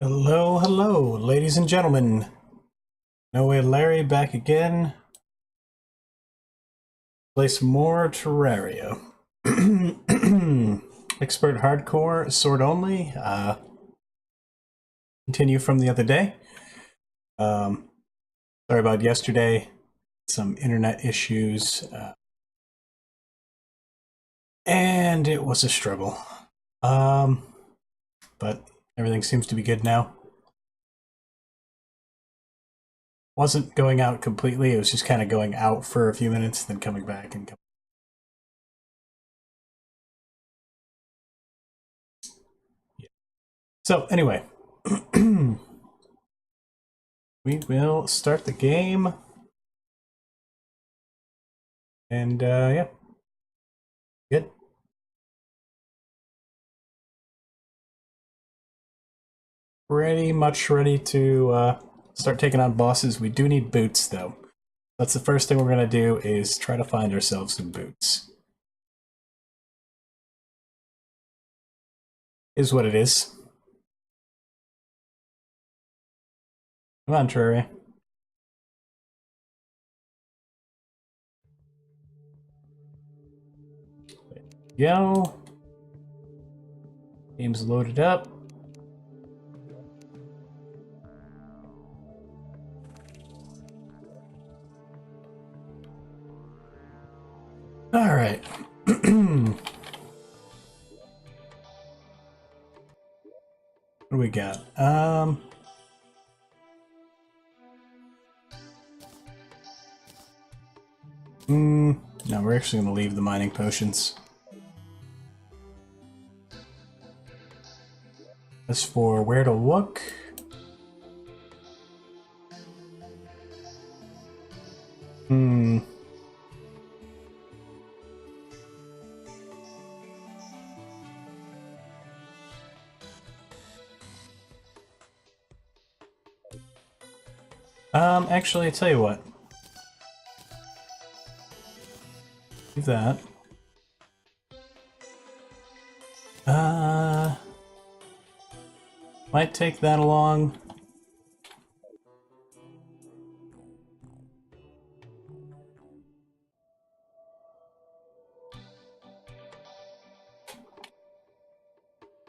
Hello, hello, ladies and gentlemen. No Way Larry back again. Play some more Terraria. Expert hardcore, sword only. Continue from the other day. Sorry about yesterday. Some internet issues. And it was a struggle. But everything seems to be good now. Wasn't going out completely, it was just kind of going out for a few minutes, then coming back and coming. Yeah. So anyway, we will start the game. And yeah, good. Pretty much ready to start taking on bosses. We do need boots, though. That's the first thing we're going to do, is try to find ourselves some boots. Is what it is. Come on, Terraria. There we go. Game's loaded up. All right. What do we got? No, we're actually going to leave the mining potions. As for where to look, actually, I tell you what. Do that. Might take that along.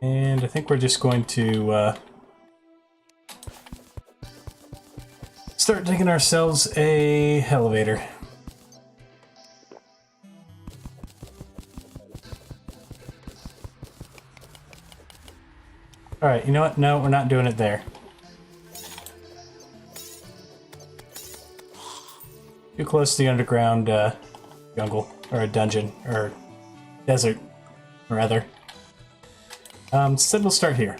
And I think we're just going to start digging ourselves a elevator. Alright, you know what? No, we're not doing it there. Too close to the underground jungle, or a dungeon, or desert, rather. Instead we'll start here.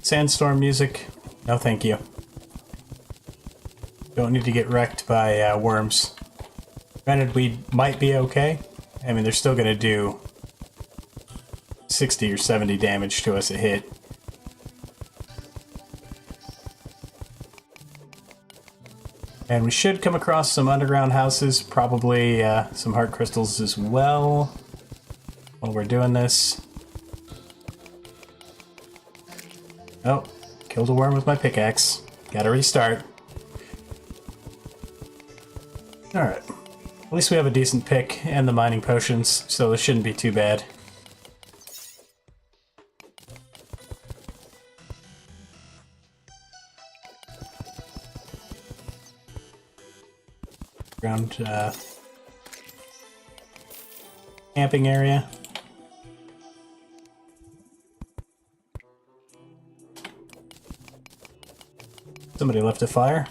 Sandstorm music? No thank you. Don't need to get wrecked by worms. Granted, we might be okay. I mean, they're still gonna do 60 or 70 damage to us a hit. And we should come across some underground houses, probably some heart crystals as well, while we're doing this. Oh, killed a worm with my pickaxe. Gotta restart. Alright. At least we have a decent pick and the mining potions, so this shouldn't be too bad. Ground camping area. Somebody left a fire.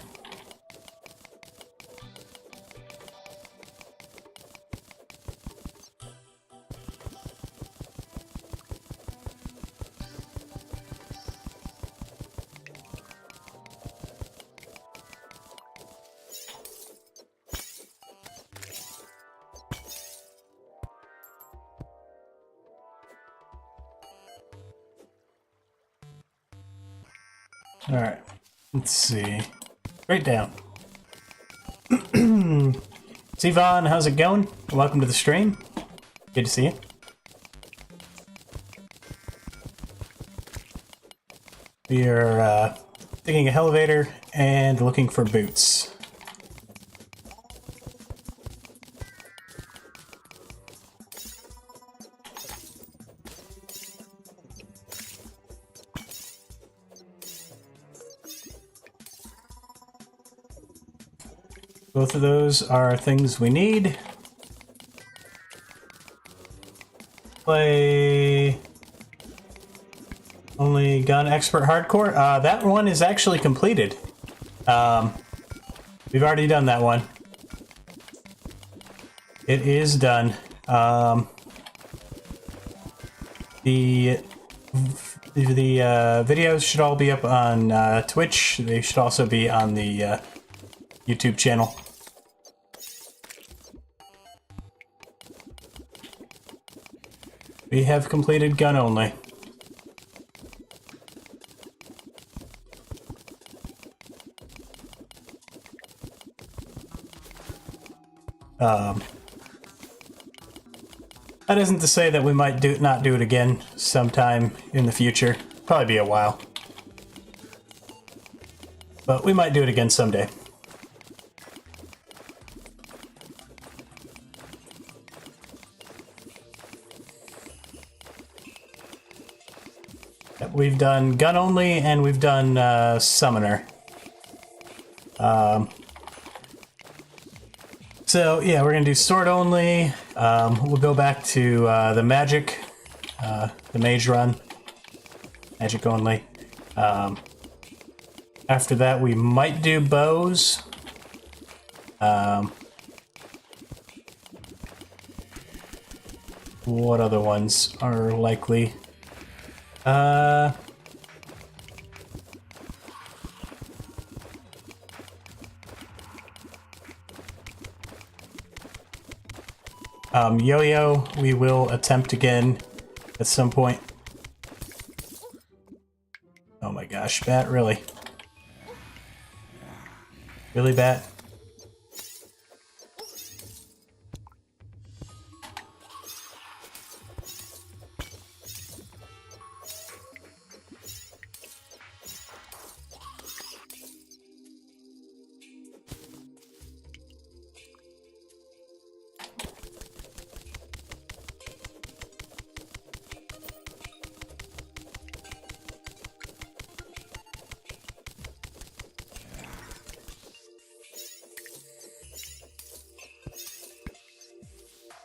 Alright. Let's see. Right down. Sivan, how's it going? Welcome to the stream. Good to see you. We are digging a elevator and looking for boots. Both of those are things we need. Play only gun expert hardcore. That one is actually completed. We've already done that one. It is done. The videos should all be up on Twitch. They should also be on the YouTube channel. We have completed gun only. That isn't to say that we might not do it again sometime in the future. Probably be a while. But we might do it again someday. We've done gun only and we've done summoner. So yeah, we're gonna do sword only. We'll go back to the magic, the mage run, magic only. After that, we might do bows. What other ones are likely? Yo-yo, we will attempt again at some point. Oh my gosh, bat, really? Really, bat?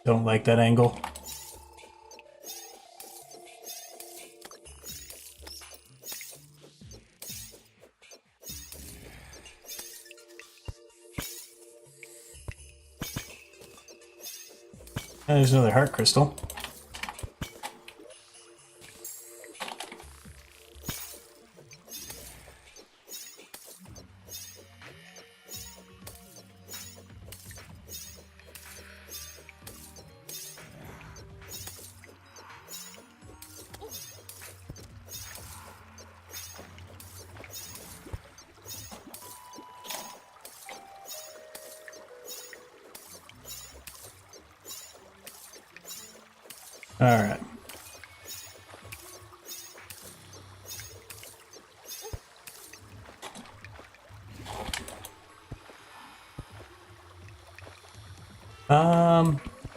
Don't like that angle. And there's another heart crystal. All right.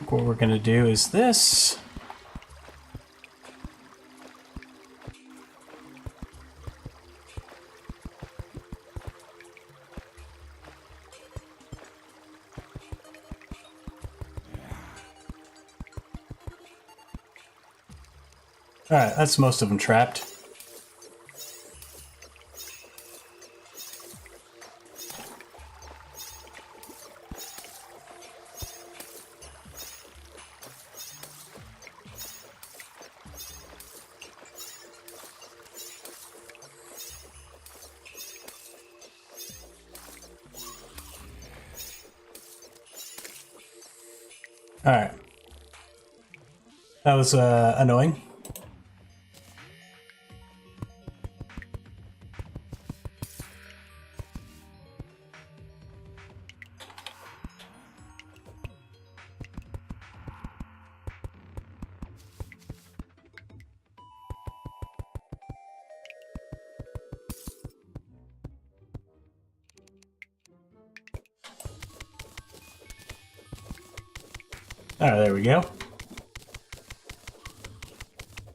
What we're gonna do is this. All right, that's most of them trapped. All right. That was annoying. Alright, there we go.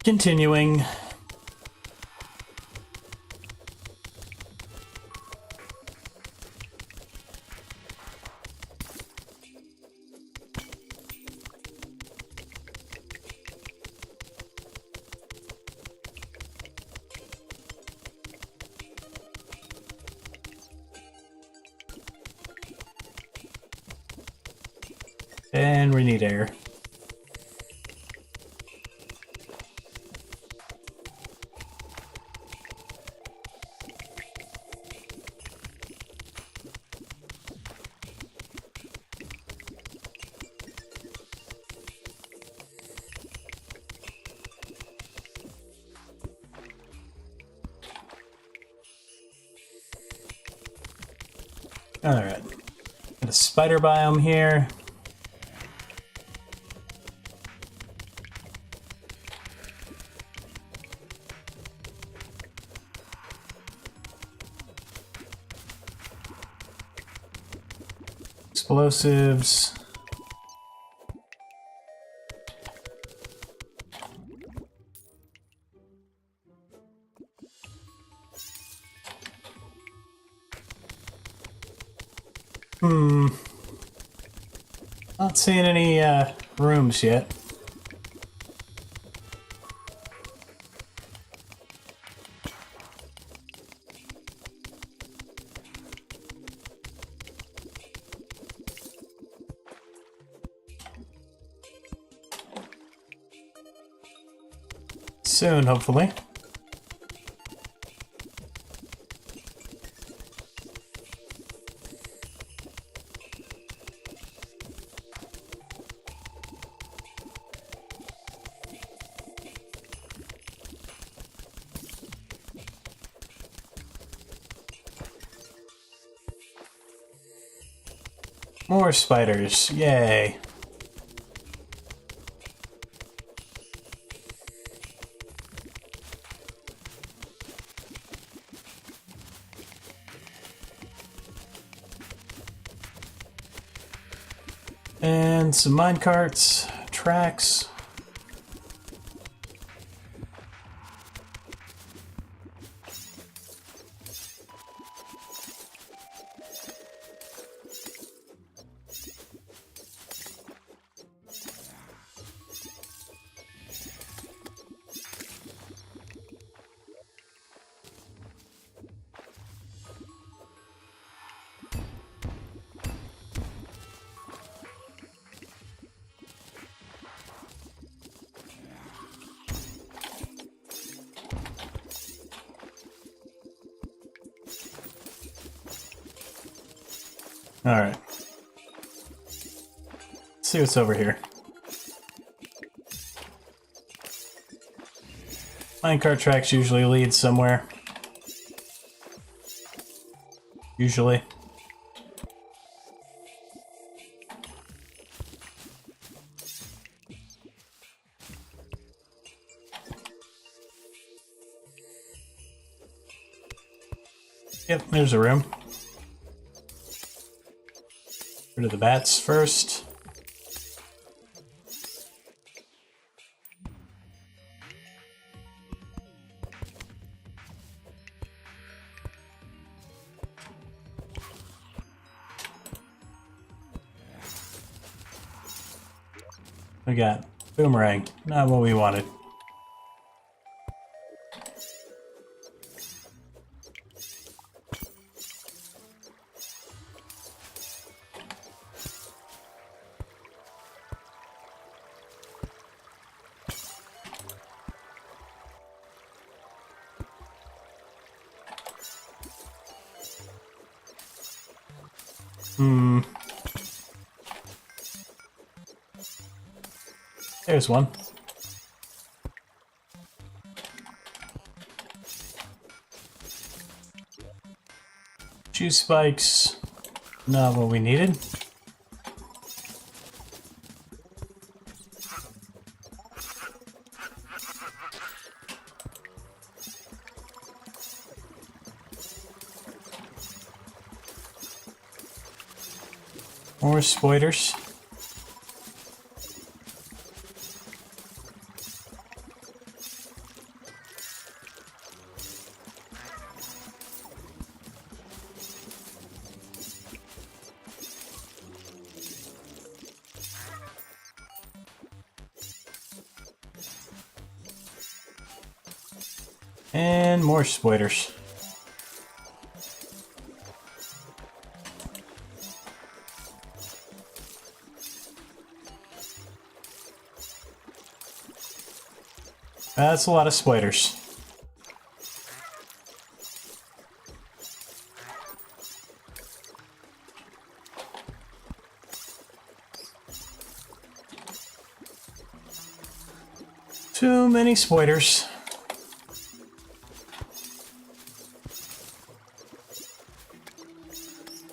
Continuing. And we need air. Alright. Got a spider biome here. Explosives. Not seeing any rooms yet. Soon, hopefully. More spiders, yay. And some minecarts, tracks. Alright. Let's see what's over here. Minecart tracks usually lead somewhere. Usually. Yep, there's a room. Rid of the bats first. We got boomerang, not what we wanted. There's one. Juice spikes, not what we needed. More spiders. And more spiders. That's a lot of spiders. Too many spiders.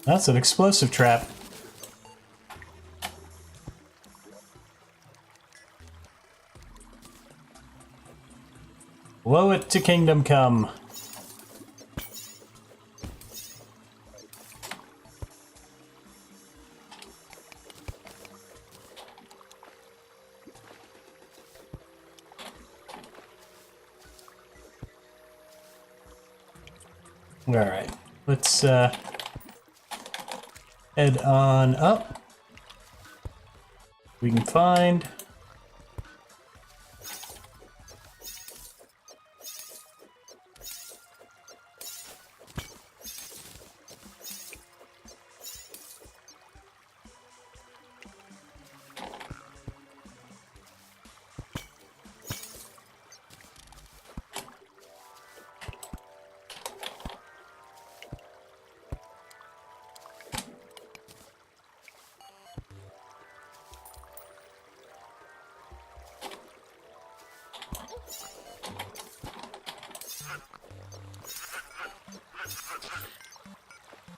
That's an explosive trap. Blow it to kingdom come. Alright, let's head on up. We can find.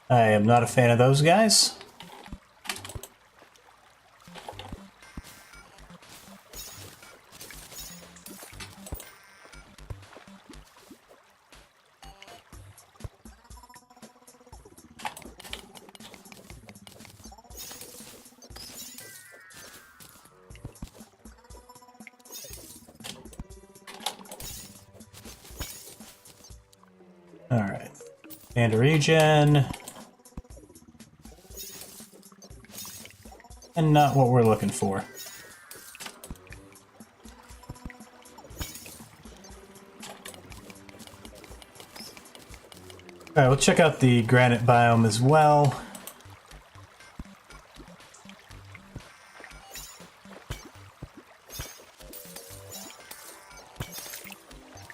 I am not a fan of those guys. Alright. And a regen. And not what we're looking for. Alright, we'll check out the granite biome as well.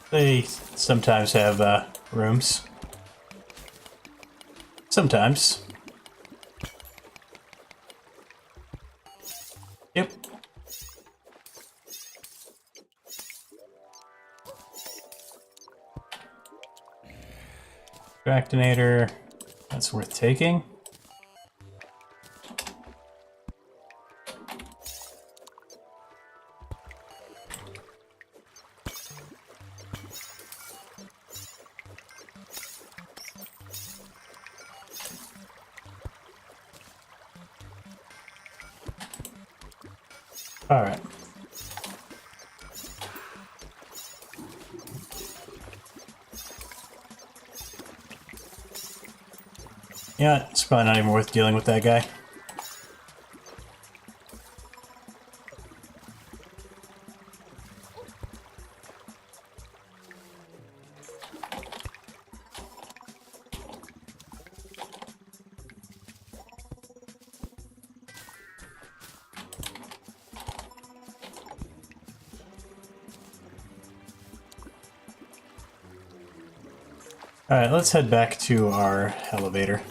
They sometimes have rooms. Sometimes. Yep. Tractinator. That's worth taking. All right. Yeah, it's probably not even worth dealing with that guy. Alright, let's head back to our elevator.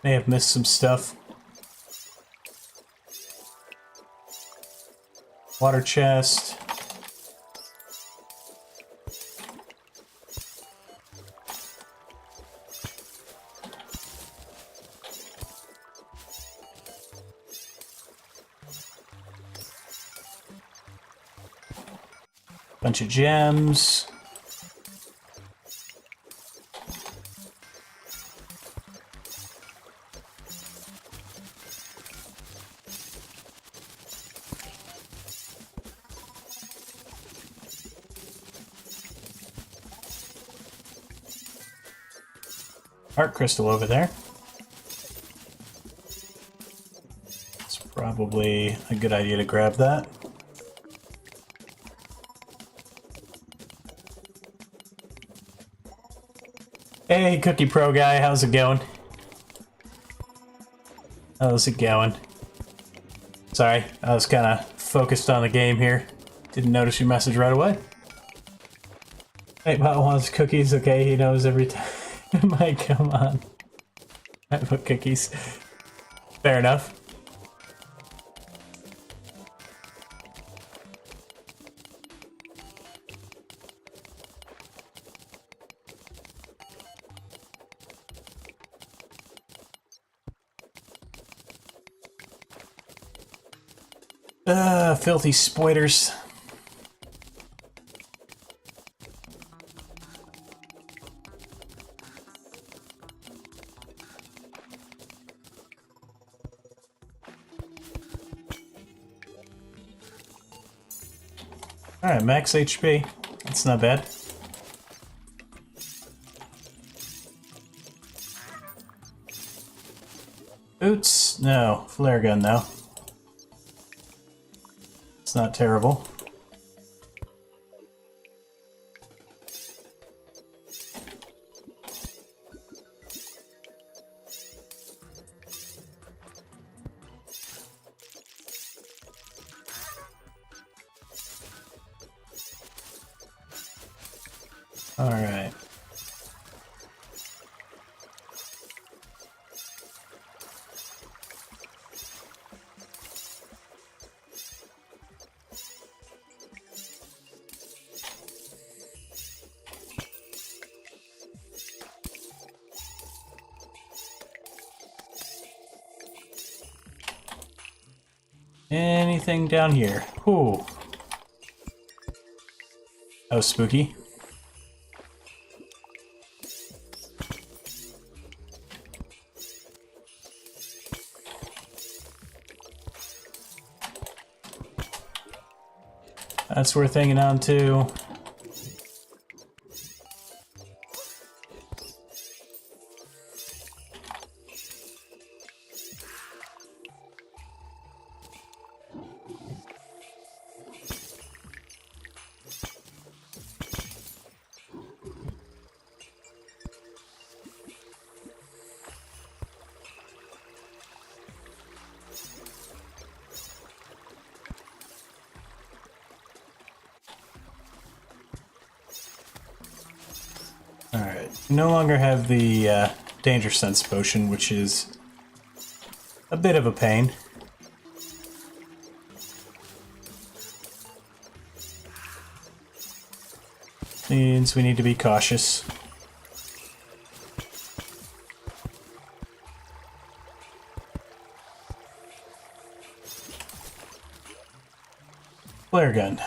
May have missed some stuff. Water chest. Bunch of gems. Heart crystal over there. It's probably a good idea to grab that. Hey, Cookie Pro guy, how's it going? How's it going? Sorry, I was kind of focused on the game here. Didn't notice your message right away. Hey, Bot wants cookies. Okay, he knows every time. Mike, come on. I put cookies. Fair enough. Filthy spoiters. Alright, max HP. That's not bad. Boots? No. Flare gun, though. It's not terrible. All right. Anything down here? Ooh. That was spooky. That's worth hanging on to. Alright, no longer have the danger sense potion, which is a bit of a pain. Means we need to be cautious. Flare gun.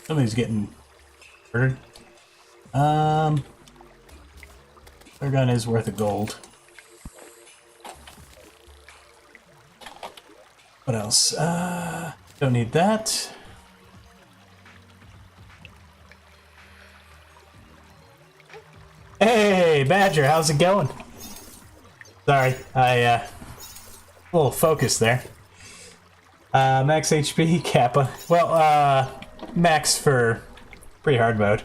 Somebody's getting murdered. Flare gun is worth a gold. What else? Don't need that. Hey, Badger, how's it going? Sorry, a little focus there. Max HP, Kappa. Well, max for pretty hard mode.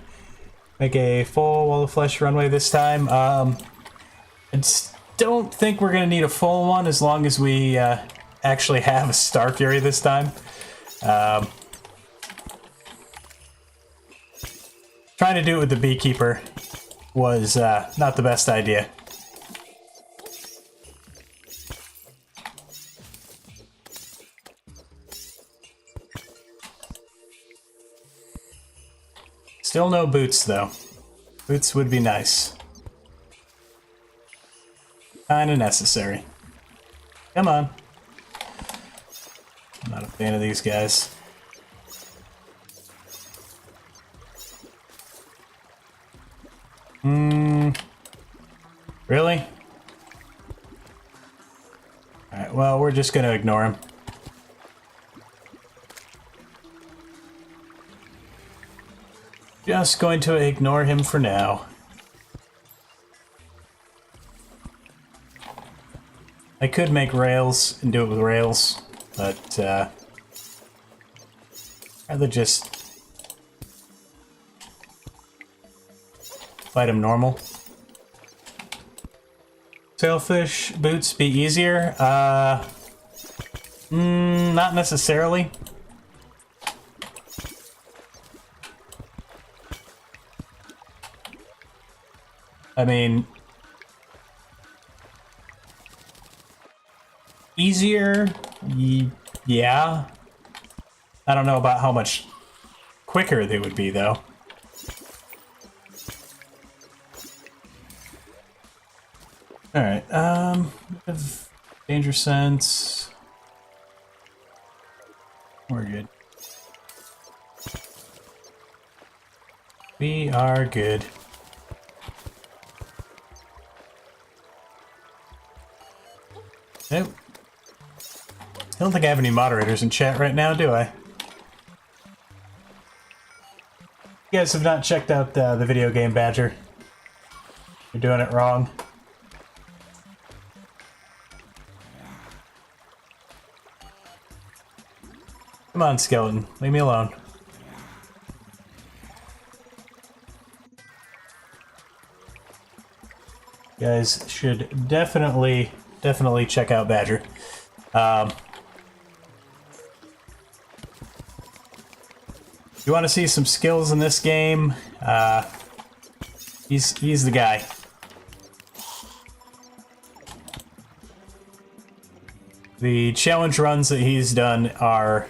Make a full wall of flesh runway this time. I don't think we're gonna need a full one as long as we actually have a Star Fury this time. Trying to do it with the Beekeeper was not the best idea. Still no boots, though. Boots would be nice. Kinda necessary. Come on. I'm not a fan of these guys. Really? Alright, well, we're just gonna ignore him. Just going to ignore him for now. I could make rails and do it with rails, but rather just fight him normal. Sailfish boots be easier? Not necessarily. I mean, easier? Yeah. I don't know about how much quicker they would be, though. Alright, danger sense. We're good. We are good. Nope. I don't think I have any moderators in chat right now, do I? You guys have not checked out the video game Badger. You're doing it wrong. Come on, skeleton. Leave me alone. You guys should definitely check out Badger. You want to see some skills in this game? He's the guy. The challenge runs that he's done are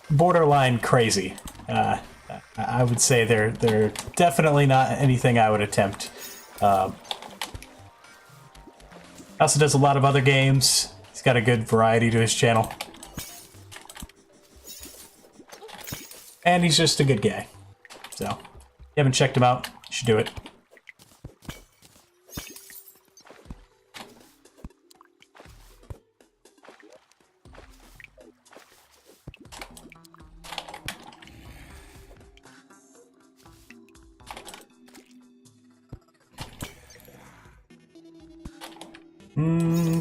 borderline crazy. I would say they're definitely not anything I would attempt. Also does a lot of other games. He's got a good variety to his channel. And he's just a good guy. So, if you haven't checked him out, you should do it.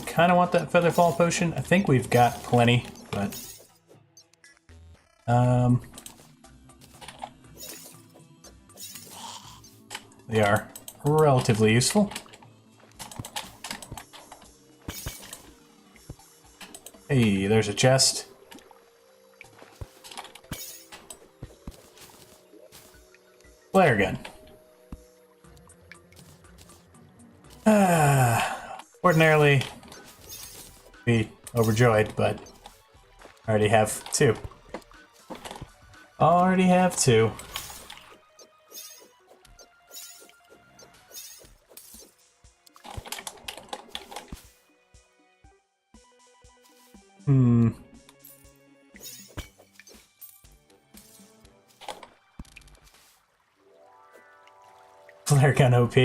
Kind of want that Featherfall potion. I think we've got plenty, but they are relatively useful. Hey, there's a chest. Flare gun. Ordinarily be overjoyed, but I already have two. Already have two. Flare gun OP.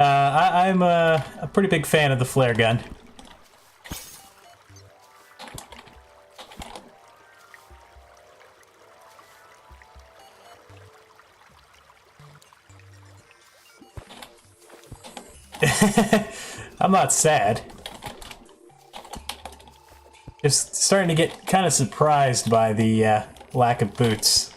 I'm a pretty big fan of the flare gun. I'm not sad. Just starting to get kind of surprised by the lack of boots.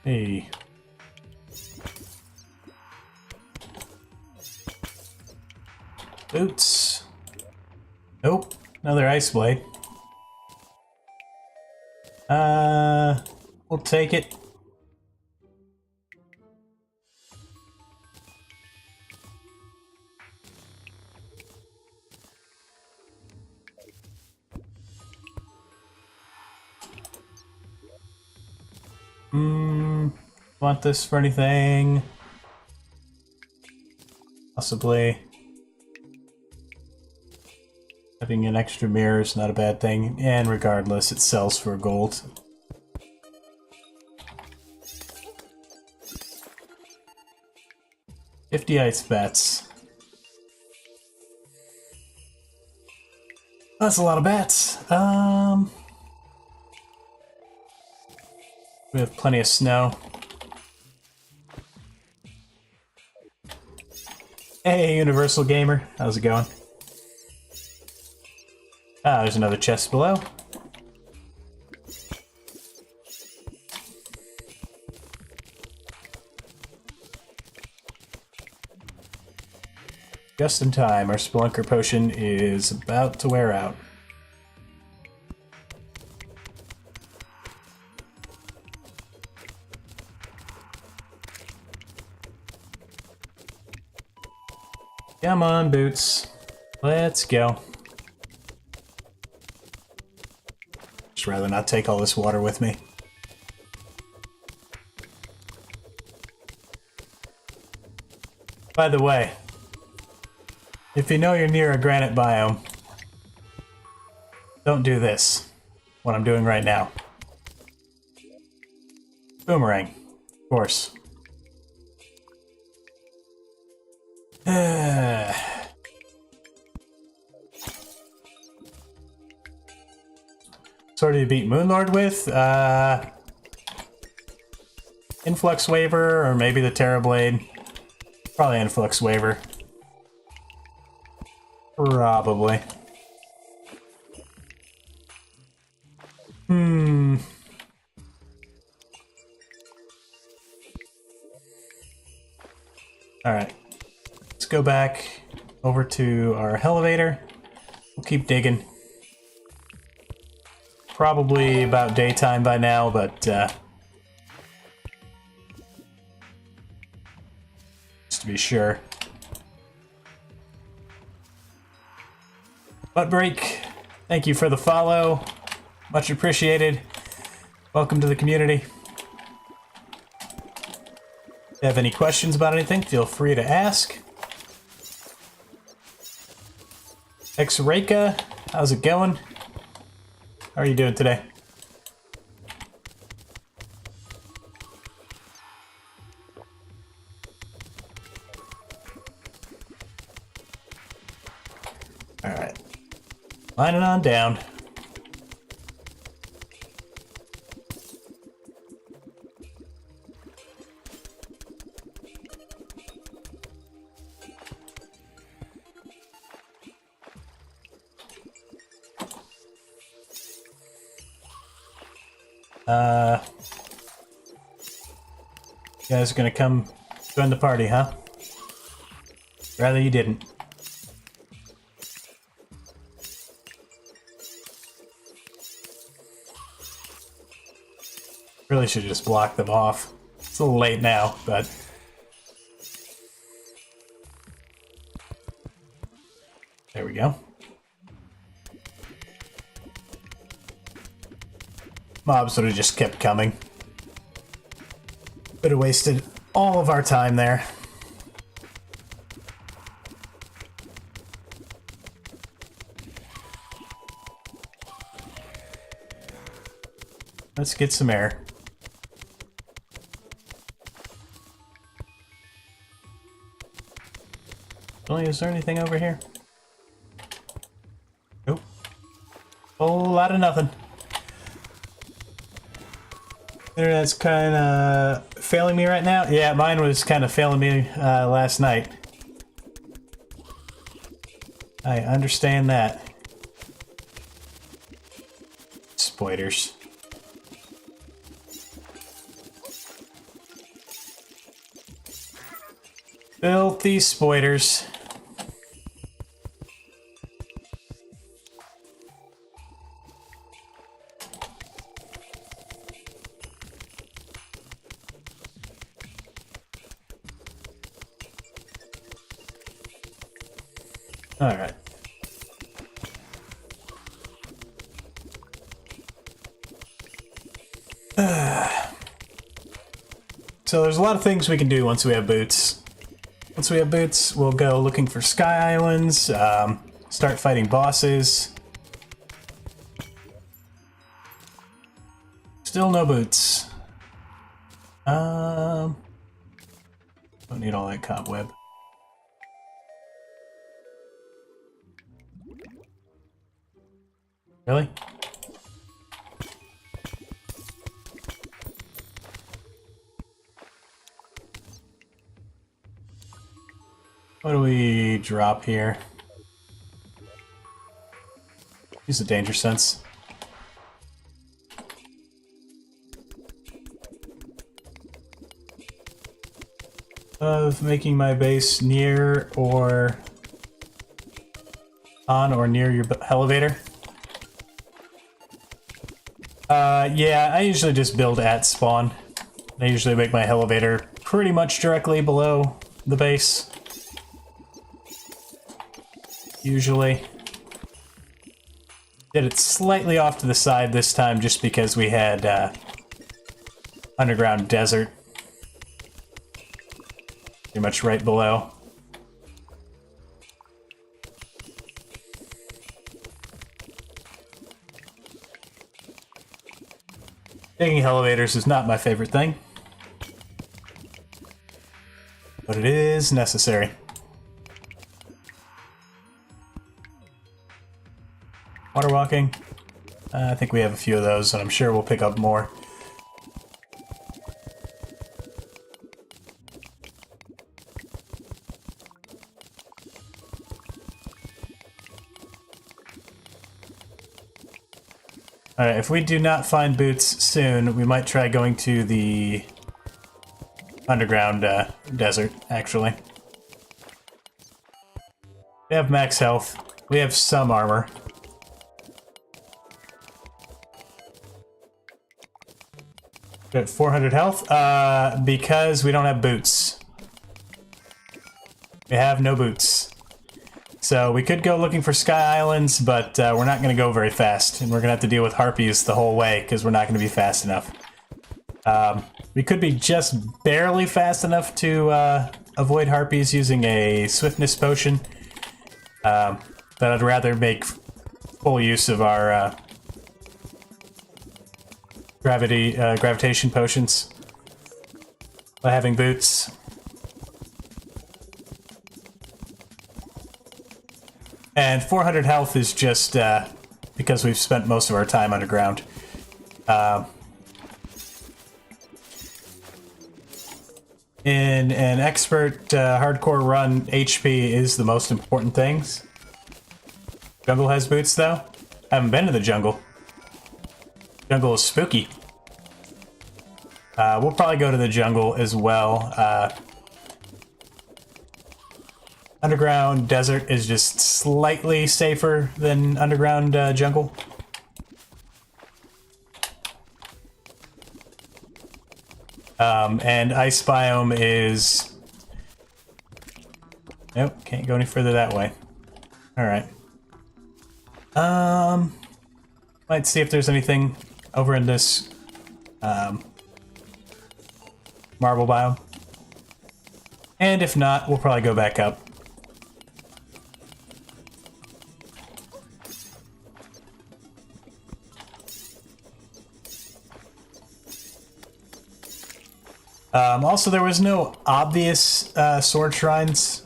Hey. Boots. Nope. Another ice blade. We'll take it. Want this for anything? Possibly. Having an extra mirror is not a bad thing, and regardless, it sells for gold. $50 ice bats. That's a lot of bats. We have plenty of snow. Hey, Universal Gamer. How's it going? Ah, there's another chest below. Just in time, our Spelunker potion is about to wear out. Come on, Boots. Let's go. Just rather not take all this water with me. By the way, if you know you're near a granite biome, don't do this. What I'm doing right now. Boomerang. Of course. Sort of beat Moonlord with, Influx Waver, or maybe the Terrablade. Probably Influx Waver. Probably. Alright. Let's go back over to our elevator. We'll keep digging. Probably about daytime by now, but just to be sure. Butt Break, thank you for the follow. Much appreciated. Welcome to the community. If you have any questions about anything, feel free to ask. X-Rayka, how's it going? How are you doing today? Alright. Lining on down. You guys are gonna come join the party, huh? Rather you didn't. Really should just block them off. It's a little late now, but... There we go. Mobs would have just kept coming. Could have wasted all of our time there. Let's get some air. Really, is there anything over here? Nope. Whole lot of nothing. Internet's kind of failing me right now. Yeah, mine was kind of failing me last night. I understand that. Spoilers. Filthy spoilers. All right. So there's a lot of things we can do once we have boots. Once we have boots, we'll go looking for sky islands, start fighting bosses. Still no boots. Don't need all that cobweb. Really? What do we drop here? Use the danger sense. Of making my base near or on or near your elevator. Yeah, I usually just build at spawn. I usually make my elevator pretty much directly below the base. Usually. Did it slightly off to the side this time just because we had underground desert. Pretty much right below. Taking elevators is not my favorite thing, but it is necessary. Water walking. I think we have a few of those, and I'm sure we'll pick up more. Alright, if we do not find boots soon, we might try going to the underground desert, actually. We have max health. We have some armor. We're at 400 health, because we don't have boots. We have no boots. So we could go looking for Sky Islands, but we're not going to go very fast, and we're going to have to deal with harpies the whole way, because we're not going to be fast enough. We could be just barely fast enough to avoid harpies using a swiftness potion, but I'd rather make full use of our gravitation potions by having boots. And 400 health is just because we've spent most of our time underground. In an expert hardcore run, HP is the most important things. Jungle has boots, though. I haven't been to the jungle. Jungle is spooky. We'll probably go to the jungle as well. Underground desert is just slightly safer than underground jungle. And ice biome is... Nope, can't go any further that way. Alright. Might see if there's anything over in this marble biome. And if not, we'll probably go back up. Also, there was no obvious sword shrines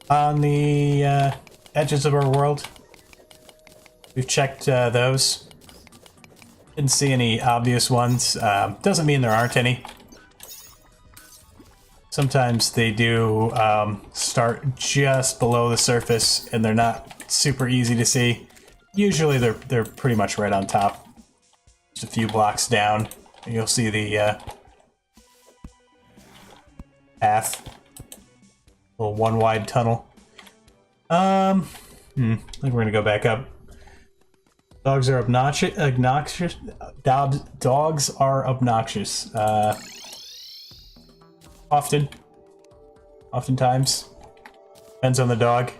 on the edges of our world. We've checked those. Didn't see any obvious ones. Doesn't mean there aren't any. Sometimes they do start just below the surface, and they're not super easy to see. Usually they're pretty much right on top. Just a few blocks down, and you'll see the path. Little one wide tunnel. I think we're gonna go back up. Dogs are obnoxious. Dogs are obnoxious. Oftentimes. Depends on the dog.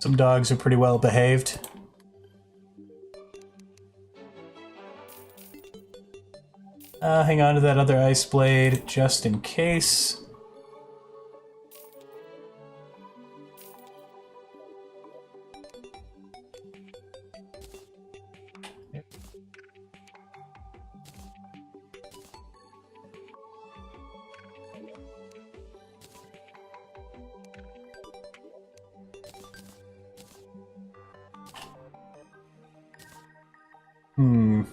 Some dogs are pretty well behaved. Hang on to that other ice blade just in case. Hmm.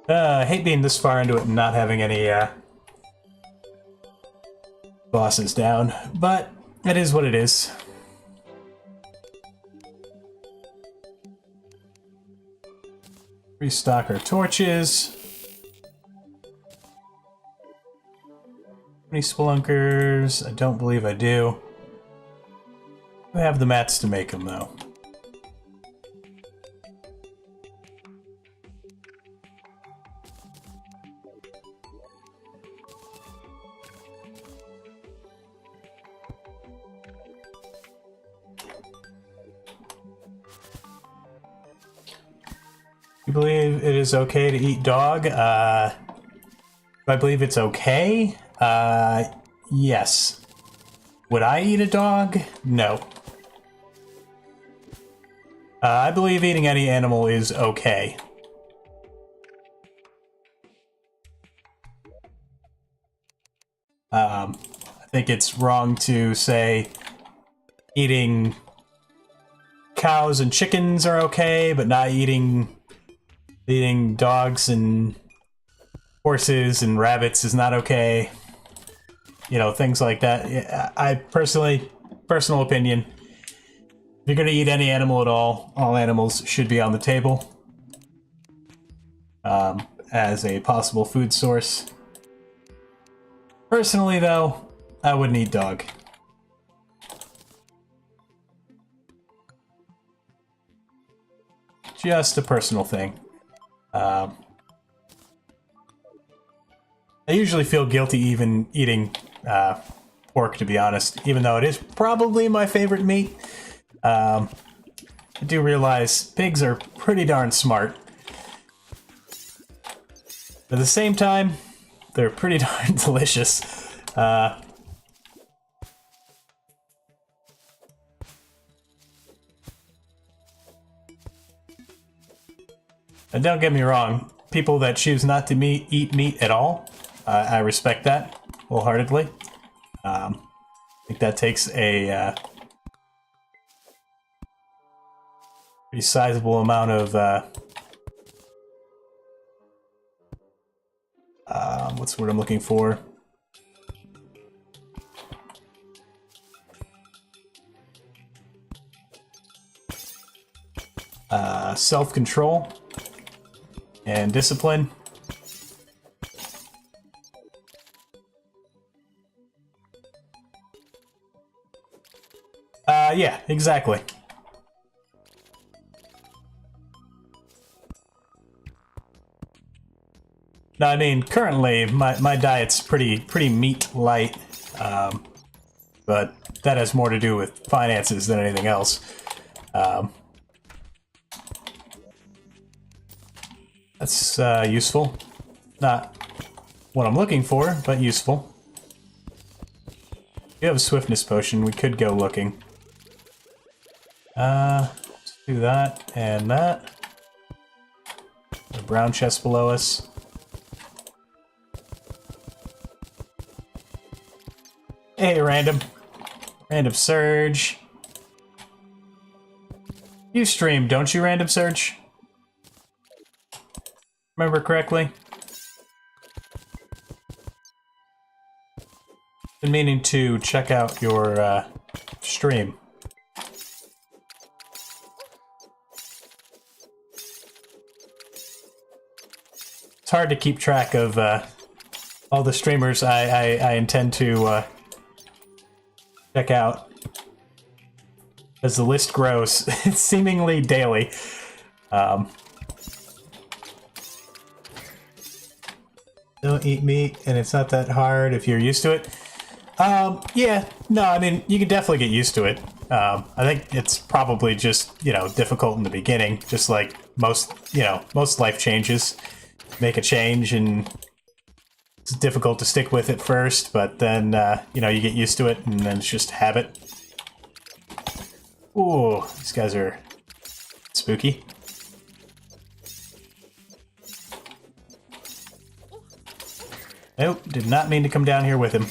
I hate being this far into it and not having any bosses down, but it is what it is. Restock our torches. Any spelunkers? I don't believe I do. I have the mats to make them, though. You believe it is okay to eat dog? Do I believe it's okay? Yes. Would I eat a dog? No. I believe eating any animal is okay. I think it's wrong to say eating cows and chickens are okay, but not eating dogs and horses and rabbits is not okay. You know, things like that. I personal opinion, if you're gonna eat any animal at all animals should be on the table as a possible food source. Personally, though, I wouldn't eat dog. Just a personal thing. I usually feel guilty even eating pork, to be honest, even though it is probably my favorite meat. I do realize pigs are pretty darn smart. At the same time, they're pretty darn delicious. And don't get me wrong, people that choose not to eat meat at all, I respect that wholeheartedly. I think that takes a pretty sizable amount of what's the word I'm looking for? Self-control and discipline. Yeah, exactly. No, I mean, currently my diet's pretty meat light, but that has more to do with finances than anything else. That's useful. Not what I'm looking for, but useful. We have a swiftness potion. We could go looking. Let's do that and that. The brown chest below us. Hey, random surge. You stream, don't you, random surge? Remember correctly? Been meaning to check out your stream. It's hard to keep track of all the streamers I intend to check out. as the list grows, seemingly daily. Don't eat meat, and it's not that hard if you're used to it. Yeah, no, I mean, you can definitely get used to it. I think it's probably just, difficult in the beginning, just like most life changes. Make a change, and it's difficult to stick with it first, but then, you get used to it, and then it's just habit. Ooh, these guys are spooky. Nope, did not mean to come down here with him.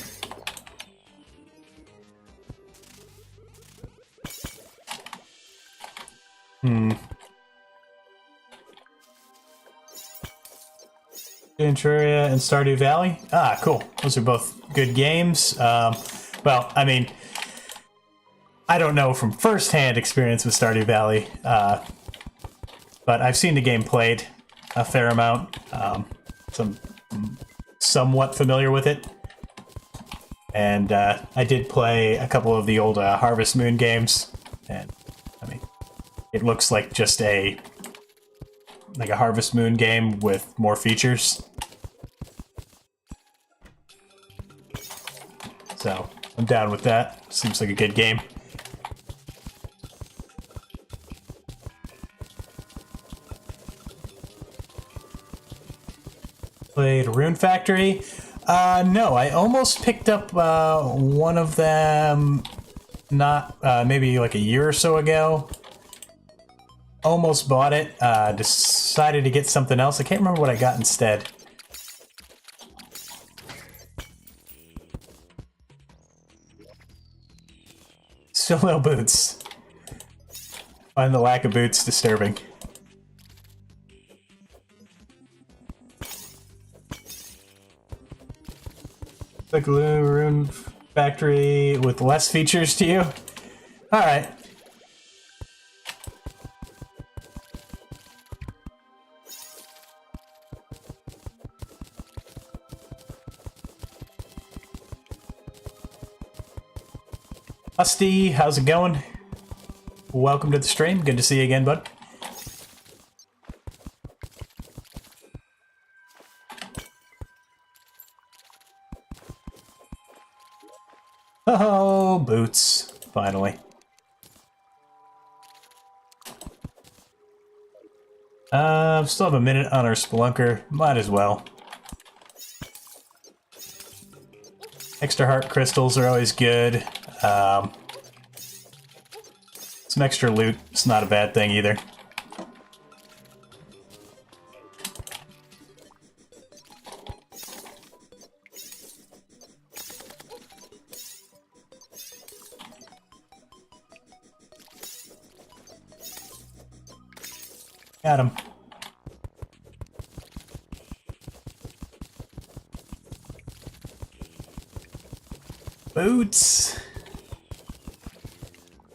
Terraria and Stardew Valley? Ah, cool. Those are both good games. Well, I mean, I don't know from first-hand experience with Stardew Valley, but I've seen the game played a fair amount. I'm somewhat familiar with it. And I did play a couple of the old Harvest Moon games, and I mean, it looks like just a Harvest Moon game with more features. So I'm down with that. Seems like a good game. Played Rune Factory. No, I almost picked up one of them not maybe like a year or so ago. Almost bought it. Decided to get something else. I can't remember what I got instead. Still no boots. Find the lack of boots disturbing. The Glue Rune Factory with less features to you? Alright. Husty, how's it going? Welcome to the stream. Good to see you again, bud. Oh, boots. Finally. Still have a minute on our Spelunker. Might as well. Extra heart crystals are always good. Some extra loot. It's not a bad thing either. Got him. Boots.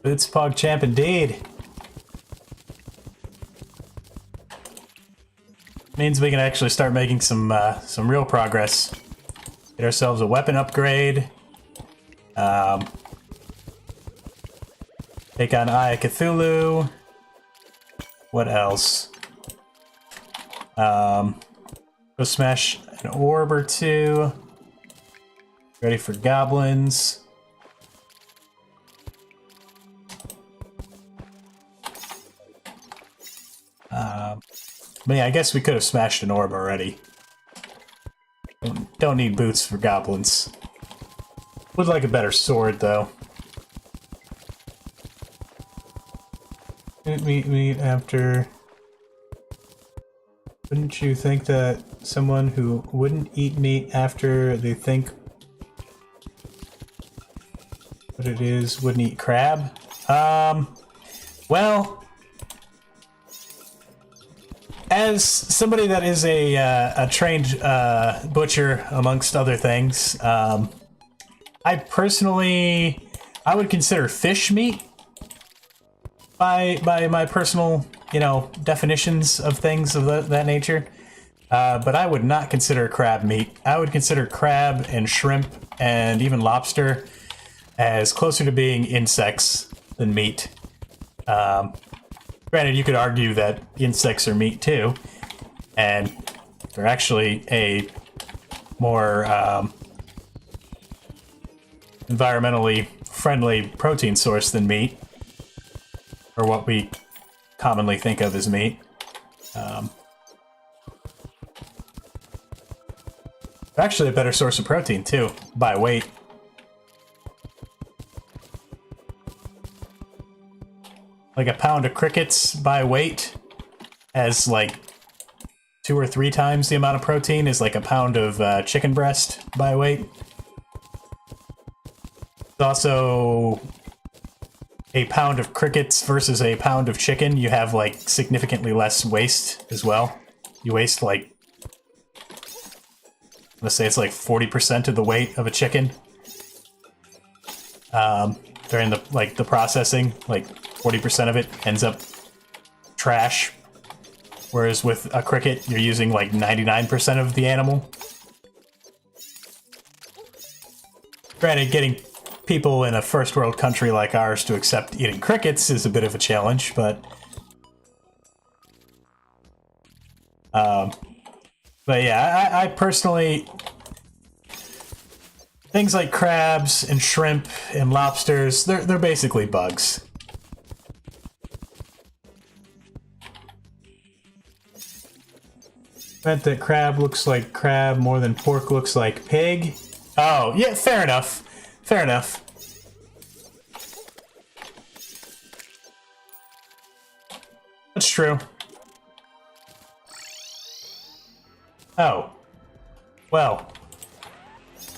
Boots PogChamp indeed. Means we can actually start making some real progress. Get ourselves a weapon upgrade. Take on Eye of Cthulhu. What else? Go smash an orb or two. Ready for goblins. Yeah, I guess we could have smashed an orb already. Don't need boots for goblins. Would like a better sword, though. Meat after... Wouldn't you think that someone who wouldn't eat meat after they think what it is wouldn't eat crab? Well... As somebody that is a trained butcher, amongst other things, I would consider fish meat by my personal, definitions of things of that nature. But I would not consider crab meat. I would consider crab and shrimp and even lobster as closer to being insects than meat. Granted, you could argue that insects are meat too, and they're actually a more environmentally friendly protein source than meat, or what we commonly think of as meat. They're actually a better source of protein too, by weight. Like a pound of crickets by weight has like 2 or 3 times the amount of protein as like a pound of chicken breast by weight. It's also a pound of crickets versus a pound of chicken. You have like significantly less waste as well. You waste like, let's say it's like 40% of the weight of a chicken during the processing. Like 40% of it ends up trash, whereas with a cricket you're using like 99% of the animal. Granted, getting people in a first world country like ours to accept eating crickets is a bit of a challenge, but yeah, I personally, things like crabs and shrimp and lobsters, they're basically bugs. Bet that crab looks like crab more than pork looks like pig. Oh, yeah, fair enough. Fair enough. That's true. Oh. Well.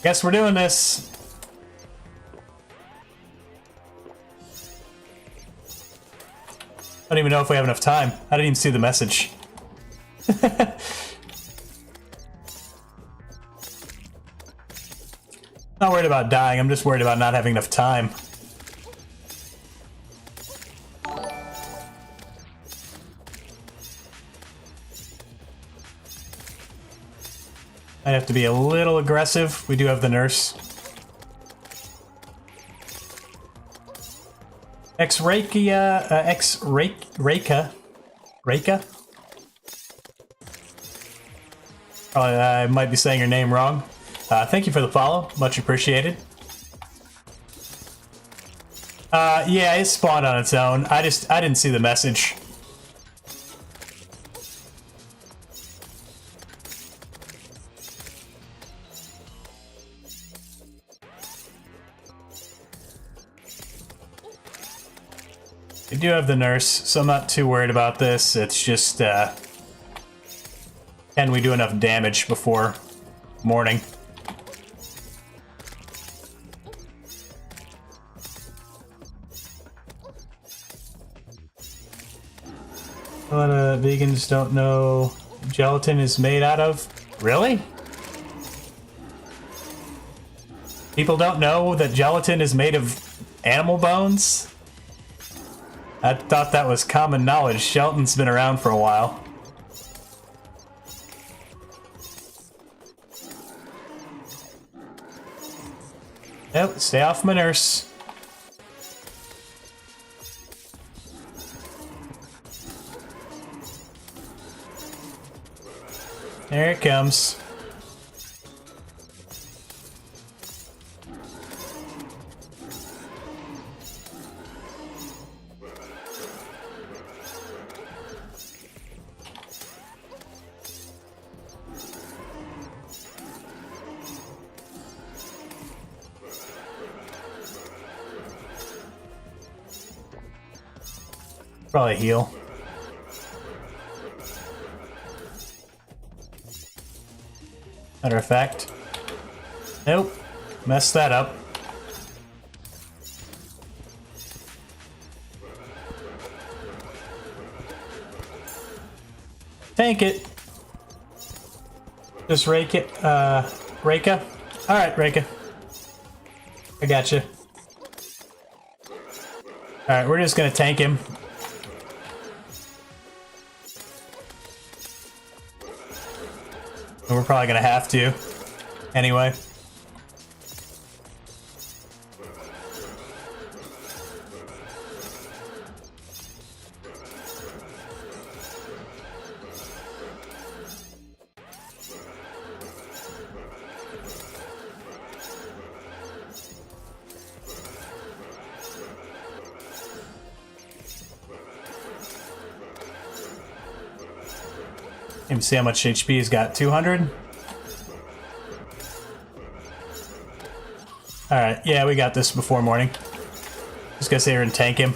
Guess we're doing this. I don't even know if we have enough time. I didn't even see the message. Not worried about dying, I'm just worried about not having enough time. I have to be a little aggressive. We do have the nurse. Reka? I might be saying your name wrong. Thank you for the follow. Much appreciated. Yeah, it spawned on its own. I didn't see the message. I do have the nurse, so I'm not too worried about this. It's just, can we do enough damage before morning? A lot of vegans don't know gelatin is made out of. Really? People don't know that gelatin is made of animal bones? I thought that was common knowledge. Gelatin's been around for a while. Nope, stay off my nurse. There it comes. Probably heal. Matter of fact. Nope. Messed that up. Tank it. Just rake it. Reka? Alright, Reka. I gotcha. Alright, we're just gonna tank him. We're probably gonna have to. Anyway. Let me see how much HP he's got. 200? Alright, yeah, we got this before morning. Just gonna sit here and tank him.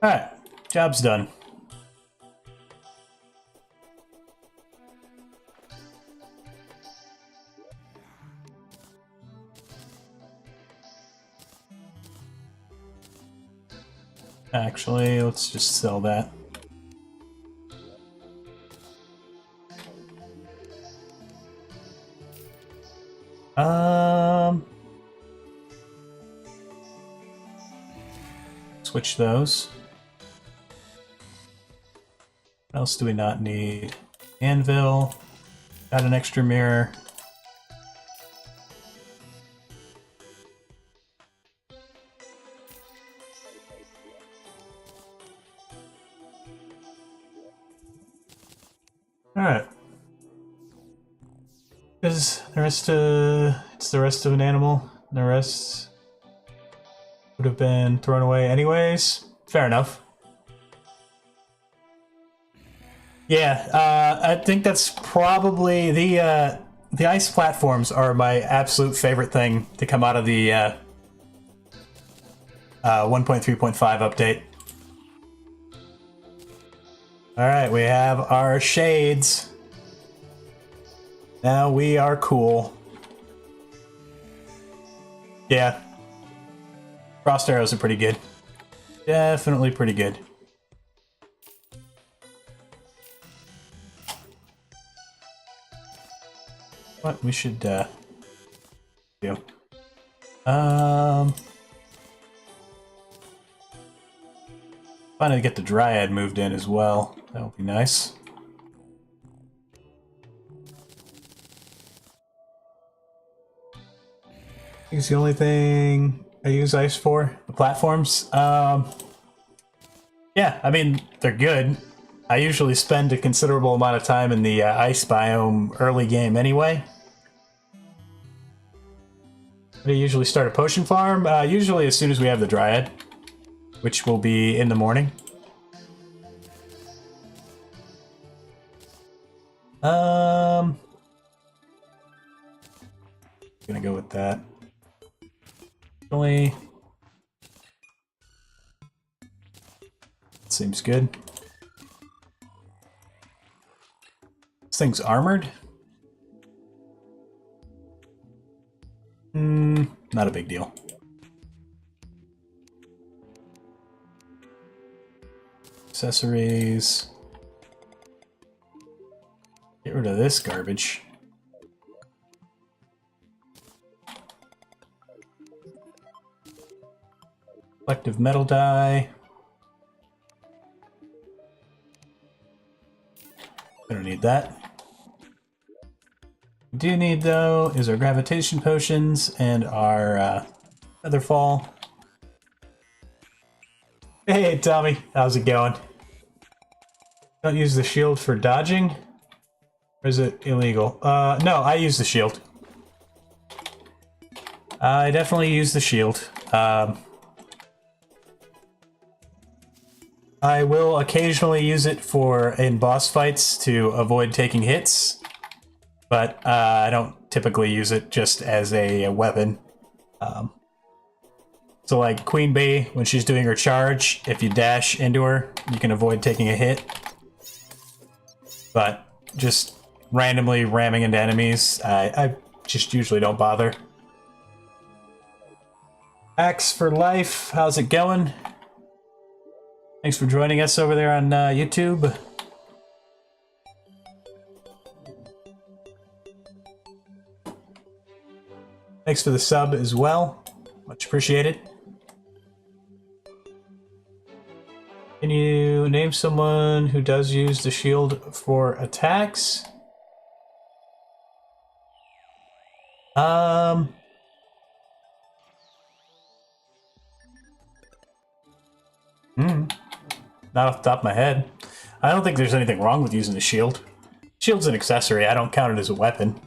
Alright, job's done. Actually, let's just sell that. Switch those. What else do we not need? Anvil. Got an extra mirror. Alright. Is the rest it's the rest of an animal. The rest would have been thrown away anyways. Fair enough. Yeah, I think that's probably the ice platforms are my absolute favorite thing to come out of the 1.3.5 update. Alright, we have our shades. Now we are cool. Yeah. Frost arrows are pretty good. Definitely pretty good. What we should do. Finally get the Dryad moved in as well. That would be nice. I think it's the only thing I use ice for. The platforms. Yeah, I mean, they're good. I usually spend a considerable amount of time in the ice biome early game anyway. I usually start a potion farm, usually as soon as we have the Dryad, which will be in the morning. Gonna go with that. Really, seems good. This thing's armored. Not a big deal. Accessories. Get rid of this garbage. Reflective metal dye. I don't need that. We do need, though, is our gravitation potions and our featherfall. Hey, Tommy, how's it going? Don't use the shield for dodging? Or is it illegal? No, I use the shield. I definitely use the shield. I will occasionally use it for in boss fights to avoid taking hits, but I don't typically use it just as a weapon. So like Queen Bee, when she's doing her charge, if you dash into her, you can avoid taking a hit. But just randomly ramming into enemies, I just usually don't bother. Axe for Life, how's it going? Thanks for joining us over there on YouTube. Thanks for the sub as well. Much appreciated. Can you name someone who does use the shield for attacks? Not off the top of my head. I don't think there's anything wrong with using a shield. Shield's an accessory, I don't count it as a weapon.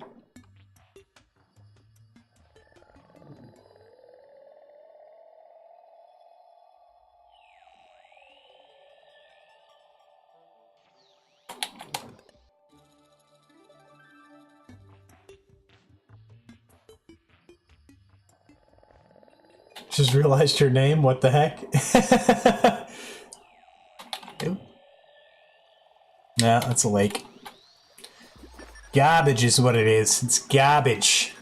Just realized your name, what the heck? Yeah, that's a lake. Garbage is what it is. It's garbage.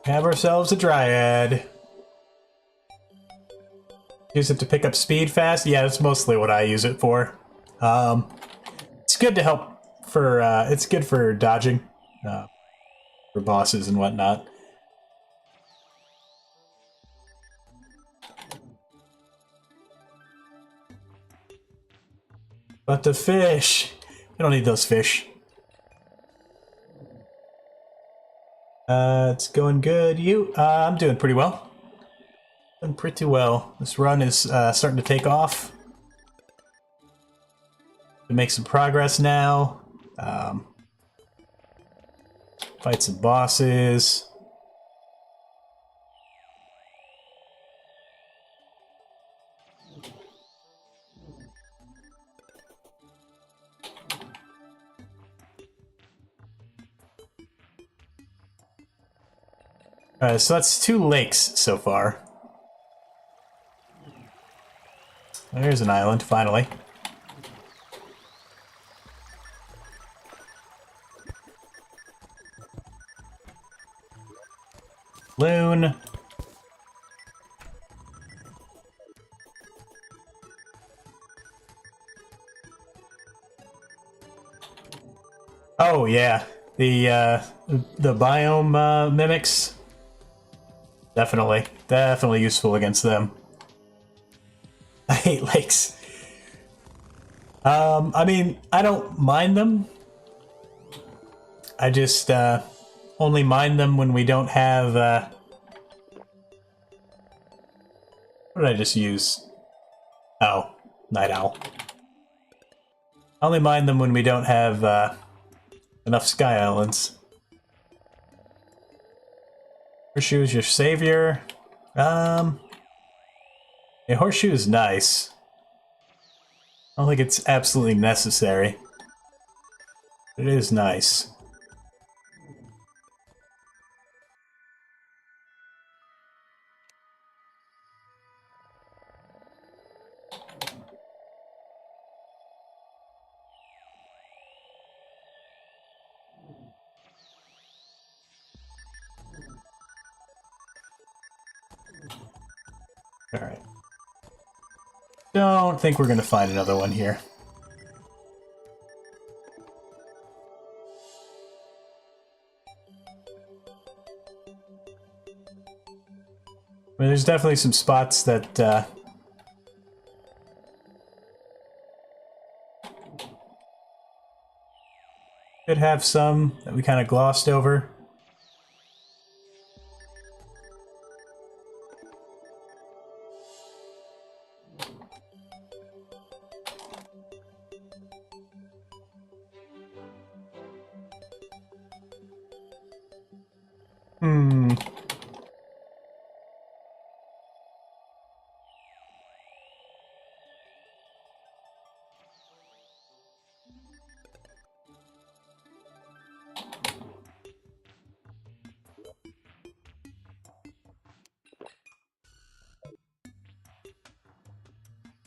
Have ourselves a dryad. Use it to pick up speed fast? Yeah, that's mostly what I use it for. It's good to help for, it's good for dodging, for bosses and whatnot. But the fish! I don't need those fish. It's going good. You? I'm doing pretty well. Doing pretty well. This run is starting to take off. To make some progress now. Fight some bosses. So that's 2 lakes so far. There's an island, finally. Loon. Oh yeah, the biome mimics. Definitely useful against them. I hate lakes. I mean, I don't mind them. I just only mind them when we don't have. What did I just use? Oh, night owl. I only mind them when we don't have enough sky islands. Horseshoe is your savior. Yeah, horseshoe is nice. I don't think it's absolutely necessary. But it is nice. Alright. Don't think we're gonna find another one here. I mean, there's definitely some spots that could have some that we kind of glossed over.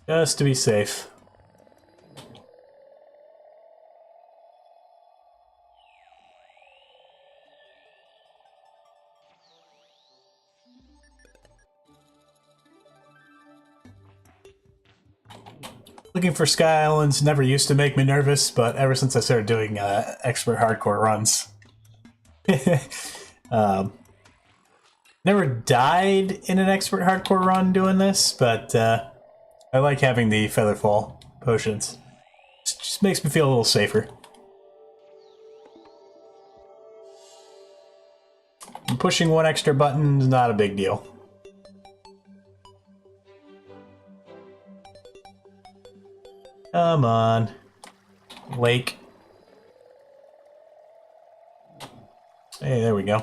Just to be safe. Looking for Sky Islands never used to make me nervous, but ever since I started doing expert hardcore runs. Never died in an expert hardcore run doing this, but I like having the Featherfall potions. It just makes me feel a little safer. Pushing one extra button is not a big deal. Come on. Lake. Hey, there we go.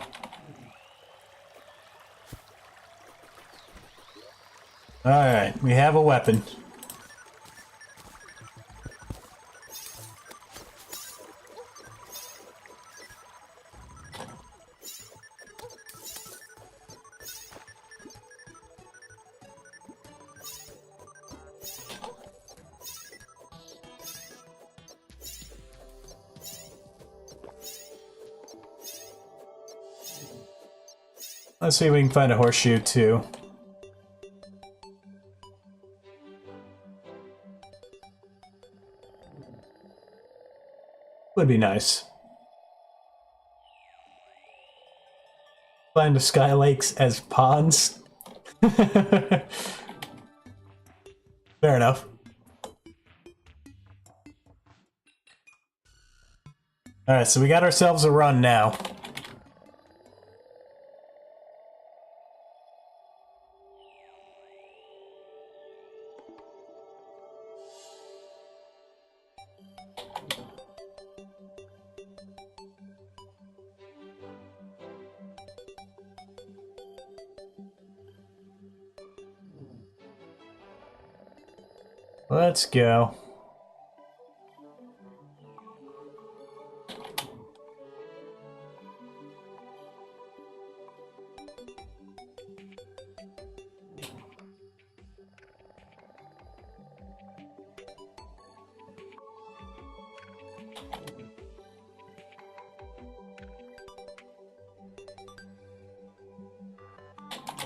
Alright, we have a weapon. Let's see if we can find a horseshoe too. Would be nice. Find the sky lakes as ponds. Fair enough. Alright, so we got ourselves a run now. Let's go.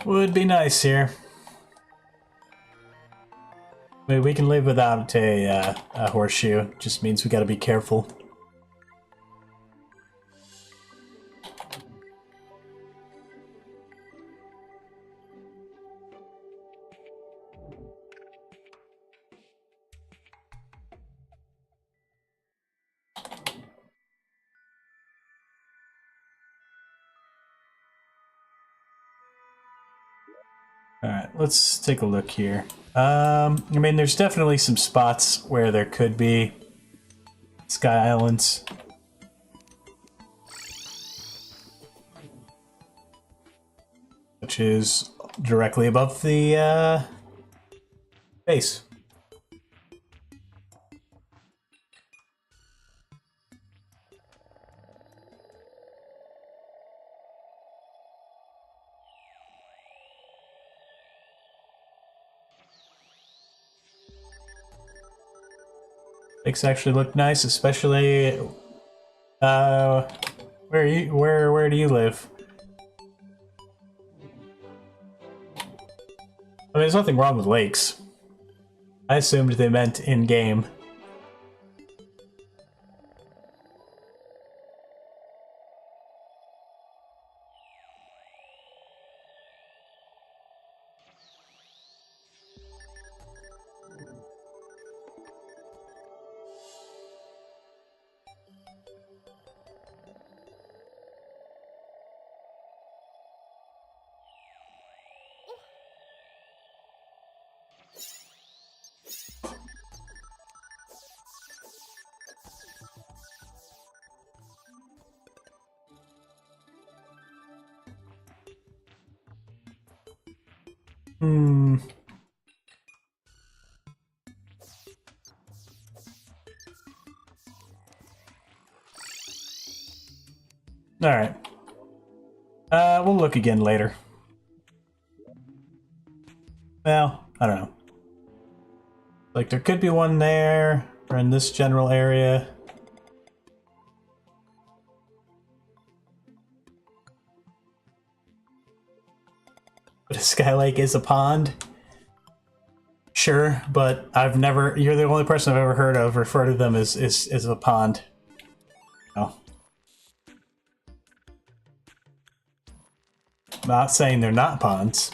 Would be nice here. I mean, we can live without a horseshoe. Just means we gotta be careful. Alright, let's take a look here. I mean, there's definitely some spots where there could be sky islands. Which is directly above the base. Lakes actually look nice, especially where do you live? I mean, there's nothing wrong with lakes. I assumed they meant in-game. Hmm. Alright. We'll look again later. Well, I don't know. Like, there could be one there, or in this general area. But a sky lake is a pond. Sure, but I've never... You're the only person I've ever heard of refer to them as a pond. No. Not saying they're not ponds.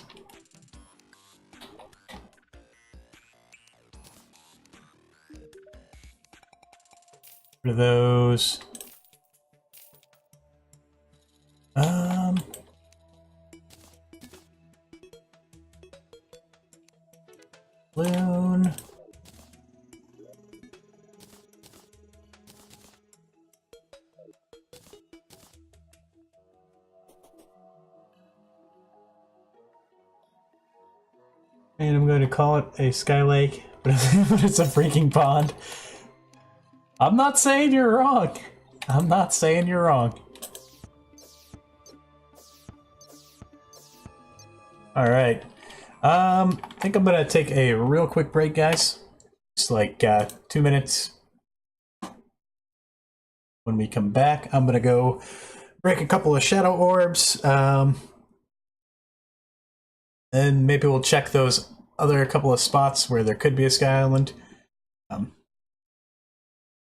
What are those? Balloon. And I'm going to call it a sky lake, but it's a freaking pond. I'm not saying you're wrong. I'm not saying you're wrong. Alright. I think I'm gonna take a real quick break, guys. It's like 2 minutes. When we come back, I'm gonna go break a couple of shadow orbs. And maybe we'll check those other couple of spots where there could be a sky island.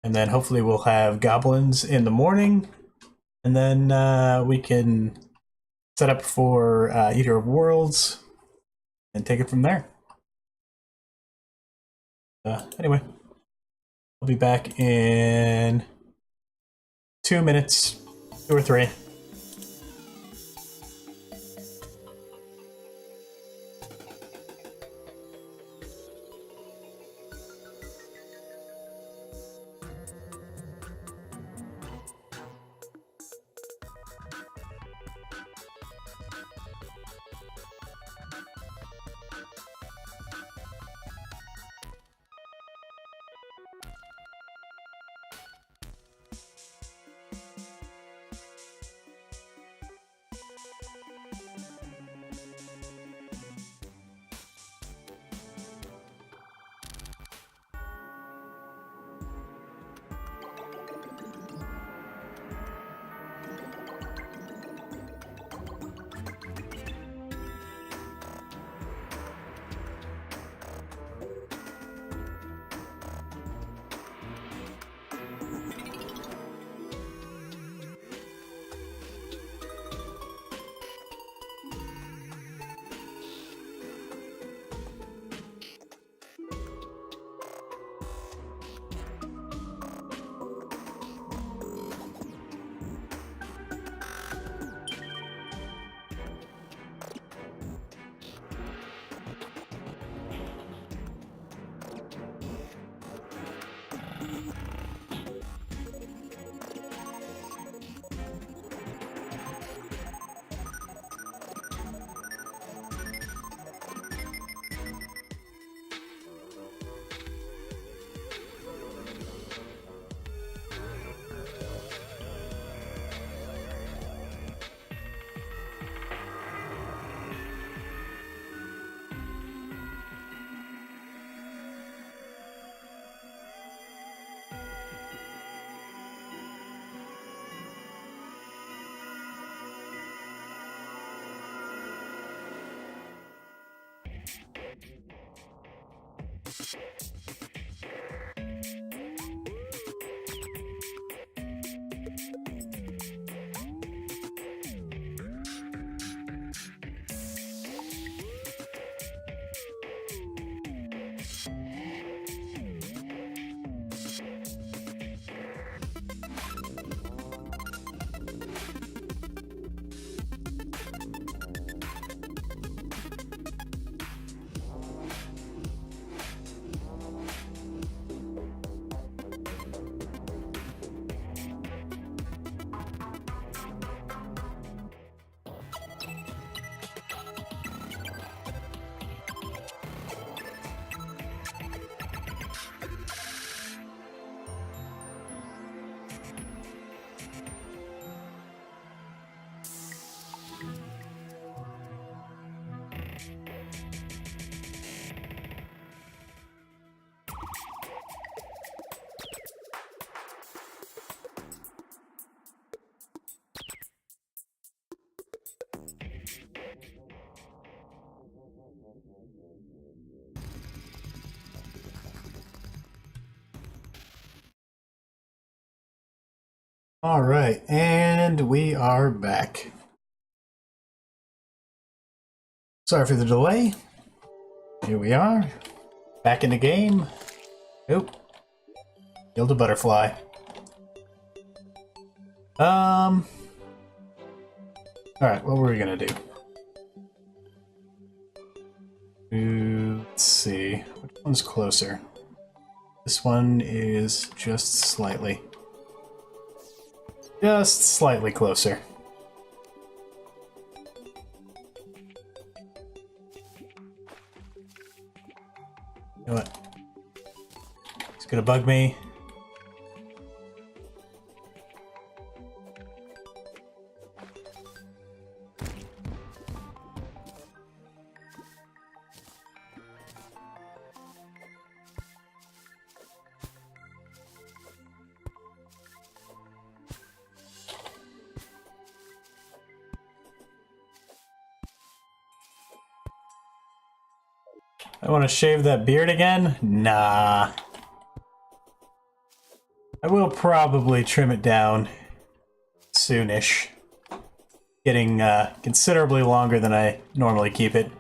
And then hopefully we'll have goblins in the morning. And then we can set up for Eater of Worlds and take it from there. Anyway, I'll be back in 2 minutes, 2 or 3. All right, and we are back. Sorry for the delay. Here we are, back in the game. Oop, killed a butterfly. All right, what were we gonna do? Let's see. Which one's closer? This one is just slightly. Just slightly closer. You know what? It's gonna bug me. I want to shave that beard again? Nah. I will probably trim it down soonish. Getting considerably longer than I normally keep it.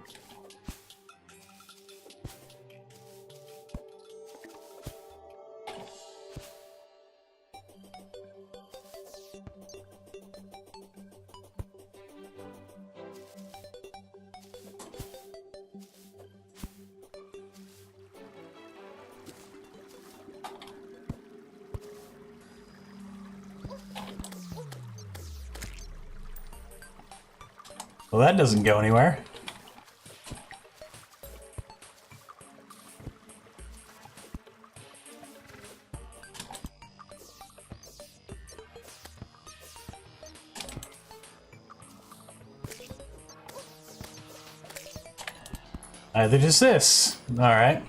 Well, that doesn't go anywhere. Either just this. Alright.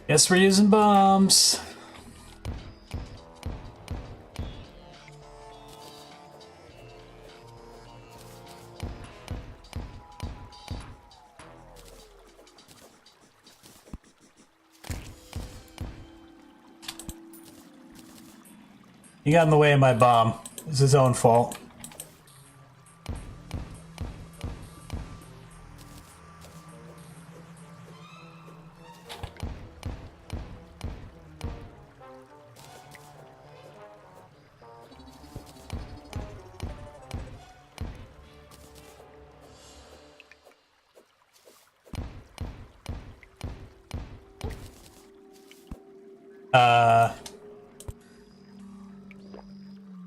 Guess we're using bombs. He got in the way of my bomb. It's his own fault.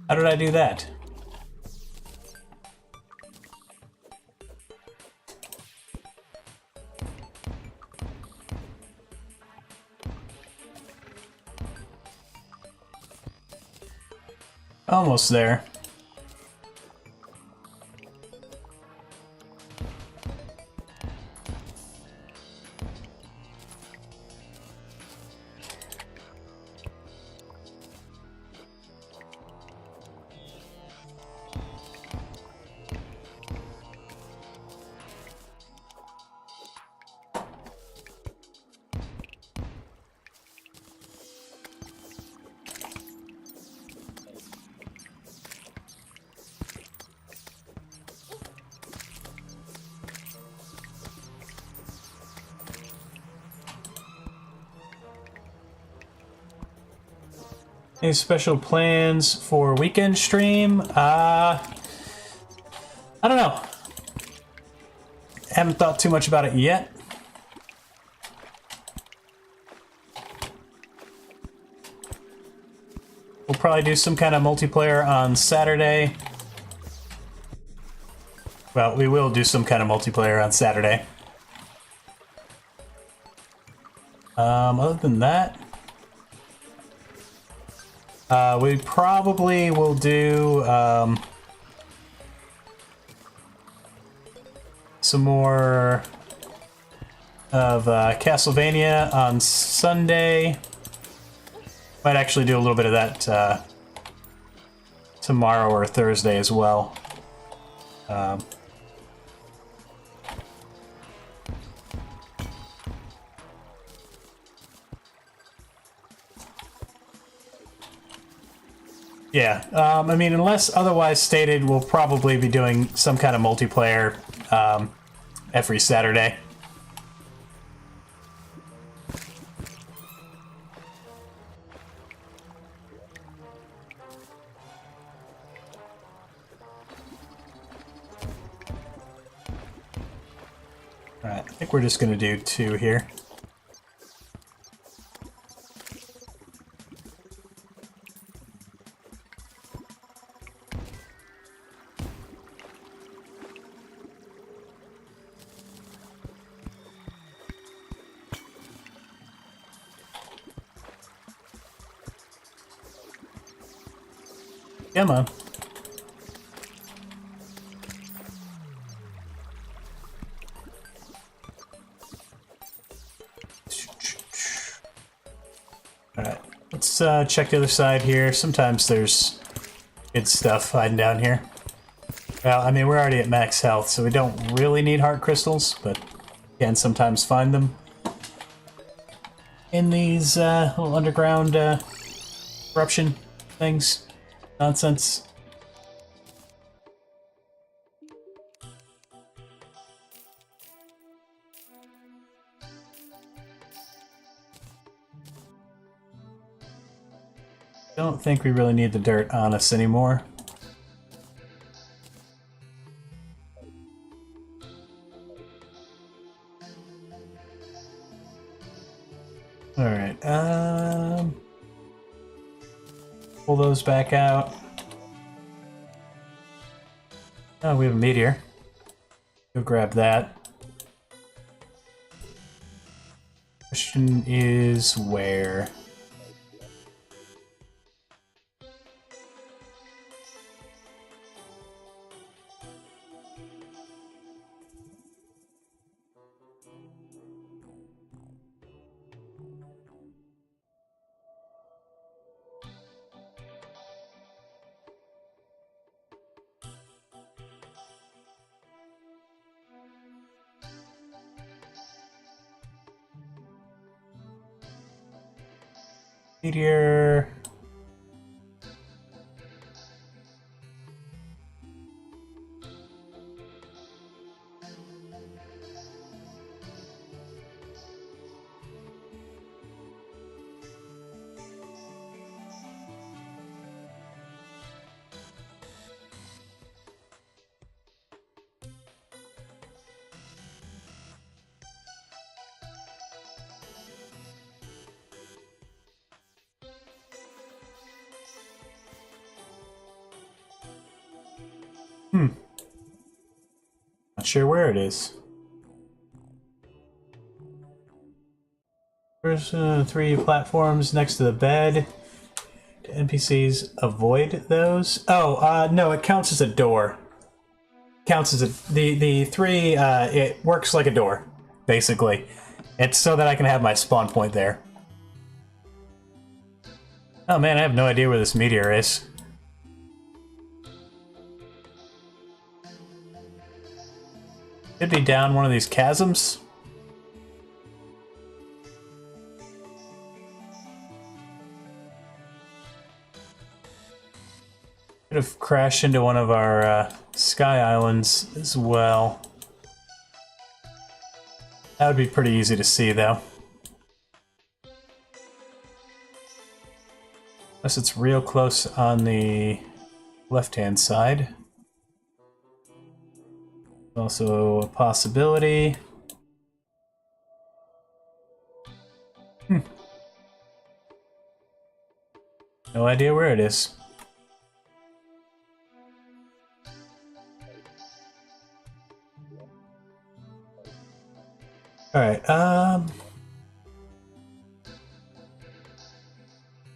How did I do that? Almost there. Any special plans for weekend stream? I don't know. Haven't thought too much about it yet. We'll probably do some kind of multiplayer on Saturday. Well, we will do some kind of multiplayer on Saturday. Other than that, we probably will do some more of Castlevania on Sunday. Might actually do a little bit of that tomorrow or Thursday as well. Yeah, I mean, unless otherwise stated, we'll probably be doing some kind of multiplayer every Saturday. Alright, I think we're just gonna do 2 here. Come on. Alright, let's check the other side here. Sometimes there's good stuff hiding down here. Well, I mean, we're already at max health, so we don't really need heart crystals, but can sometimes find them in these little underground corruption things. Nonsense. Don't think we really need the dirt on us anymore. Alright, pull those back out. Oh, we have a meteor. Go grab that. Question is where? Meteor. Not sure where it is. There's 3 platforms next to the bed. Do NPCs avoid those? Oh, no, it counts as a door. Counts as the 3, it works like a door, basically. It's so that I can have my spawn point there. Oh man, I have no idea where this meteor is. Could be down one of these chasms. Could have crashed into one of our sky islands as well. That would be pretty easy to see, though. Unless it's real close on the left-hand side. Also a possibility. No idea where it is. Alright,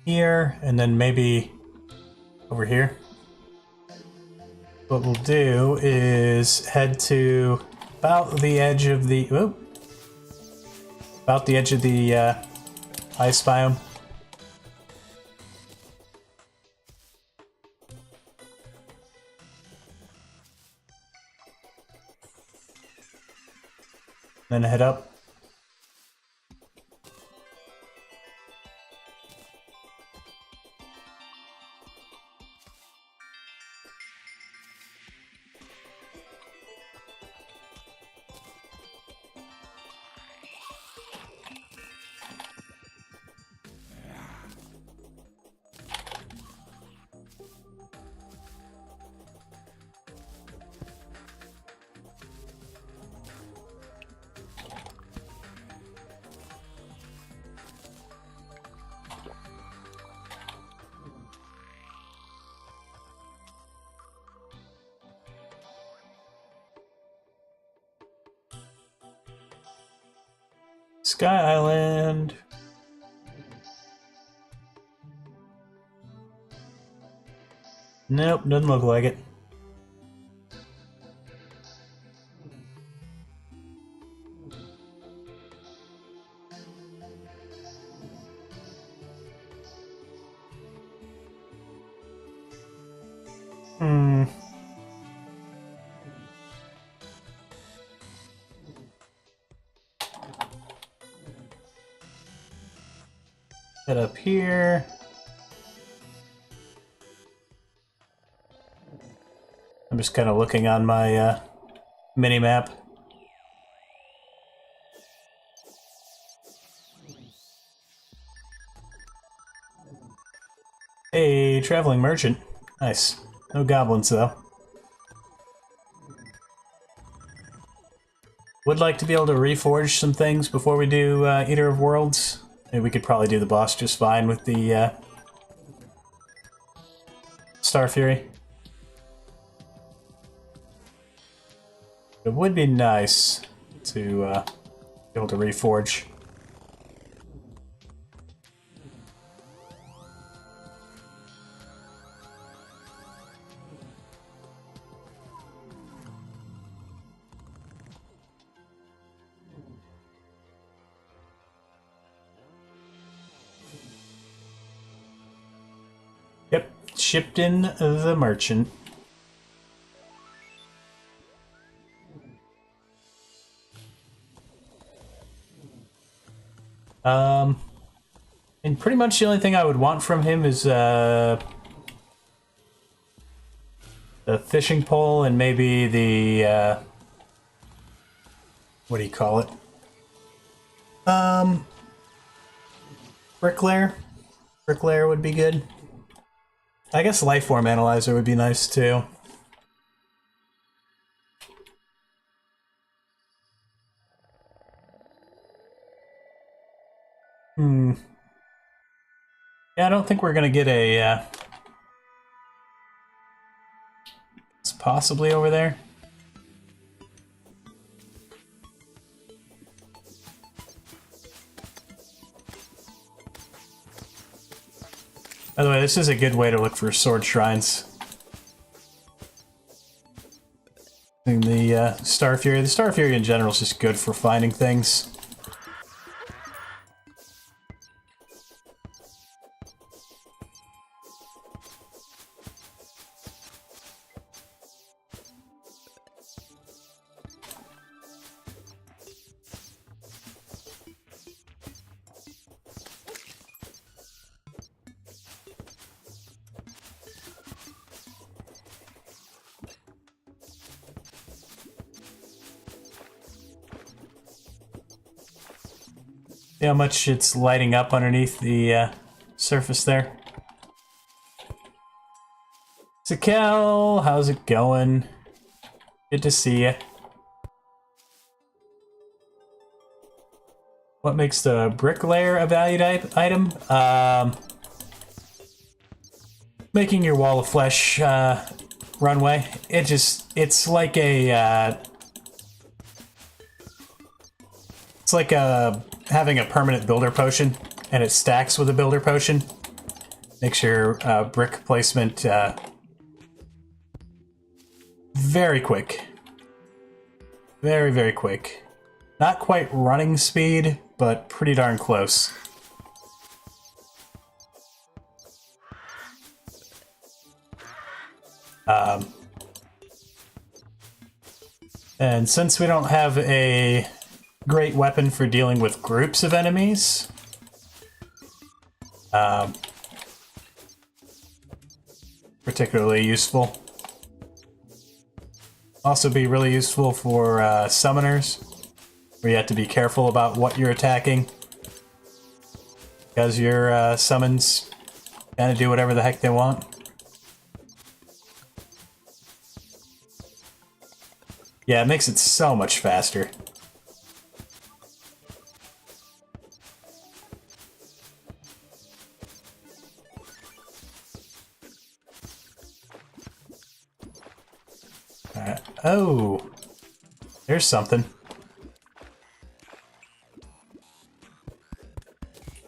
here, and then maybe over here. What we'll do is head to about the edge of the ice biome. Then head up. Sky Island. Nope, doesn't look like it. Head up here. I'm just kind of looking on my mini-map. Hey, traveling merchant. Nice. No goblins, though. Would like to be able to reforge some things before we do Eater of Worlds. Maybe we could probably do the boss just fine with the Star Fury. It would be nice to be able to reforge. Yep, shipped in the merchant. And pretty much the only thing I would want from him is the fishing pole and maybe the what do you call it? Bricklayer. Bricklayer would be good. I guess Lifeform Analyzer would be nice too. Yeah, I don't think we're gonna get a, it's possibly over there. By the way, this is a good way to look for sword shrines. And the Star Fury. The Star Fury in general is just good for finding things. See how much it's lighting up underneath the surface there. Zakel, how's it going? Good to see you. What makes the bricklayer a valued item? Making your wall of flesh runway. It's like a having a permanent builder potion, and it stacks with a builder potion. Makes your brick placement very quick. Very, very quick. Not quite running speed, but pretty darn close. And since we don't have a great weapon for dealing with groups of enemies, particularly useful. Also be really useful for summoners, where you have to be careful about what you're attacking, because your summons kind of do whatever the heck they want. Yeah, it makes it so much faster. Oh, there's something.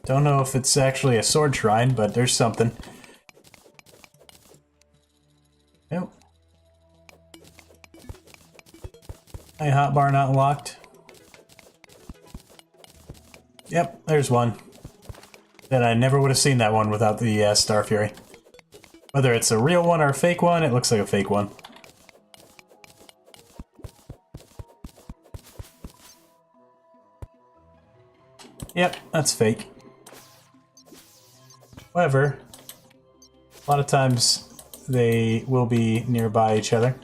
Don't know if it's actually a sword shrine, but there's something. Nope. Hey, hotbar not locked. Yep, there's one. And I never would have seen that one without the Star Fury. Whether it's a real one or a fake one, it looks like a fake one. Yep, that's fake. However, a lot of times they will be nearby each other.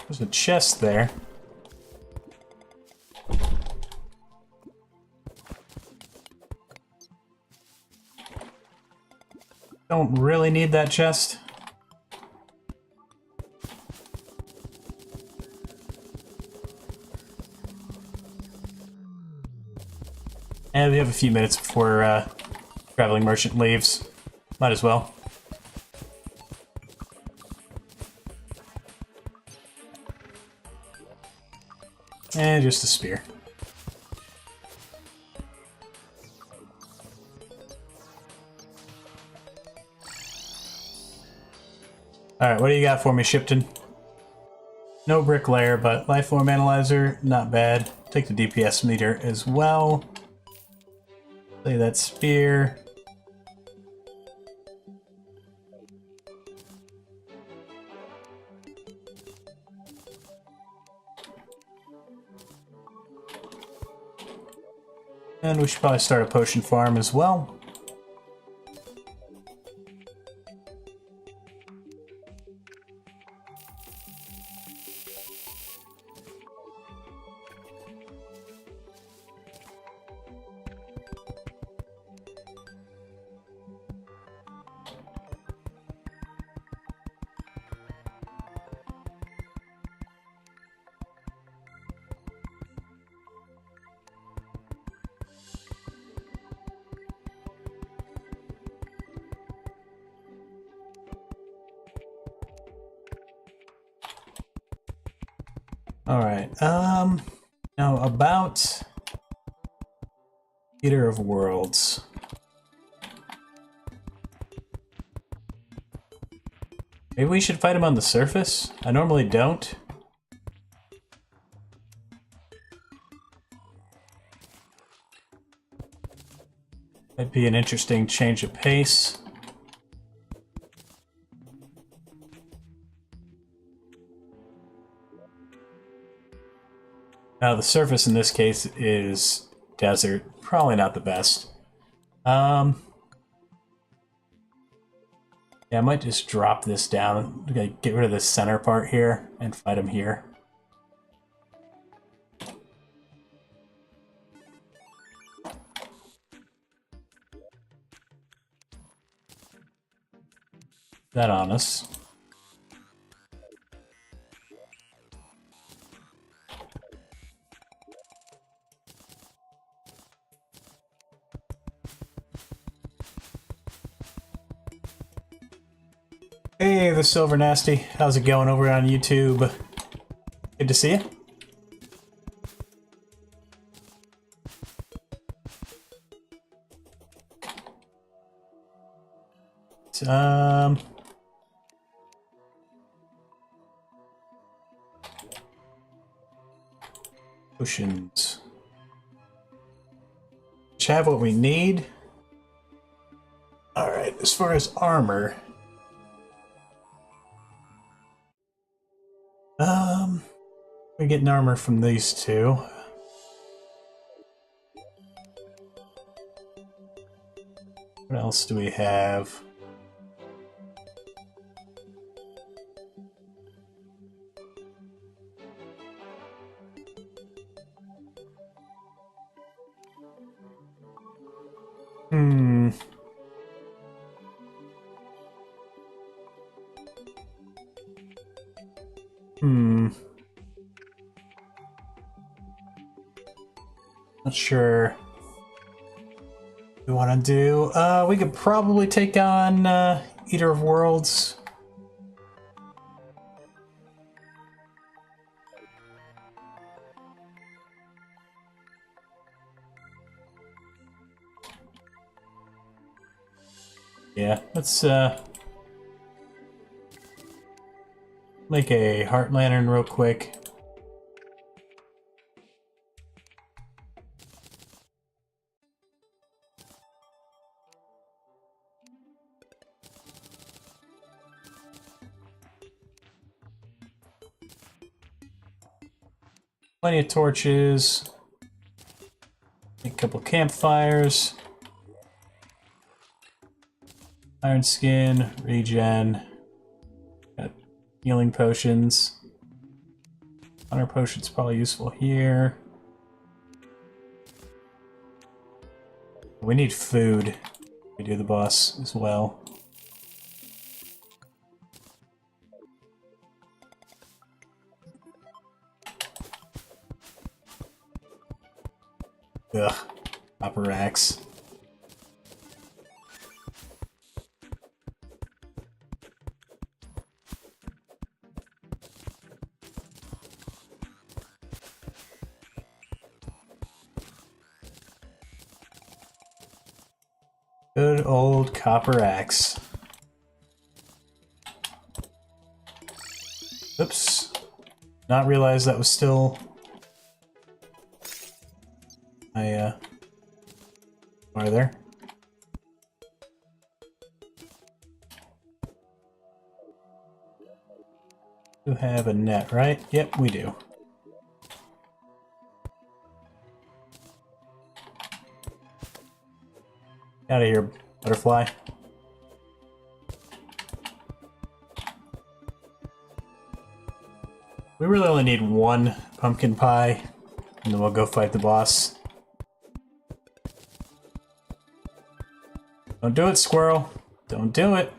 There's a chest there. Don't really need that chest. And we have a few minutes before Traveling Merchant leaves. Might as well. And just a spear. Alright, what do you got for me, Shipton? No bricklayer, but lifeform analyzer, not bad. Take the DPS meter as well. Play that spear. And we should probably start a potion farm as well. Alright, now about Eater of Worlds. Maybe we should fight him on the surface? I normally don't. Might be an interesting change of pace. Now, the surface in this case is desert. Probably not the best. Yeah, I might just drop this down. Okay, get rid of the center part here and fight him here. That on us. Hey, the Silver Nasty. How's it going over on YouTube? Good to see you. Potions. Which have what we need. Alright, as far as armor. We're getting armor from these two. What else do we have? Hmm. Hmm. Not sure. We want to do. We could probably take on Eater of Worlds. Yeah, let's make a Heart Lantern real quick. Plenty of torches. Make a couple campfires. Iron skin, regen. Got healing potions. Hunter potion's probably useful here. We need food. We do the boss as well. Ugh. Copper axe. Good old copper axe. Oops. Not realize that was still are there? We have a net, right? Yep, we do. Out of here, butterfly. We really only need one pumpkin pie, and then we'll go fight the boss. Don't do it, squirrel. Don't do it.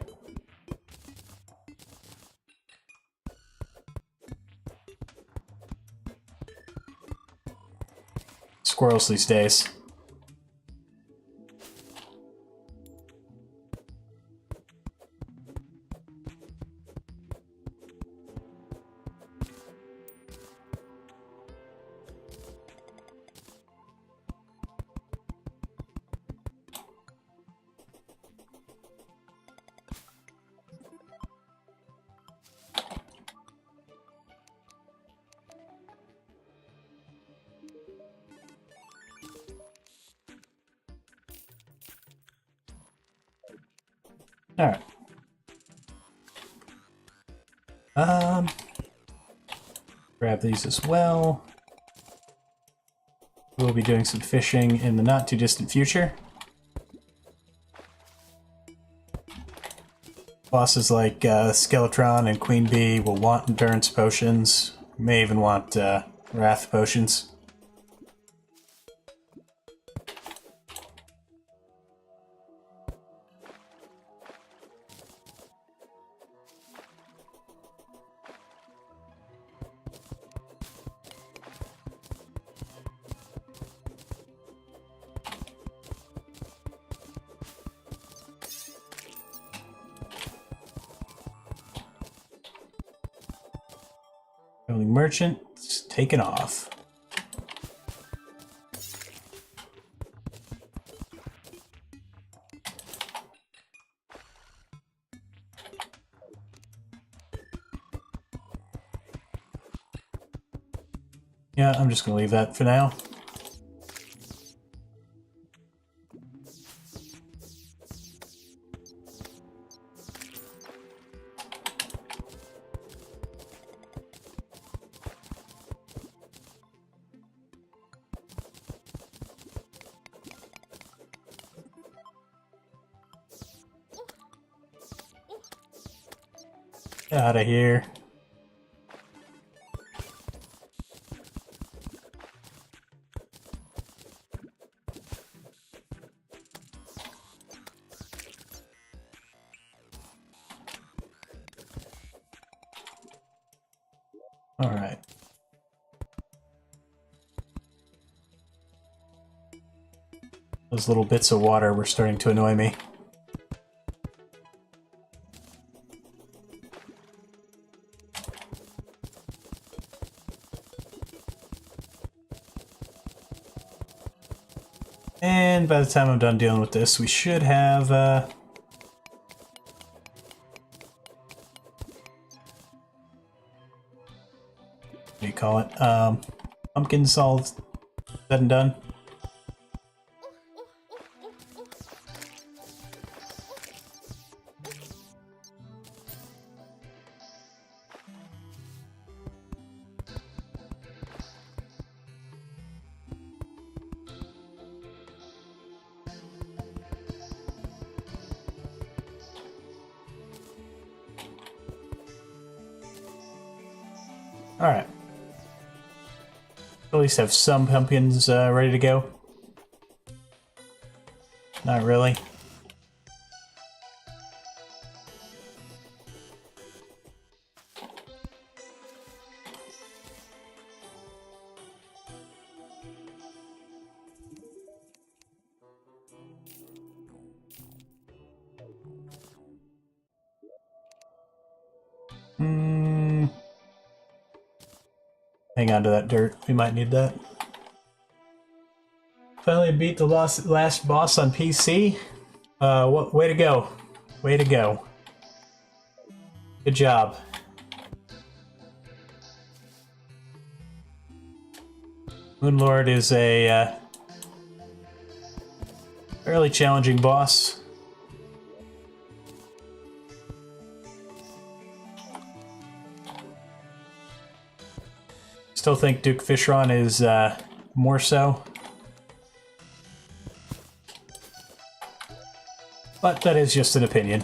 Squirrels these days. Alright. Grab these as well. We'll be doing some fishing in the not too distant future. Bosses like Skeletron and Queen Bee will want endurance potions. May even want wrath potions. Traveling merchant, it's taken off. Yeah, I'm just gonna leave that for now. Out of here. All right. Those little bits of water were starting to annoy me. And by the time I'm done dealing with this, we should have, what do you call it? Pumpkins all said and done. Alright. At least have some pumpkins ready to go. Not really. Hang on to that dirt. We might need that. Finally beat the last boss on PC. Way to go. Way to go. Good job. Moonlord is a fairly challenging boss. Still think Duke Fishron is more so. But that is just an opinion.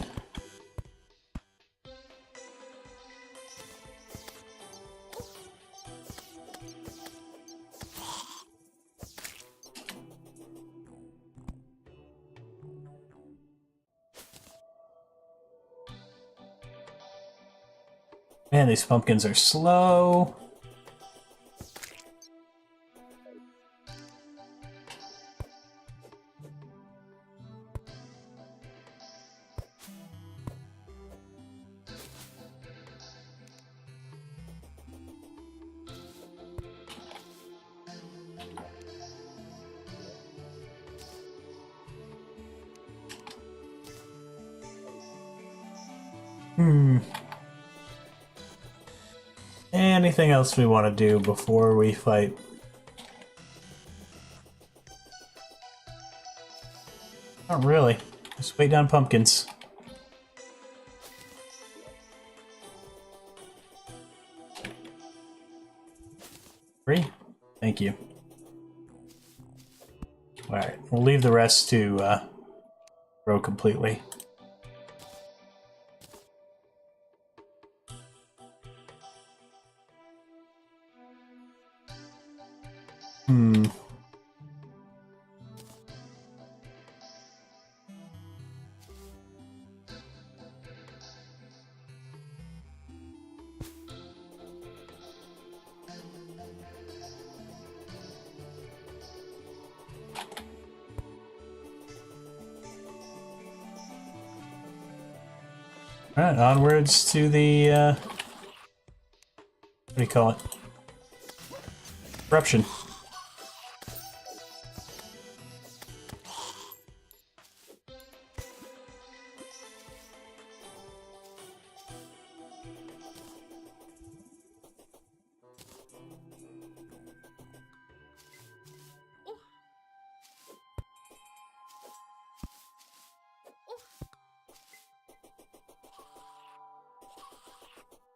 Man, these pumpkins are slow. Anything else we want to do before we fight? Not really. Just wait down pumpkins. Free? Thank you. Alright, we'll leave the rest to grow completely. Alright, onwards to the, what do you call it? Eruption.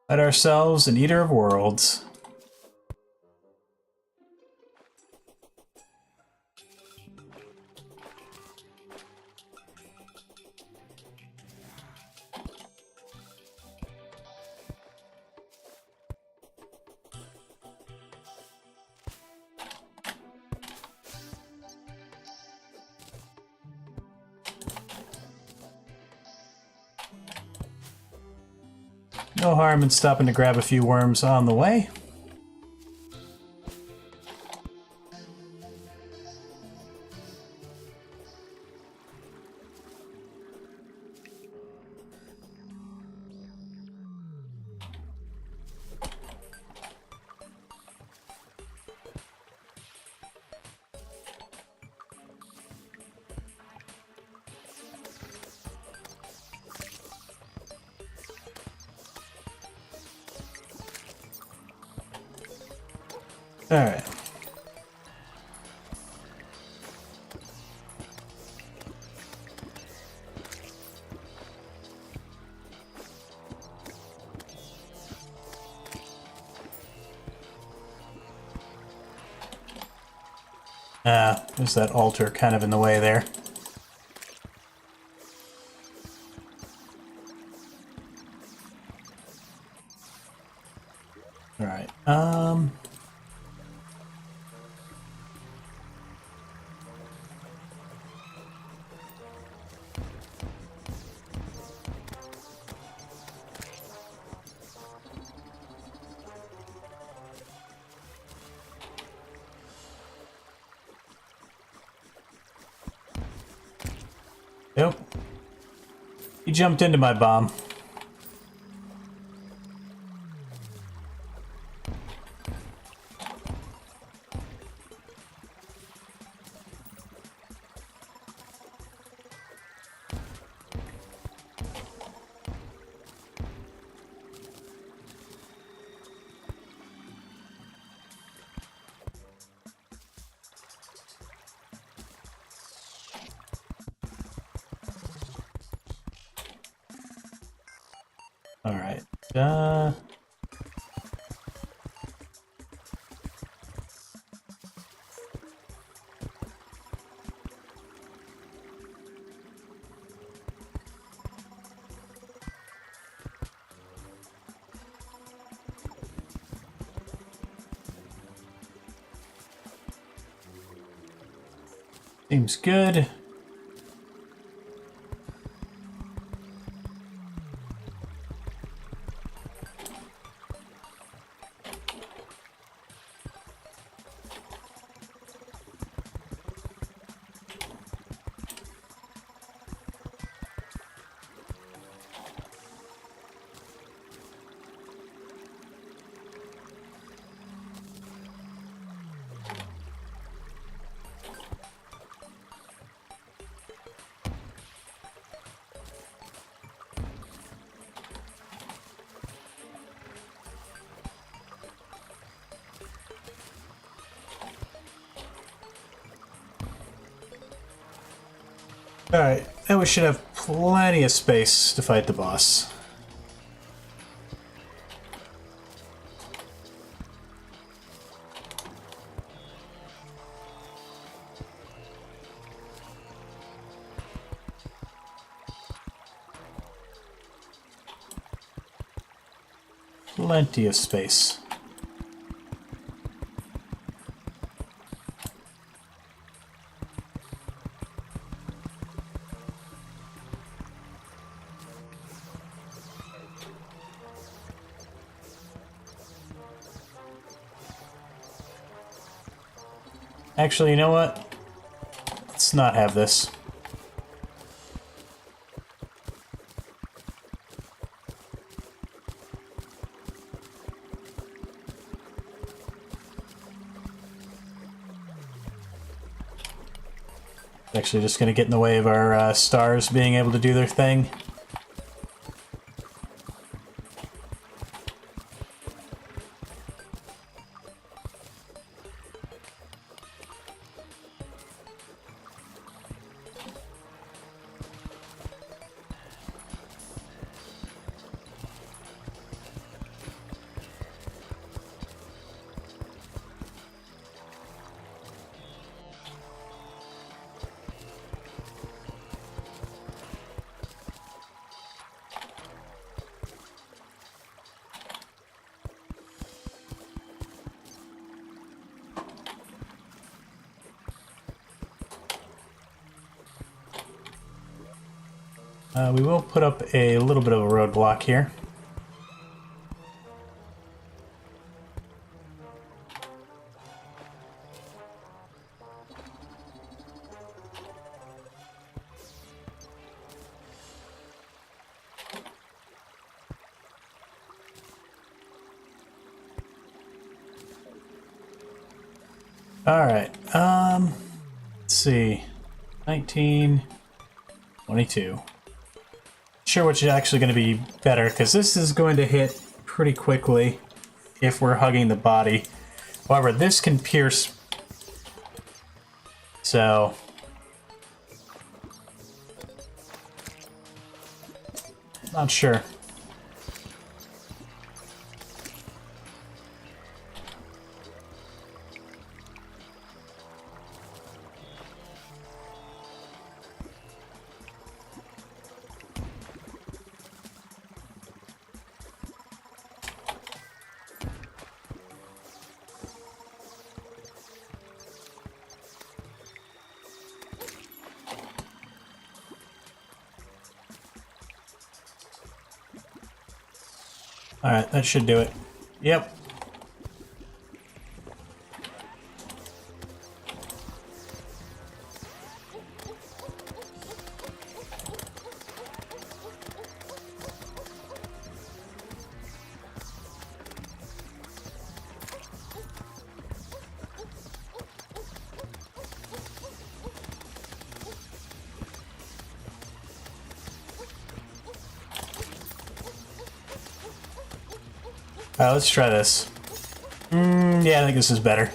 Let ourselves an Eater of Worlds. No harm in stopping to grab a few worms on the way. Alright. There's that altar kind of in the way there. Alright, Yep. He jumped into my bomb. Alright. Seems good. Alright, now we should have plenty of space to fight the boss. Plenty of space. Actually, you know what? Let's not have this. Actually, just gonna get in the way of our stars being able to do their thing. We will put up a little bit of a roadblock here. Alright, let's see. 19, 22. Sure which is actually going to be better, because this is going to hit pretty quickly if we're hugging the body. However, this can pierce. So... not sure. Alright, that should do it. Yep. Alright, let's try this. Yeah, I think this is better.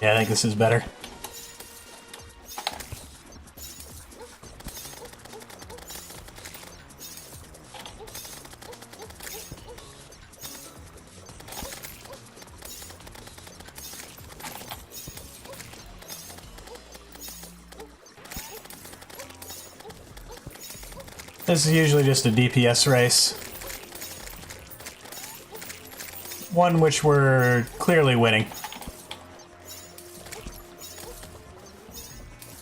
Yeah, I think this is better. This is usually just a DPS race. One which we're clearly winning.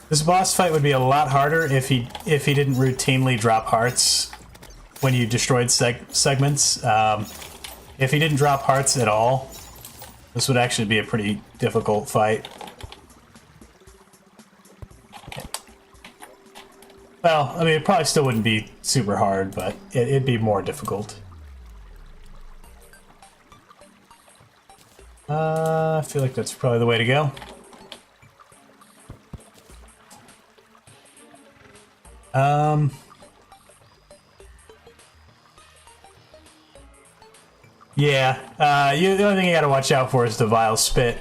This boss fight would be a lot harder if he didn't routinely drop hearts when you destroyed segments. If he didn't drop hearts at all, this would actually be a pretty difficult fight. Well, I mean, it probably still wouldn't be super hard, but it'd be more difficult. I feel like that's probably the way to go. Yeah, the only thing you gotta watch out for is the vile spit,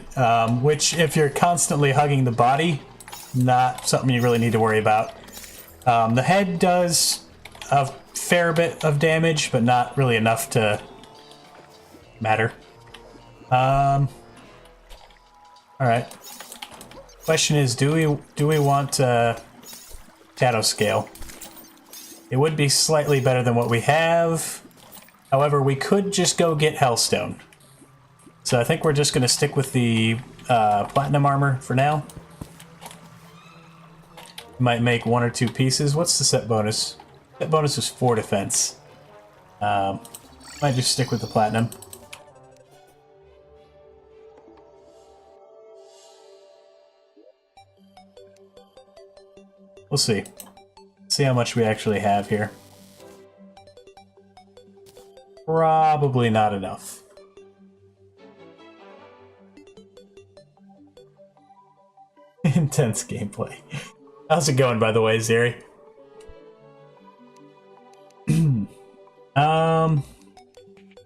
which, if you're constantly hugging the body, not something you really need to worry about. The head does a fair bit of damage, but not really enough to matter. Alright. Question is, do we want Shadow Scale? It would be slightly better than what we have. However, we could just go get Hellstone. So I think we're just going to stick with the Platinum Armor for now. Might make 1 or 2 pieces. What's the set bonus? Set bonus is 4 defense. Might just stick with the Platinum. We'll see. See how much we actually have here. Probably not enough. Intense gameplay. How's it going, by the way, Zeri?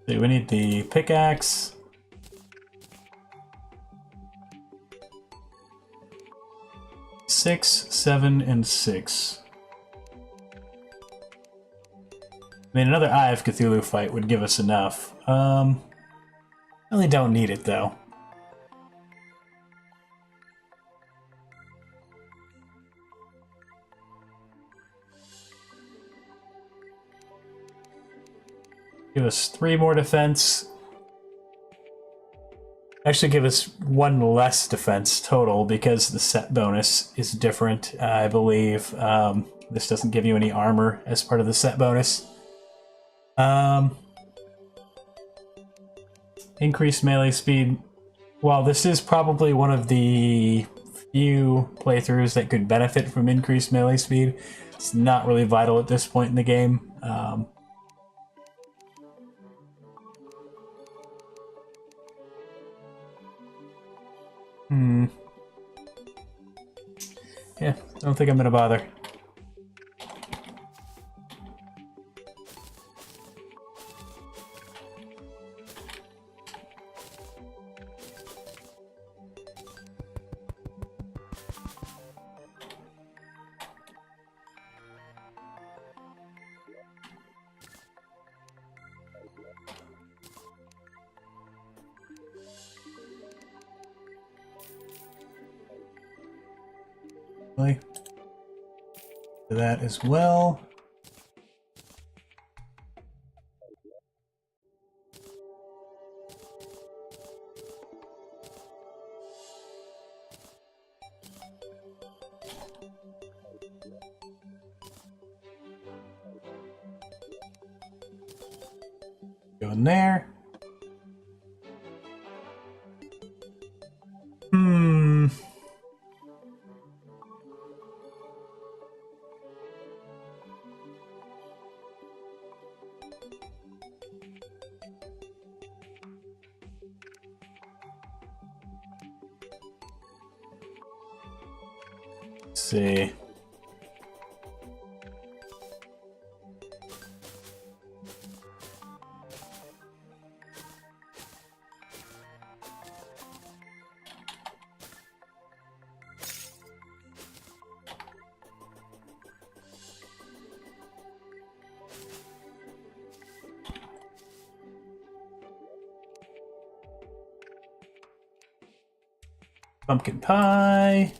See, we need the pickaxe. Six, 7, and 6. I mean, another Eye of Cthulhu fight would give us enough. Really don't need it, though. Give us 3 more defense. Actually, give us 1 less defense total because the set bonus is different, I believe. This doesn't give you any armor as part of the set bonus. Increased melee speed. While this is probably one of the few playthroughs that could benefit from increased melee speed, it's not really vital at this point in the game. yeah, I don't think I'm gonna bother. That as well. Go in there. Let's see. Pumpkin pie.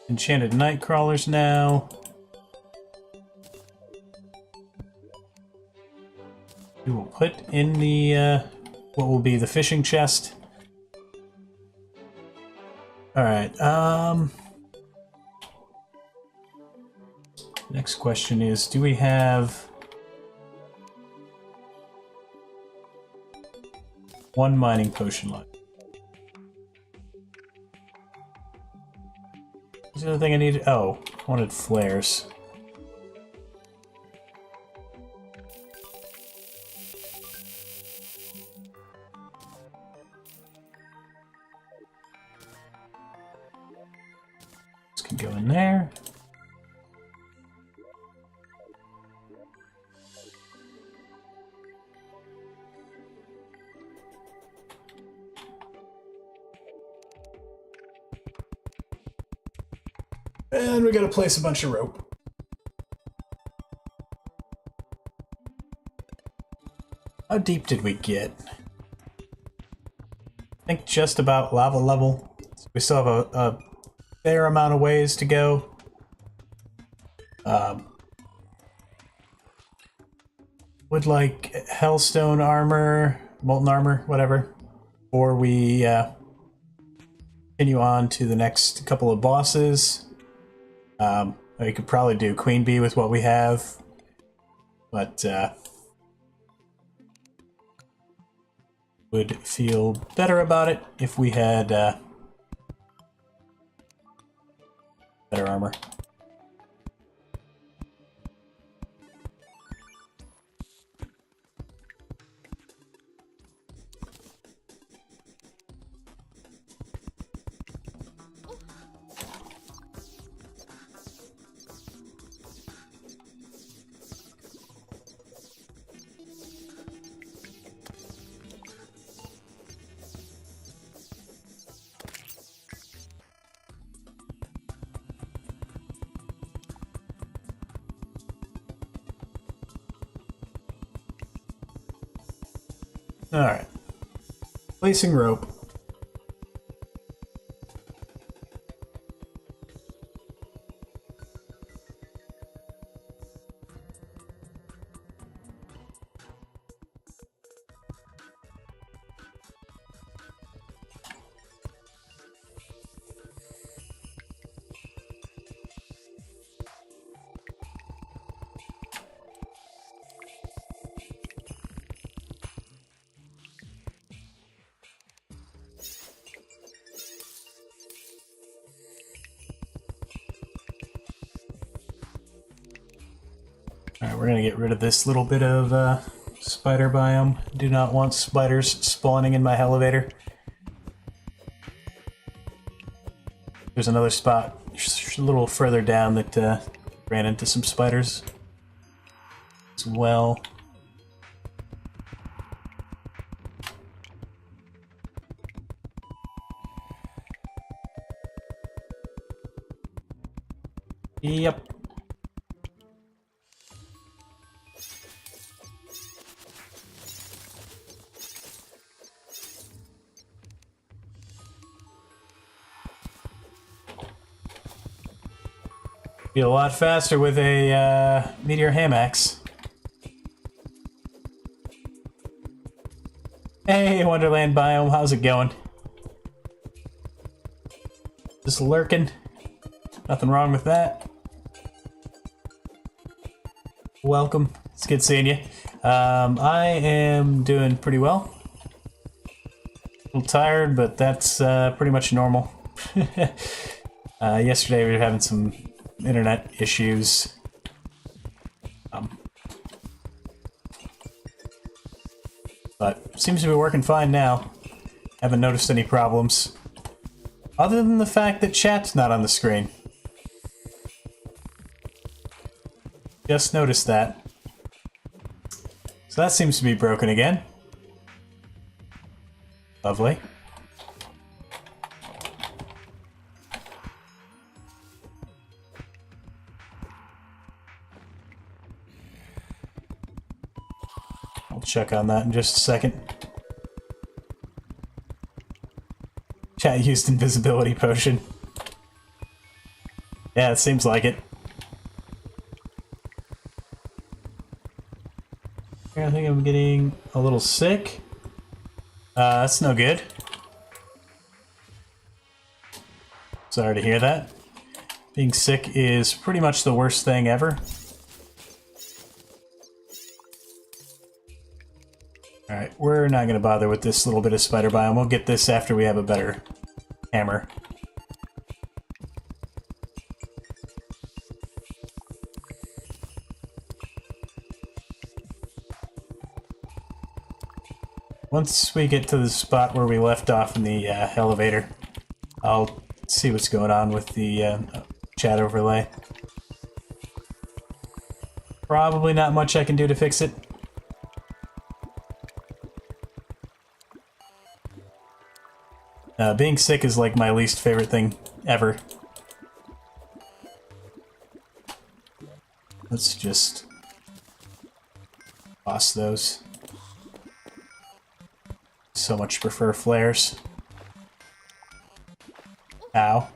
Enchanted night crawlers now. We will put in the what will be the fishing chest. All right. Next question is, do we have one mining potion left? What's the other thing I needed? Oh, I wanted flares. This can go in there. And we gotta place a bunch of rope. How deep did we get? I think just about lava level. We still have a fair amount of ways to go. Would like hellstone armor, molten armor, whatever. Or we continue on to the next couple of bosses. We could probably do Queen Bee with what we have, but would feel better about it if we had better armor. Alright. Placing rope. Alright, we're gonna get rid of this little bit of spider biome. Do not want spiders spawning in my elevator. There's another spot a little further down that ran into some spiders as well. Yep. Be a lot faster with a meteor hamax. Hey, Wonderland biome, how's it going? Just lurking. Nothing wrong with that. Welcome. It's good seeing you. I am doing pretty well. A little tired, but that's pretty much normal. Yesterday we were having some internet issues. But seems to be working fine now. Haven't noticed any problems. Other than the fact that chat's not on the screen. Just noticed that. So that seems to be broken again. Lovely. I'll check on that in just a second. Chat used invisibility potion. Yeah, it seems like it. I think I'm getting a little sick. That's no good. Sorry to hear that. Being sick is pretty much the worst thing ever. Alright, we're not going to bother with this little bit of spider biome. We'll get this after we have a better hammer. Once we get to the spot where we left off in the elevator, I'll see what's going on with the chat overlay. Probably not much I can do to fix it. Being sick is like my least favorite thing ever. Let's just toss those. So much prefer flares. Ow.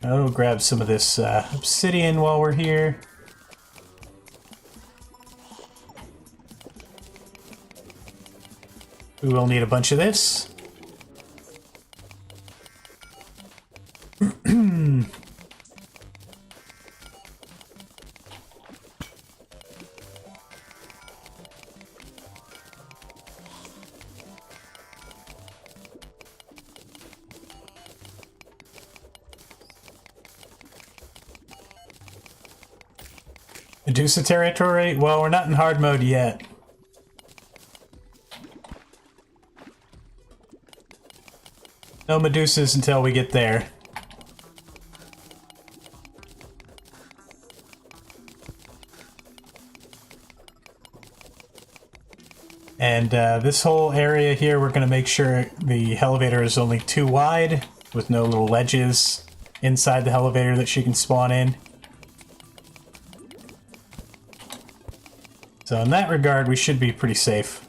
I'll grab some of this obsidian while we're here. We will need a bunch of this. Medusa territory? Well, we're not in hard mode yet. No Medusas until we get there. And this whole area here, we're going to make sure the elevator is only 2 wide, with no little ledges inside the elevator that she can spawn in. So in that regard, we should be pretty safe.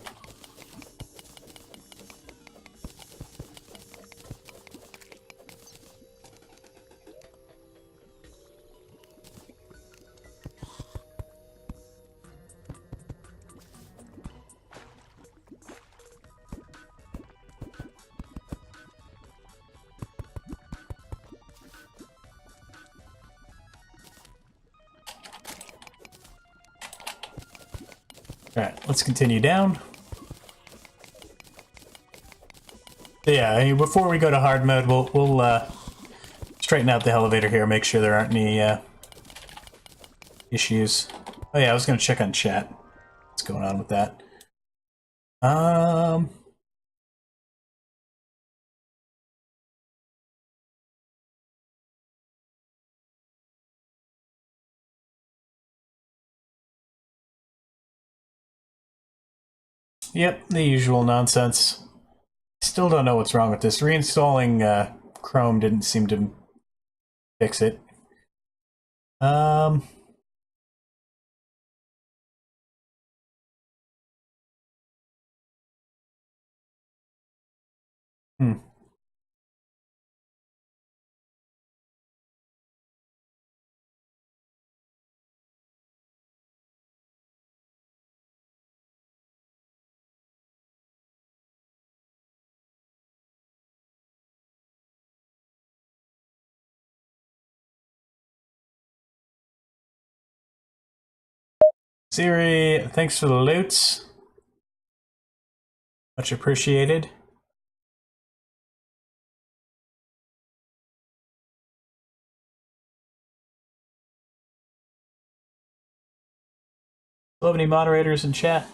Alright, let's continue down. Yeah, I mean, before we go to hard mode, we'll straighten out the elevator here, make sure there aren't any issues. Oh yeah, I was gonna check on chat. What's going on with that? Yep, the usual nonsense. Still don't know what's wrong with this. Reinstalling Chrome didn't seem to fix it. Hmm. Siri, thanks for the loots. Much appreciated. Do you have any moderators in chat?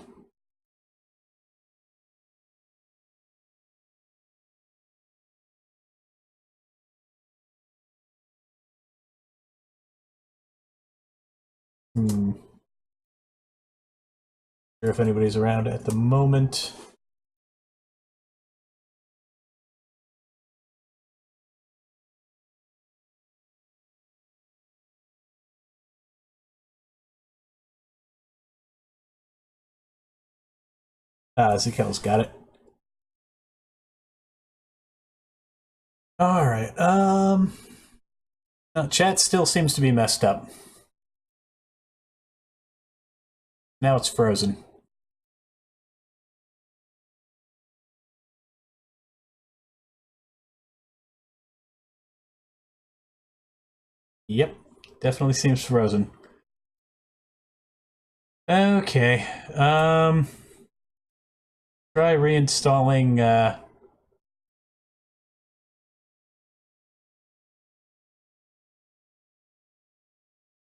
Hmm. Sure if anybody's around at the moment. Zekel's got it. Alright, no, chat still seems to be messed up. Now it's frozen. Yep, definitely seems frozen. Okay, try reinstalling,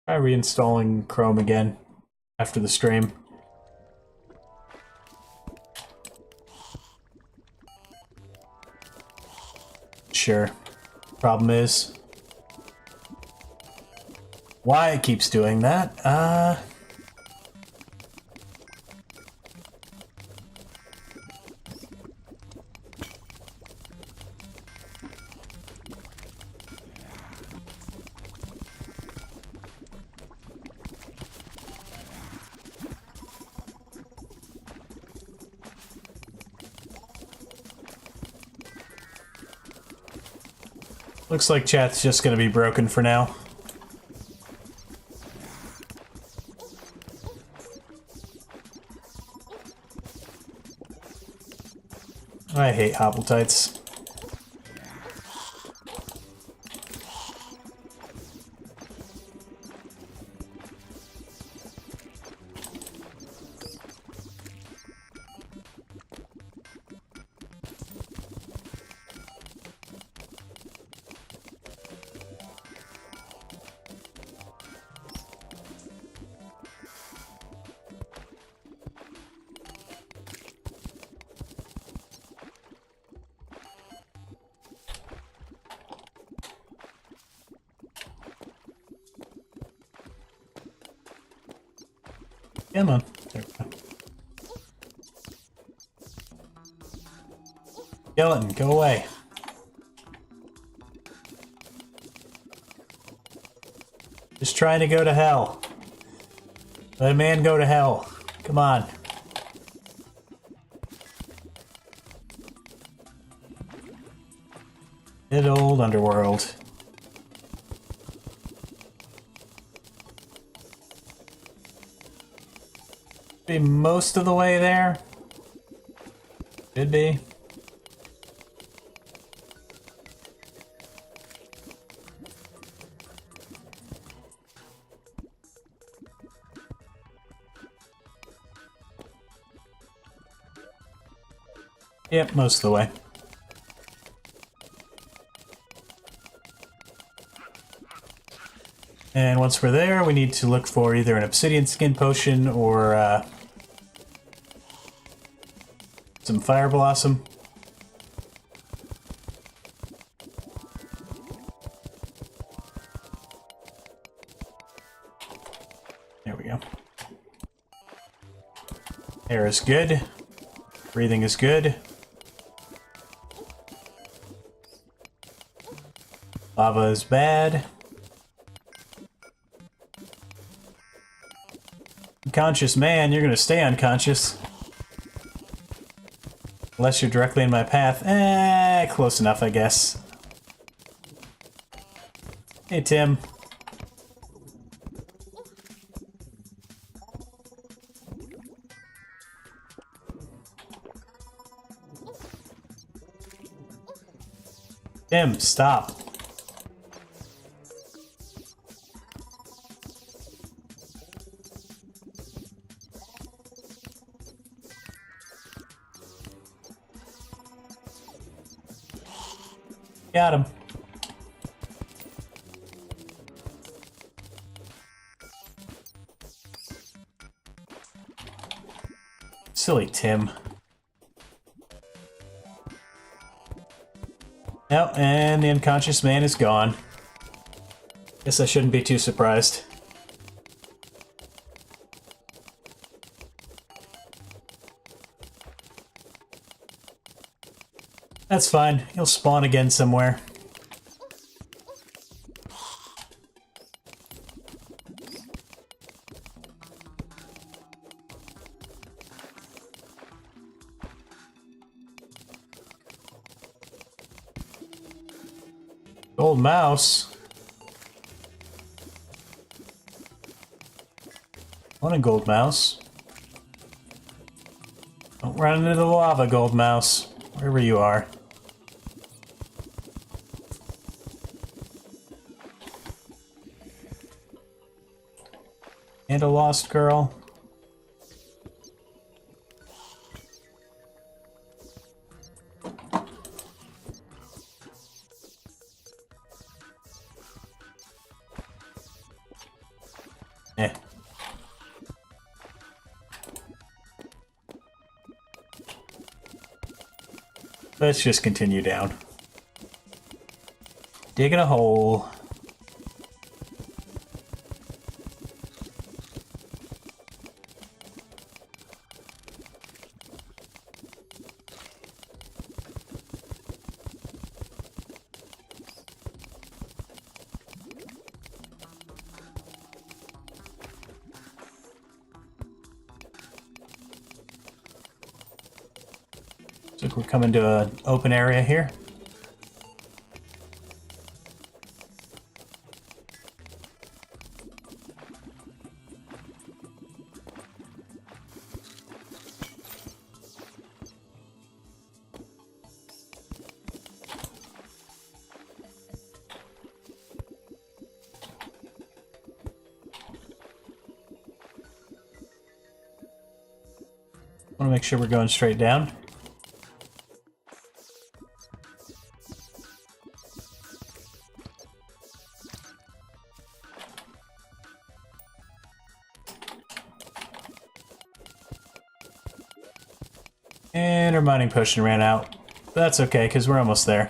try reinstalling Chrome again after the stream. Sure. Problem is why it keeps doing that. Looks like chat's just gonna be broken for now. I hate hobbletites. Come on. There we go. Skeleton, go away. Just trying to go to hell. Let a man go to hell. Come on. Good old underworld. Be most of the way there. Could be. Yep, most of the way. And once we're there, we need to look for either an obsidian skin potion or some fire blossom. There we go. Air is good. Breathing is good. Lava is bad. Unconscious man, you're gonna stay unconscious. Unless you're directly in my path. Close enough, I guess. Hey, Tim. Tim, stop. Got him. Silly Tim. Oh, and the unconscious man is gone. Guess I shouldn't be too surprised. That's fine. He'll spawn again somewhere. Gold mouse. Want a gold mouse? Don't run into the lava, gold mouse. Wherever you are. And a lost girl. Eh. Let's just continue down. Digging a hole. Looks like we're coming to an open area here. Want to make sure we're going straight down. And our mining potion ran out. But that's okay, because we're almost there.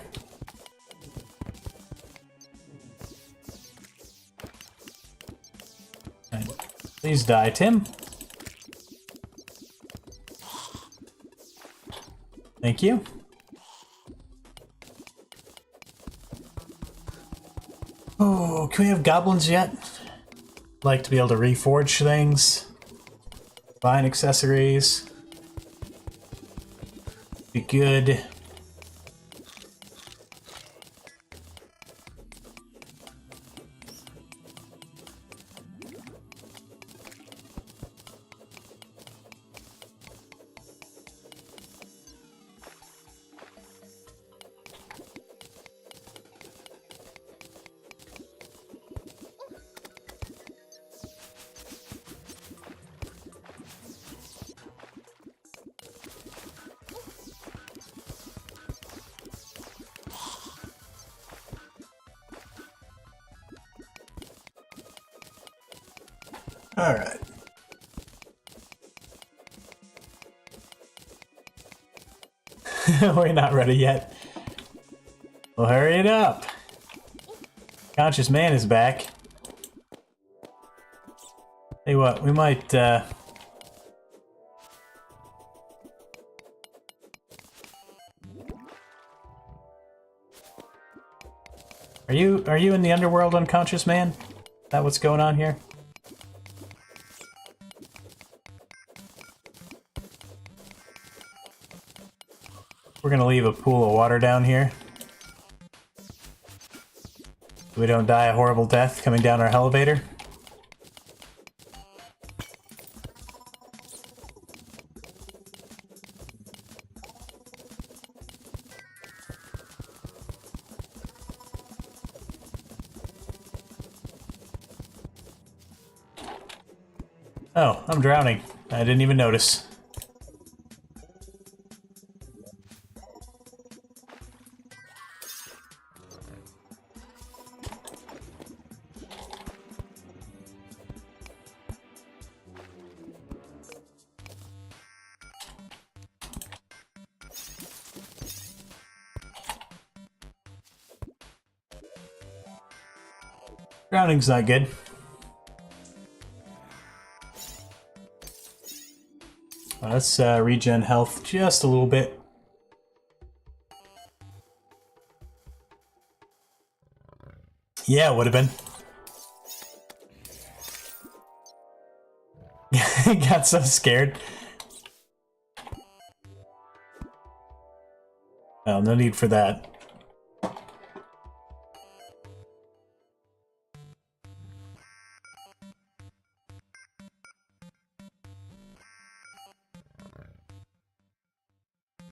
And please die, Tim. Thank you. Oh, can we have goblins yet? Like to be able to reforge things. Buying accessories. Be good. Alright. We're not ready yet. Well, hurry it up. Conscious Man is back. Hey, what? We might, Are you in the underworld, Unconscious Man? Is that what's going on here? We're gonna leave a pool of water down here. So we don't die a horrible death coming down our elevator. Oh, I'm drowning. I didn't even notice. Drowning's not good. Let's regen health just a little bit. Yeah, it would have been. Got so scared. Oh, no need for that.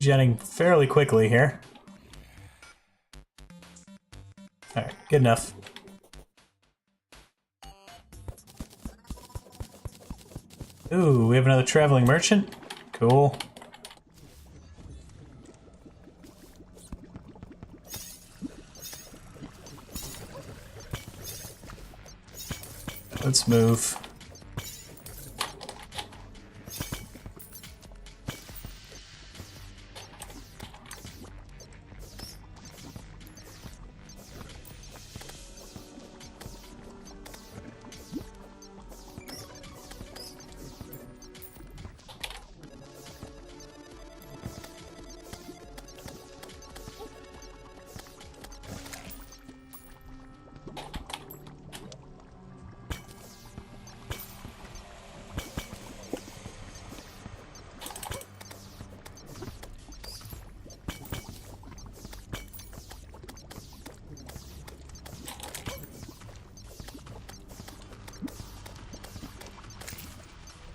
Jetting fairly quickly here. Alright, good enough. Ooh, we have another traveling merchant? Cool. Let's move.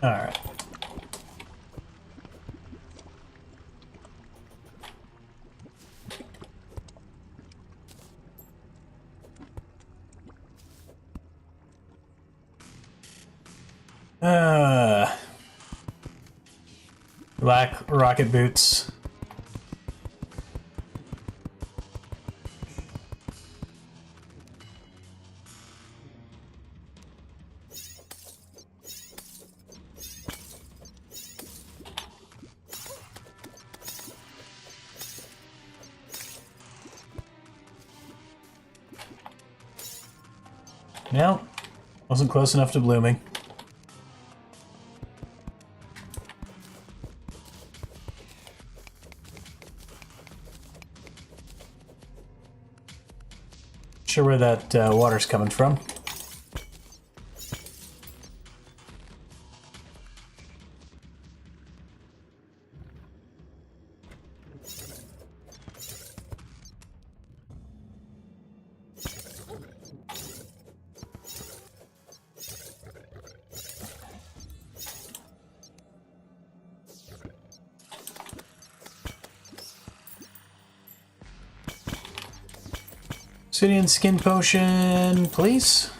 Alright. Black rocket boots. No, wasn't close enough to blooming. Sure where that water's coming from. Obsidian skin potion, please.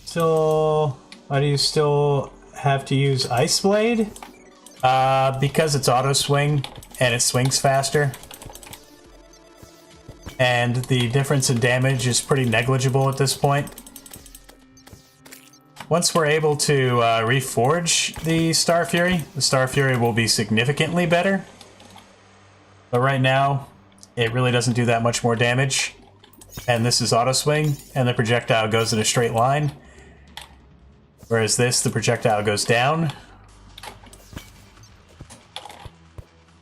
Still, why do you still have to use Ice Blade? Because it's auto swing and it swings faster. and the difference in damage is pretty negligible at this point. Once we're able to reforge the Star Fury will be significantly better. But right now, it really doesn't do that much more damage. And this is auto swing, and the projectile goes in a straight line. Whereas this, the projectile goes down.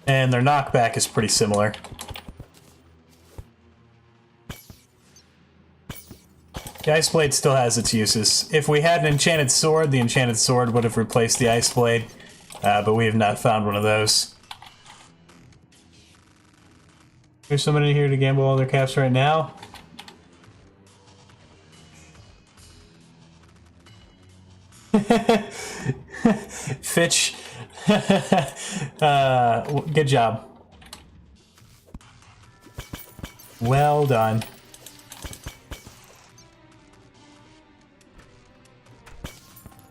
And their knockback is pretty similar. The Ice Blade still has its uses. If we had an Enchanted Sword, the Enchanted Sword would have replaced the Ice Blade, but we have not found one of those. There's somebody here to gamble all their caps right now. Fitch, good job. Well done.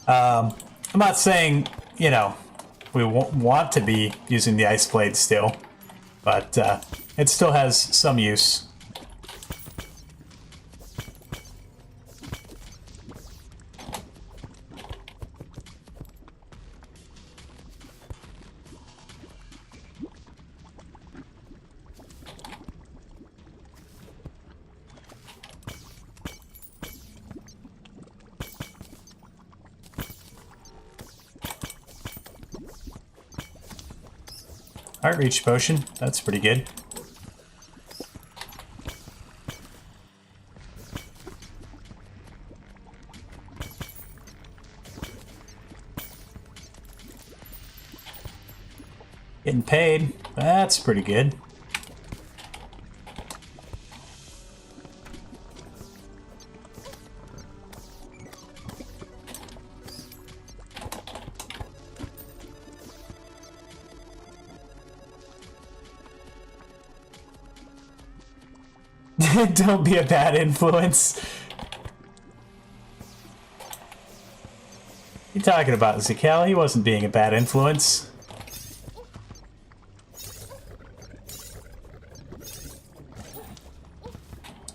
I'm not saying, you know, we won't want to be using the Ice Blade still, but it still has some use. Heart Reach Potion, that's pretty good. Getting paid, that's pretty good. Don't be a bad influence. What are you talking about, Zakel? He wasn't being a bad influence.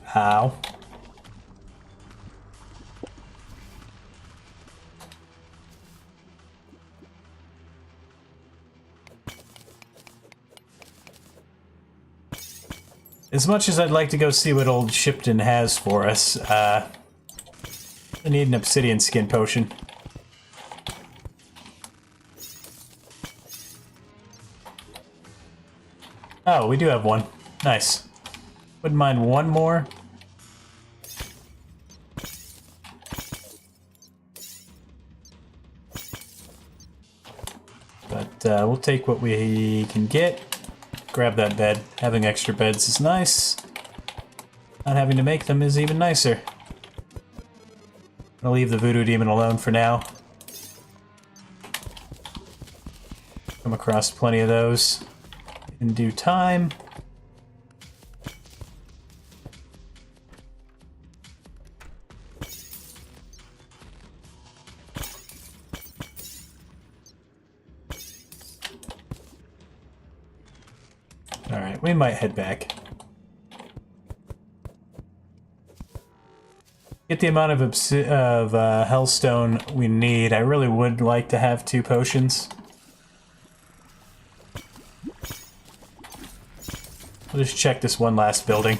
How? As much as I'd like to go see what old Shipton has for us, I need an obsidian skin potion. Oh, we do have one. Nice. Wouldn't mind one more. But we'll take what we can get. Grab that bed. Having extra beds is nice. Not having to make them is even nicer. I'll leave the voodoo demon alone for now. Come across plenty of those in due time. Alright, we might head back. Get the amount of hellstone we need. I really would like to have 2 potions. We'll just check this one last building.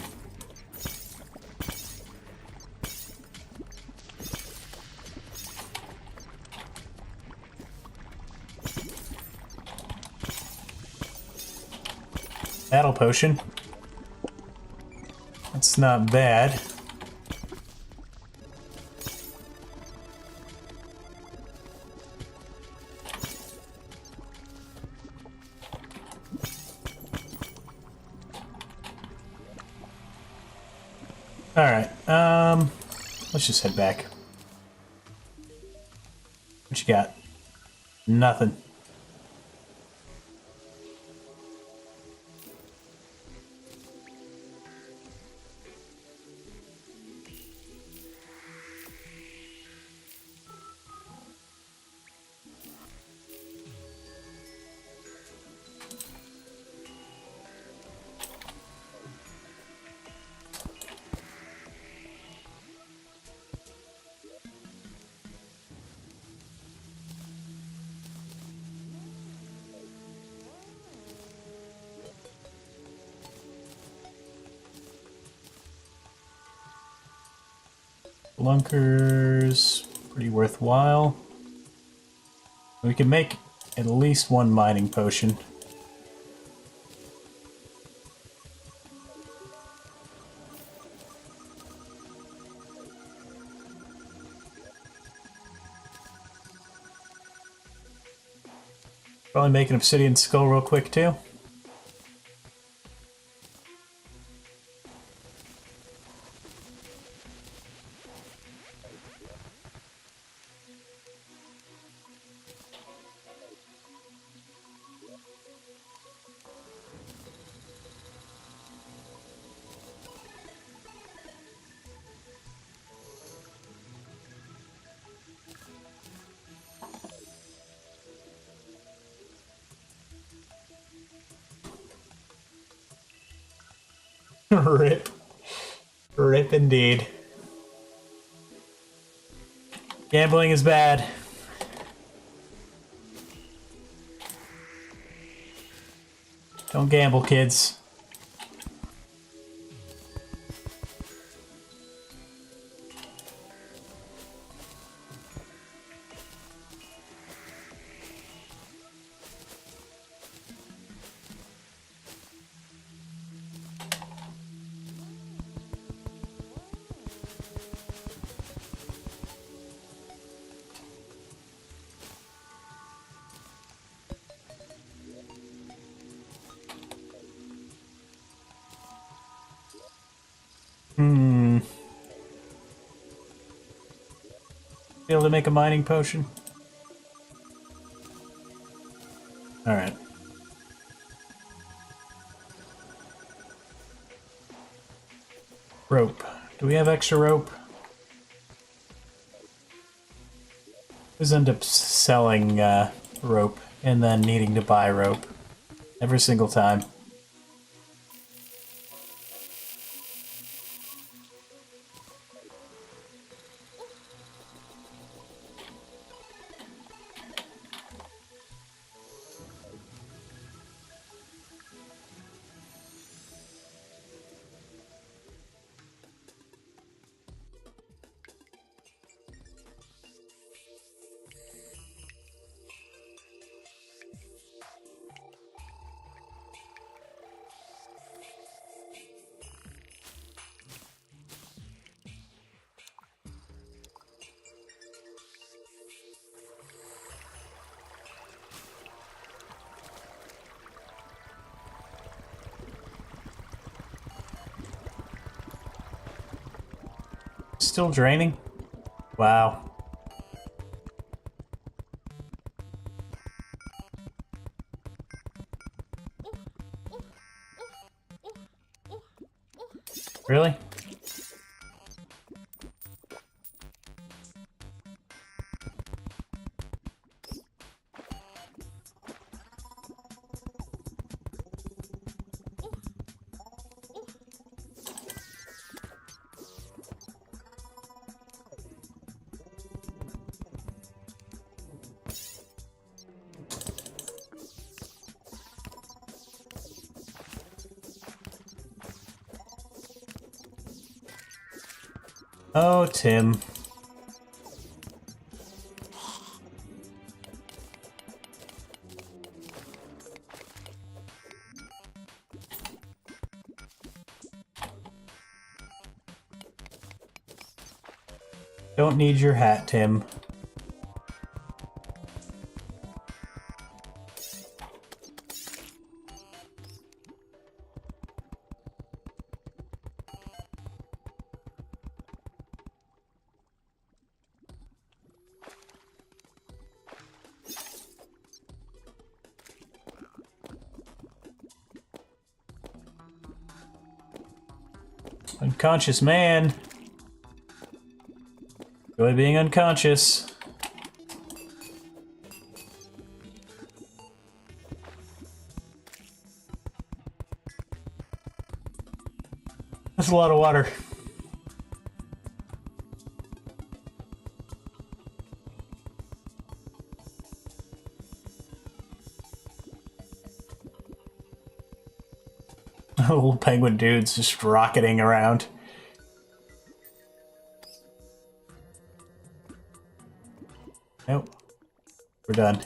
Battle potion. That's not bad. Alright, let's just head back. What you got? Nothing. Spelunkers, pretty worthwhile. We can make at least one mining potion. Probably make an obsidian skull real quick too. Rip. Rip indeed. Gambling is bad. Don't gamble, kids. Be able to make a mining potion? Alright. Rope. Do we have extra rope? Always end up selling rope and then needing to buy rope every single time. Still draining? Wow. Really? Oh, Tim. Don't need your hat, Tim. Unconscious man. Enjoy being unconscious. That's a lot of water. Little penguin dudes just rocketing around. we're done.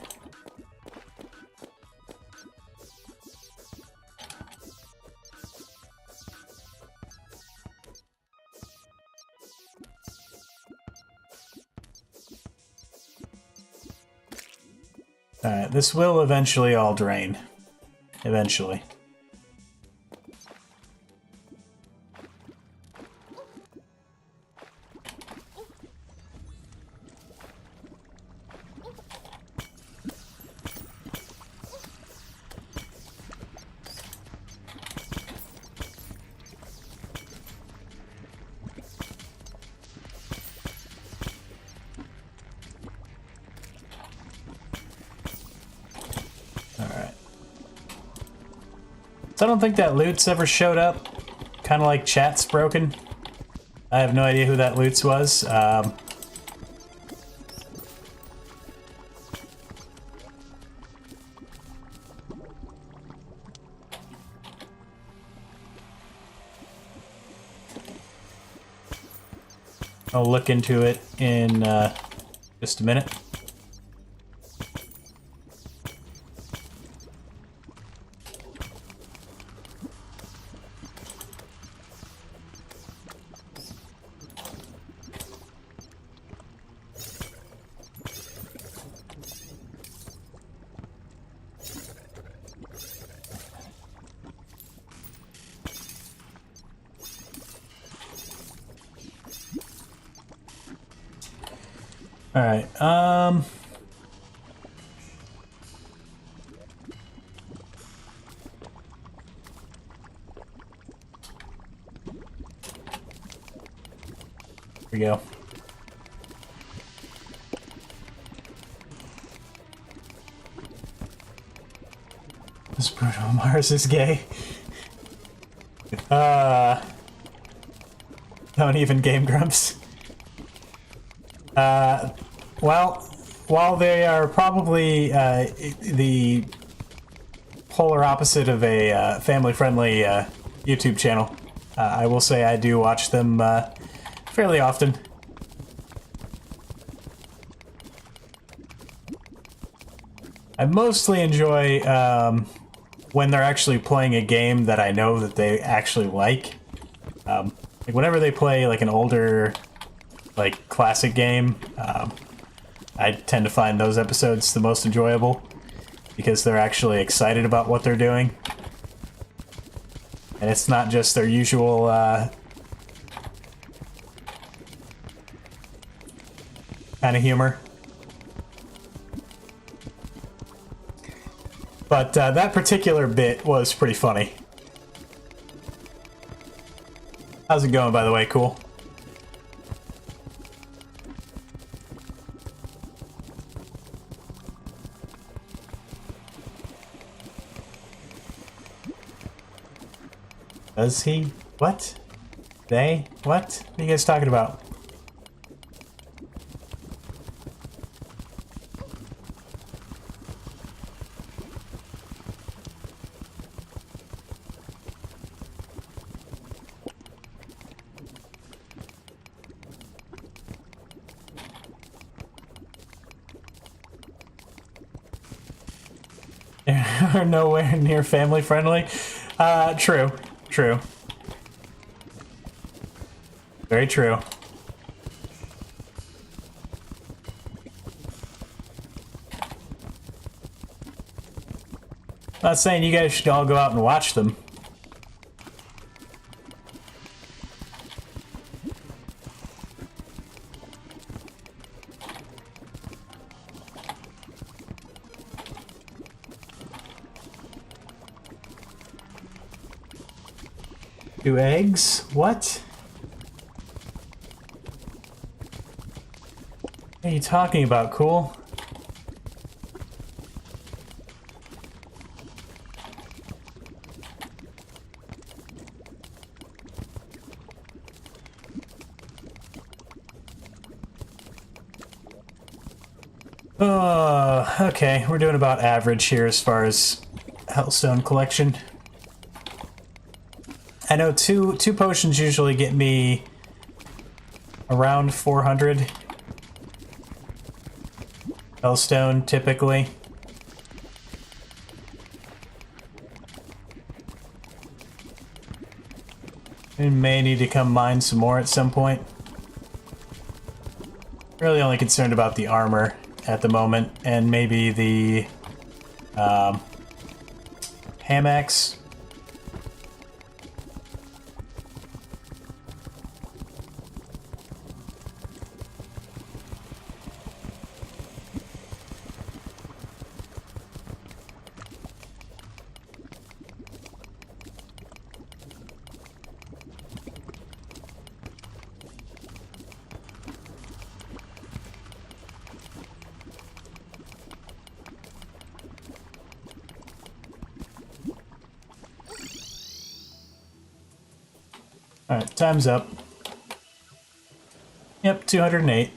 Alright, this will eventually all drain. Eventually. So I don't think that loot's ever showed up. Kind of like chat's broken. I have no idea who that loot's was. I'll look into it in just a minute. Alright, here we go. This Bruno Mars is gay. Don't even Game Grumps. Well, while they are probably the polar opposite of a family-friendly YouTube channel, I will say I do watch them fairly often. I mostly enjoy when they're actually playing a game that I know that they actually like. Like whenever they play like an older, like classic game, I tend to find those episodes the most enjoyable because they're actually excited about what they're doing. And it's not just their usual kind of humor. But that particular bit was pretty funny. How's it going, by the way? Cool. Does he? What? They? What? What are you guys talking about? They're nowhere near family friendly. True. True. Very true. Not saying you guys should all go out and watch them. Two eggs? What? What are you talking about, Cool? Okay, we're doing about average here as far as Hellstone collection. I know two potions usually get me around 400. Hellstone, typically. We may need to come mine some more at some point. Really only concerned about the armor at the moment, and maybe the hammocks. Alright, time's up. Yep, 208.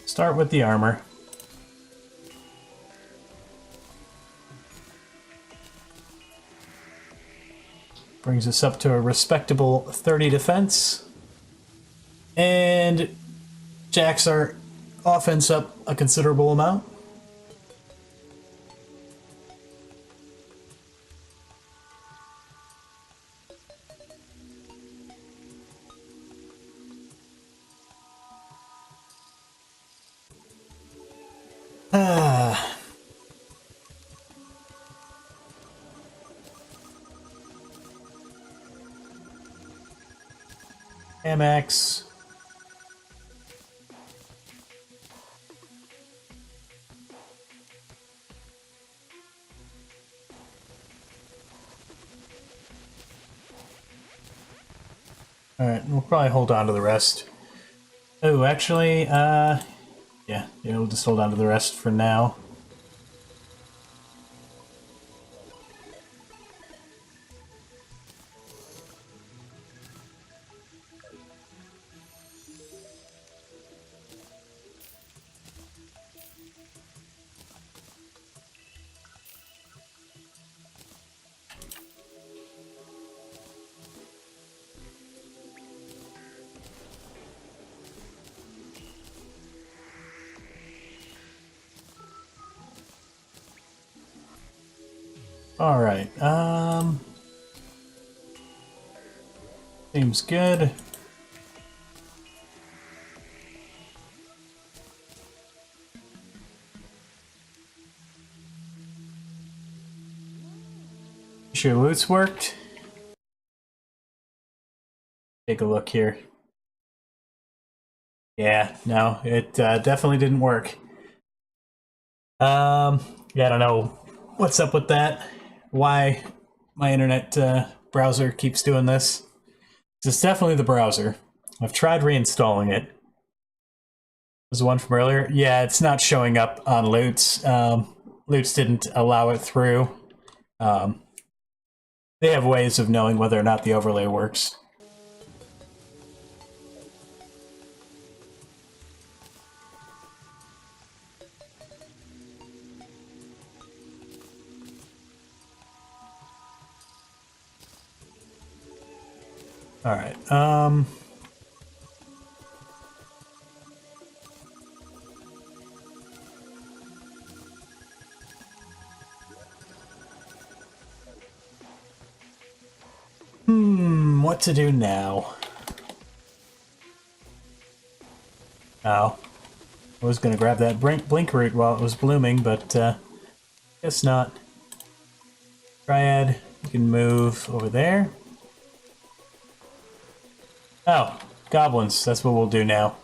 Start with the armor. Brings us up to a respectable 30 defense. And jacks our offense up a considerable amount. MX. Alright, we'll probably hold on to the rest. Oh, actually, yeah, we'll just hold on to the rest for now. Alright, seems good. Sure loot's worked. Take a look here. Yeah, no, it definitely didn't work. Yeah, I don't know what's up with that. Why my internet browser keeps doing this. It's definitely the browser. I've tried reinstalling it. Was the one from earlier? Yeah, it's not showing up on Loots. Loots didn't allow it through. They have ways of knowing whether or not the overlay works. Alright, what to do now? Oh. I was gonna grab that blink root while it was blooming, but guess not. Triad, you can move over there. Oh, goblins, that's what we'll do now.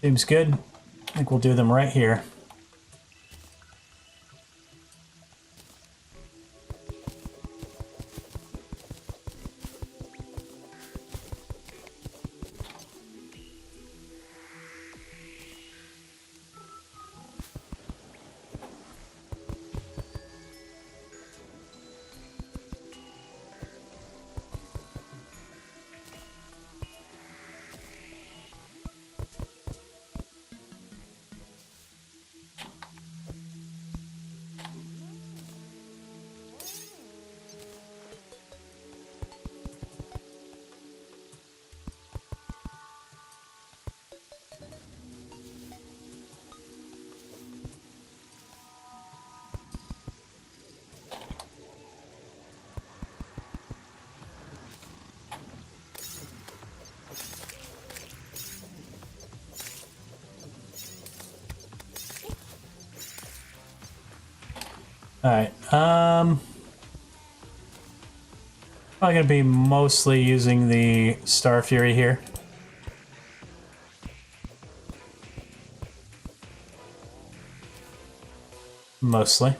Seems good. I think we'll do them right here. Alright, probably gonna be mostly using the Star Fury here. Mostly.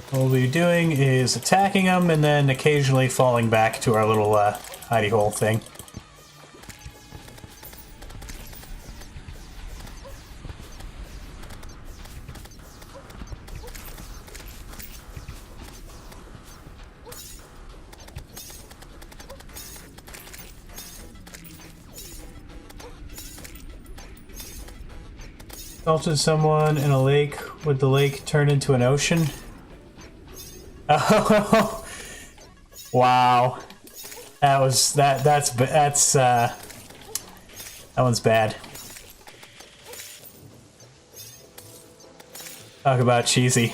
What we'll be doing is attacking them and then occasionally falling back to our little hidey hole thing. Assaulted someone in a lake. Would the lake turn into an ocean? Oh, wow. That's that one's bad. Talk about cheesy.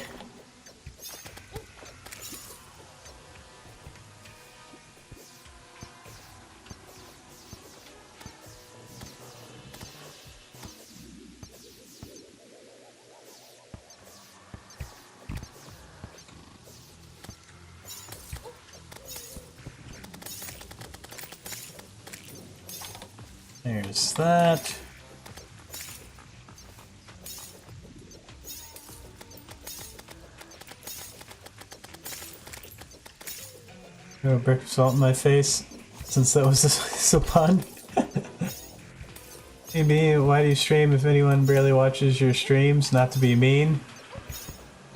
There's that. Throw a brick of salt in my face, since that was a pun. Maybe, why do you stream if anyone barely watches your streams? Not to be mean.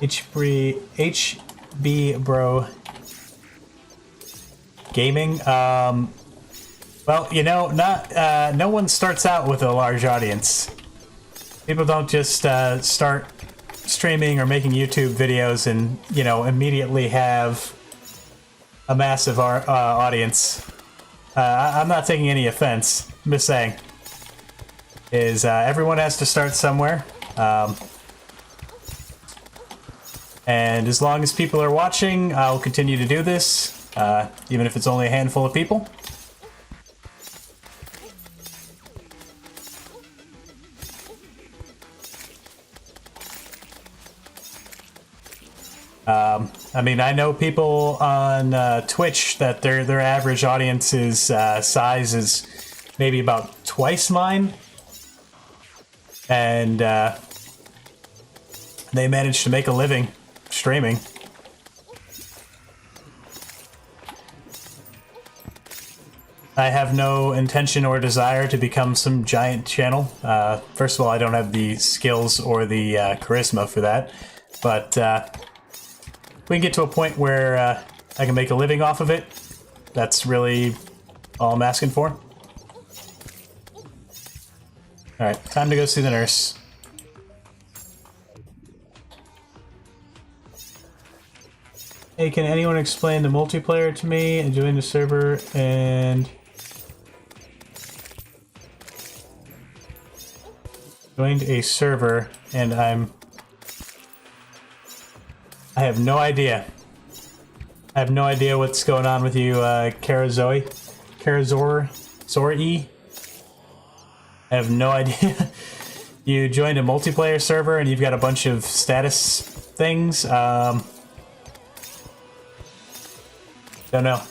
HB Bro Gaming. Well, you know, no one starts out with a large audience. People don't just start streaming or making YouTube videos and, you know, immediately have a massive audience. I'm not taking any offense. I'm just saying. Everyone has to start somewhere. And as long as people are watching, I'll continue to do this, even if it's only a handful of people. I mean, I know people on Twitch that their average audience's size is maybe about twice mine, and they manage to make a living streaming. I have no intention or desire to become some giant channel. First of all, I don't have the skills or the charisma for that, but we can get to a point where I can make a living off of it. That's really all I'm asking for. Alright, time to go see the nurse. Hey, can anyone explain the multiplayer to me and join the server and... Joined a server and I have no idea. I have no idea what's going on with you, Karazoi. Zori. I have no idea. You joined a multiplayer server and you've got a bunch of status things. Don't know.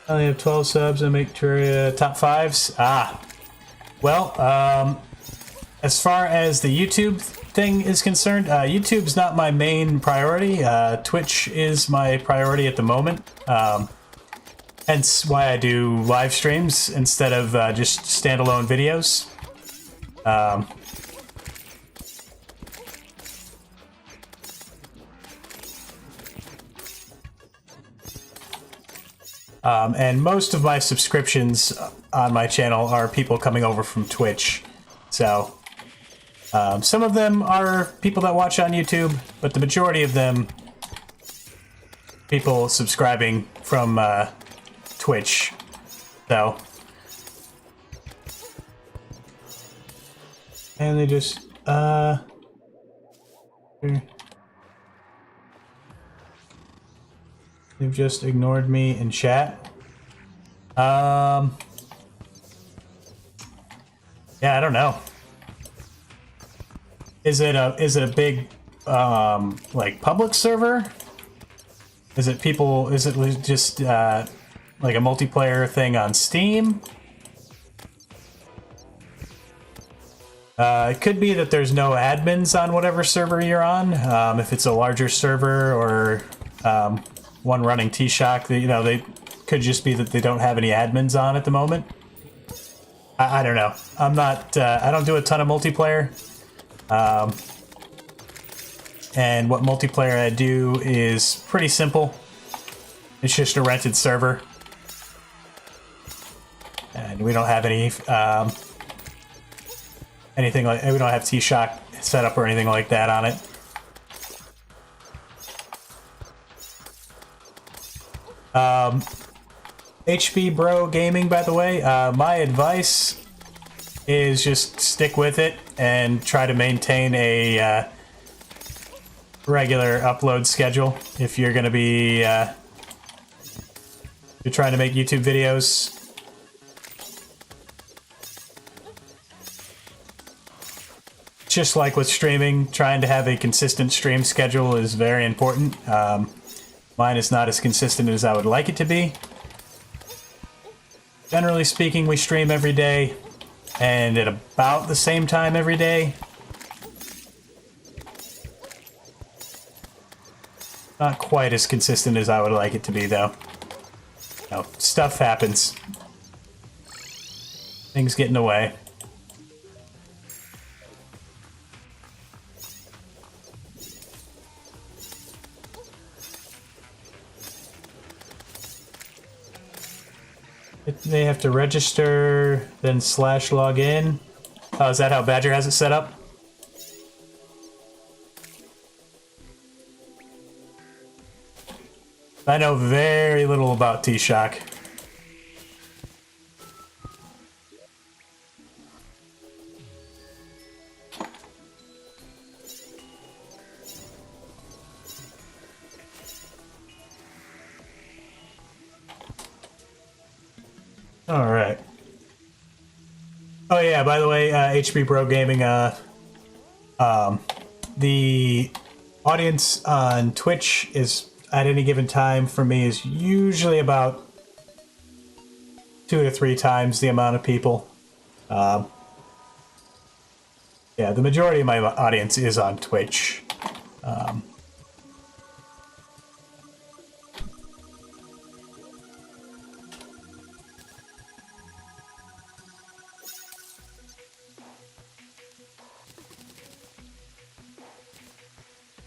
I only have 12 subs and make Terraria top 5s. Ah. Well, as far as the YouTube thing is concerned, YouTube's not my main priority. Twitch is my priority at the moment. Hence why I do live streams instead of just standalone videos. And most of my subscriptions on my channel are people coming over from Twitch. So, some of them are people that watch on YouTube, but the majority of them, people subscribing from Twitch. So, And they just, they've just ignored me in chat. Yeah, I don't know. Is it a big, like public server? Is it people, is it just, like a multiplayer thing on Steam? It could be that there's no admins on whatever server you're on. If it's a larger server or one running T-Shock, you know, they could just be that they don't have any admins on at the moment. I don't know. I'm not. I don't do a ton of multiplayer. And what multiplayer I do is pretty simple. It's just a rented server, and we don't have any. Anything like, we don't have T-Shock set up or anything like that on it. HB Bro Gaming, by the way, my advice is just stick with it and try to maintain a regular upload schedule if you're going to be you're trying to make YouTube videos. Just like with streaming, trying to have a consistent stream schedule is very important. Mine is not as consistent as I would like it to be. Generally speaking, we stream every day and at about the same time every day. Not quite as consistent as I would like it to be, though. You know, stuff happens. Things get in the way. They have to register, then /login. Oh, is that how Badger has it set up? I know very little about T-Shock. All right. Oh yeah, by the way, HB Bro Gaming, the audience on Twitch is, at any given time for me, is usually about 2 to 3 times the amount of people. Yeah, the majority of my audience is on Twitch.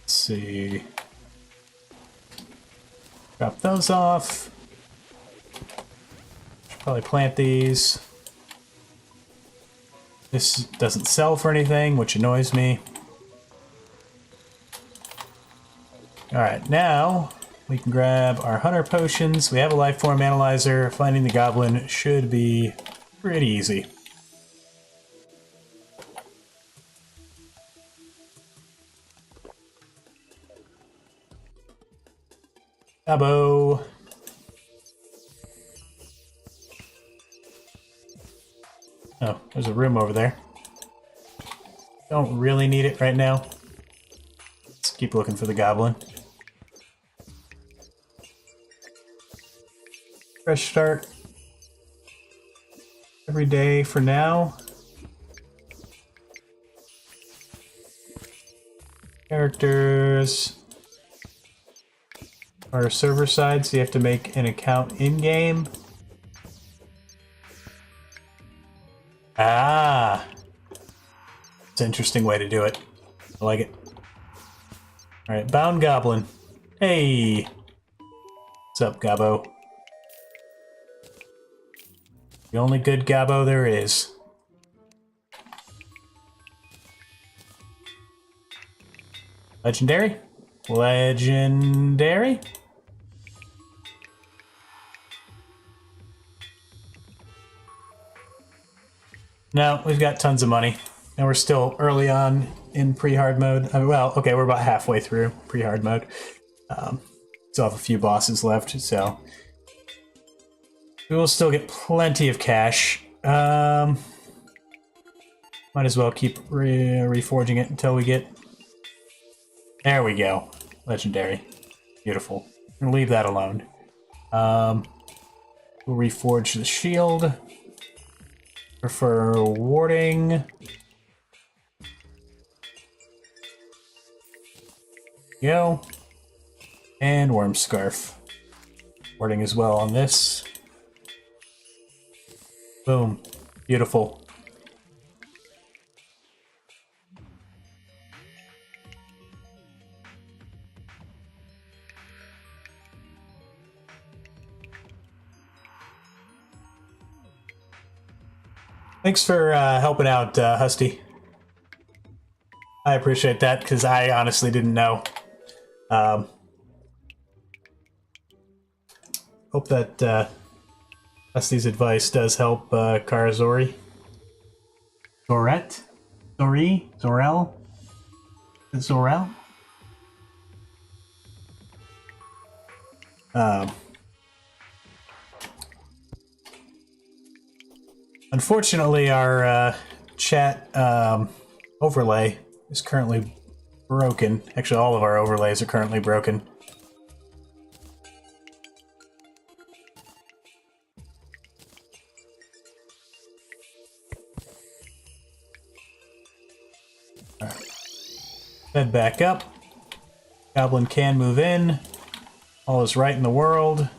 Let's see. Drop those off. Should probably plant these. This doesn't sell for anything, which annoys me. Alright, now we can grab our hunter potions. We have a life form analyzer. Finding the goblin should be pretty easy. Gabo. Oh, there's a room over there. Don't really need it right now. Let's keep looking for the goblin. Fresh start. Every day for now. Characters. Our server side, so you have to make an account in-game. Ah! It's an interesting way to do it. I like it. Alright, Bound Goblin. Hey! What's up, Gabo? The only good Gabo there is. Legendary? Legendary? No, we've got tons of money. And we're still early on in pre-hard mode. Well, okay, we're about halfway through pre-hard mode. Still have a few bosses left, so we will still get plenty of cash. Might as well keep reforging it until we get... There we go. Legendary. Beautiful. I'm gonna leave that alone. We'll reforge the shield. Prefer warding. Go. And worm scarf. Warding as well on this. Boom. Beautiful. Thanks for helping out, Husty. I appreciate that, because I honestly didn't know. Hope that Husty's advice does help Karazori. Zorette? Zori? Zorel? Zorel? Unfortunately, our chat overlay is currently broken. Actually, all of our overlays are currently broken. All right. Head back up. Goblin can move in. All is right in the world.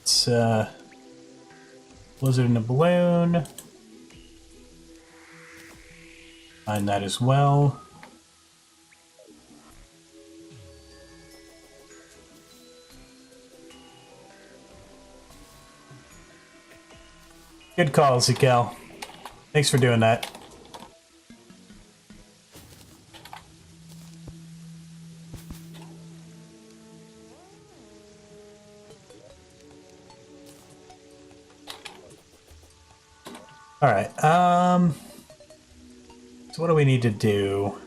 It's Blizzard in a balloon. Find that as well. Good call, Ezekiel. Thanks for doing that. Alright, so what do we need to do?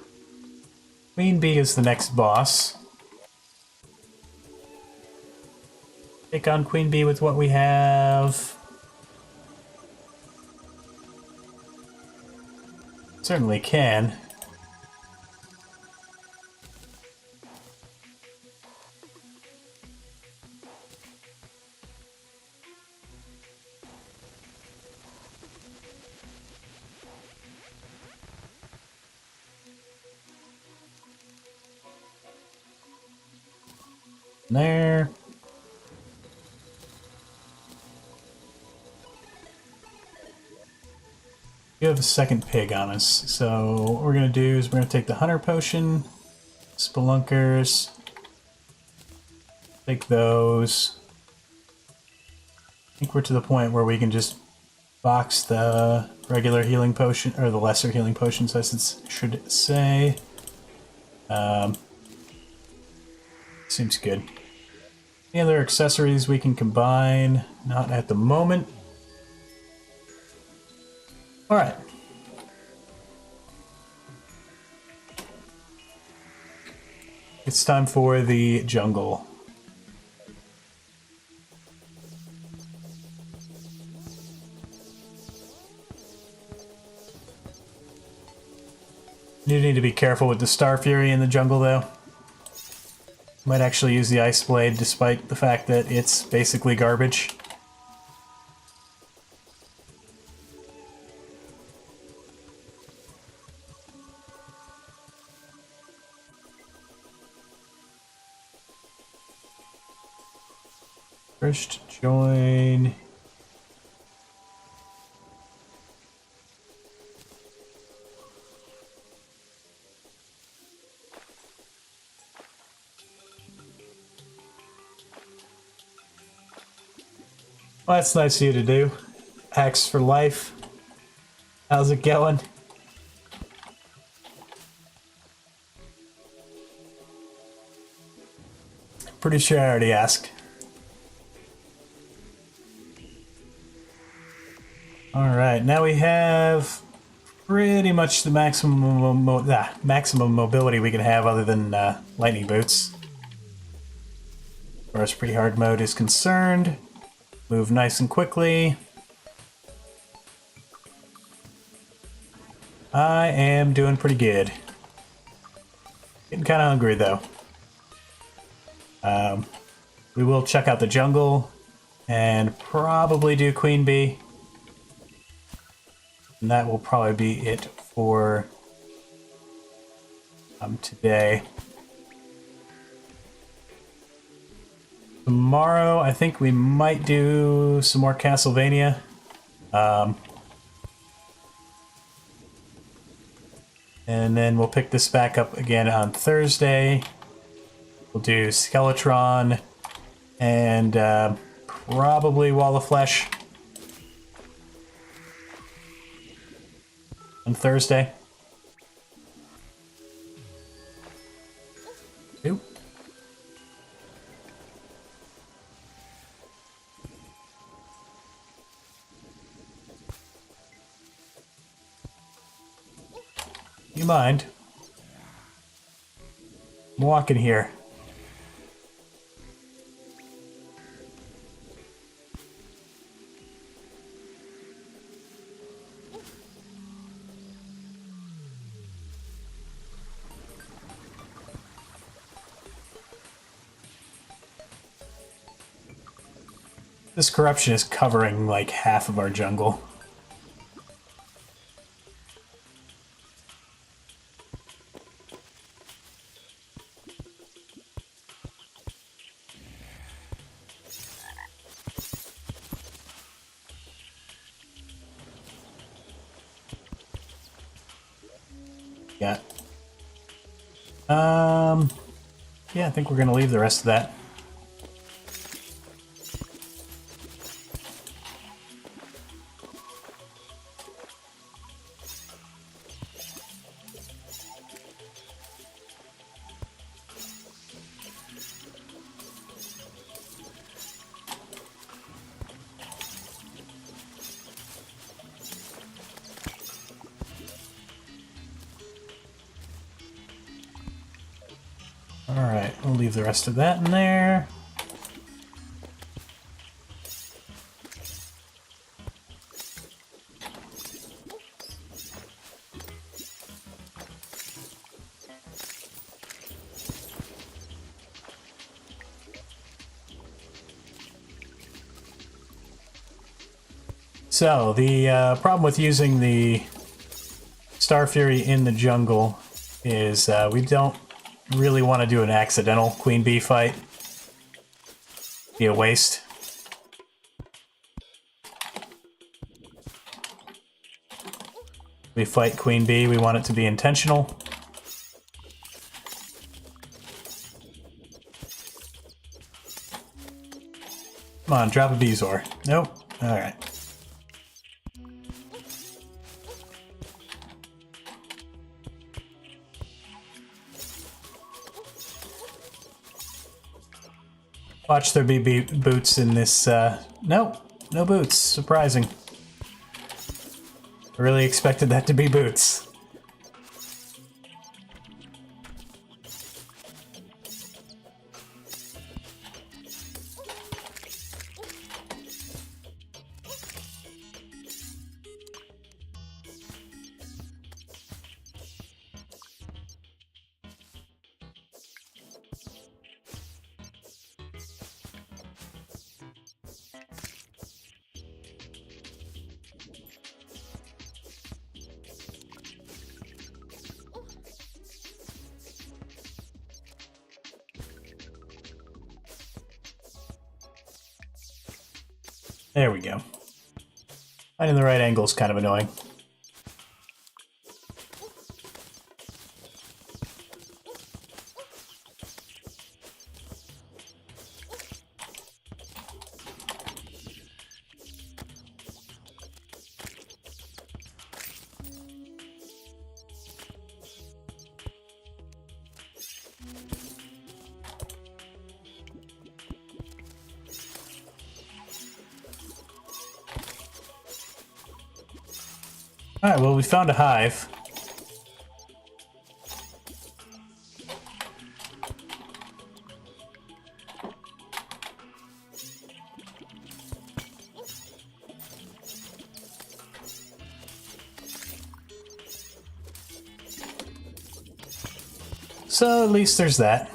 Queen Bee is the next boss. Take on Queen Bee with what we have. Certainly can. There. We have a second pig on us, so what we're gonna do is we're gonna take the hunter potion, spelunkers, take those. I think we're to the point where we can just box the regular healing potion, or the lesser healing potions, I should say. Seems good. Any other accessories we can combine? Not at the moment. Alright. It's time for the jungle. You need to be careful with the Star Fury in the jungle, though. Might actually use the Ice Blade, despite the fact that it's basically garbage. First join. Well, that's nice of you to do. Hacks for life. How's it going? Pretty sure I already asked. Alright, now we have pretty much the maximum mobility we can have other than lightning boots. As far as pretty hard mode is concerned. Move nice and quickly. I am doing pretty good. Getting kind of hungry though. We will check out the jungle and probably do Queen Bee. And that will probably be it for today. Tomorrow, I think we might do some more Castlevania. And then we'll pick this back up again on Thursday. We'll do Skeletron and probably Wall of Flesh on Thursday. Oop. You mind? I'm walking here. This corruption is covering like half of our jungle. Yeah. Yeah, I think we're gonna leave the rest of that. Alright, we'll leave the rest of that in there. So, the problem with using the Star Fury in the jungle is we don't really want to do an accidental Queen Bee fight. Be a waste. We fight Queen Bee, we want it to be intentional. Come on, drop a Bezoar. Nope. Alright. Watch there be boots in this, nope, no boots. Surprising. I really expected that to be boots. There we go. Finding the right angle is kind of annoying. Alright, well, we found a hive. So at least there's that.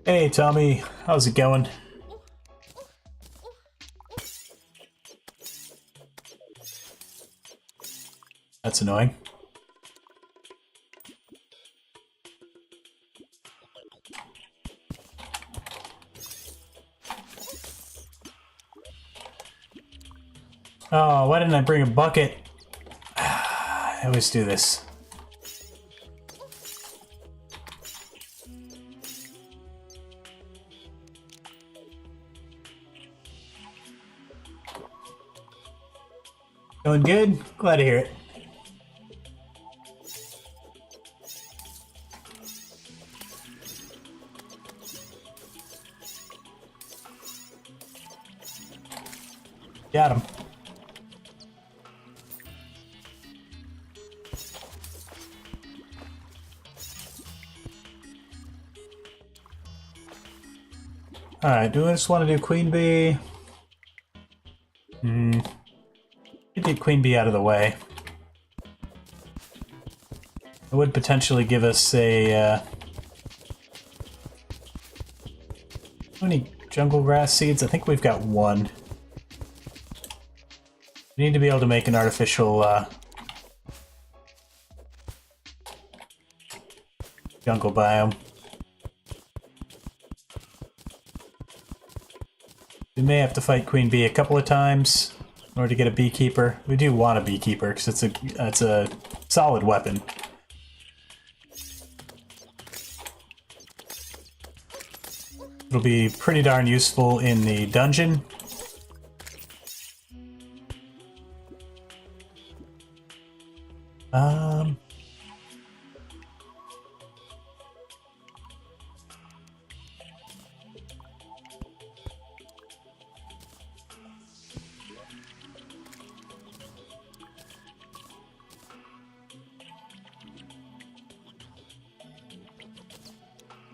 Hey Tommy, how's it going? That's annoying. Oh, why didn't I bring a bucket? I always do this. Going good? Glad to hear it. Got him. Alright, do I just want to do Queen Bee? Get Queen Bee out of the way. It would potentially give us a, how many jungle grass seeds? I think we've got one. We need to be able to make an artificial, jungle biome. We may have to fight Queen Bee a couple of times in order to get a beekeeper. We do want a beekeeper because it's a solid weapon. It'll be pretty darn useful in the dungeon.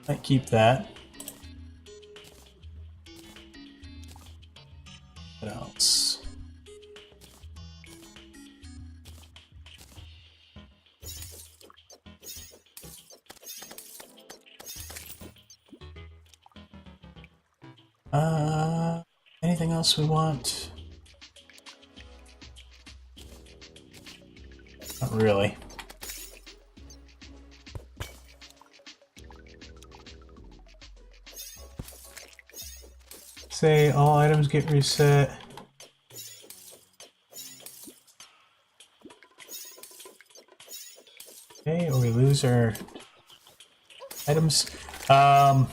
Might keep that. What else? Anything else we want? Not really. Say all items get reset. Okay, or we lose our items. I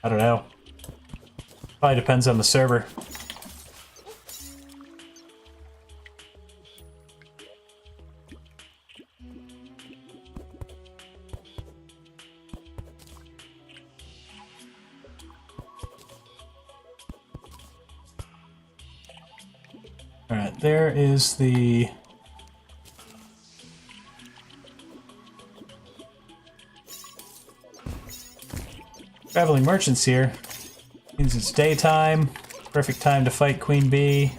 don't know. Probably depends on the server. Alright, there is the... Traveling merchants here. Means it's daytime. Perfect time to fight Queen Bee.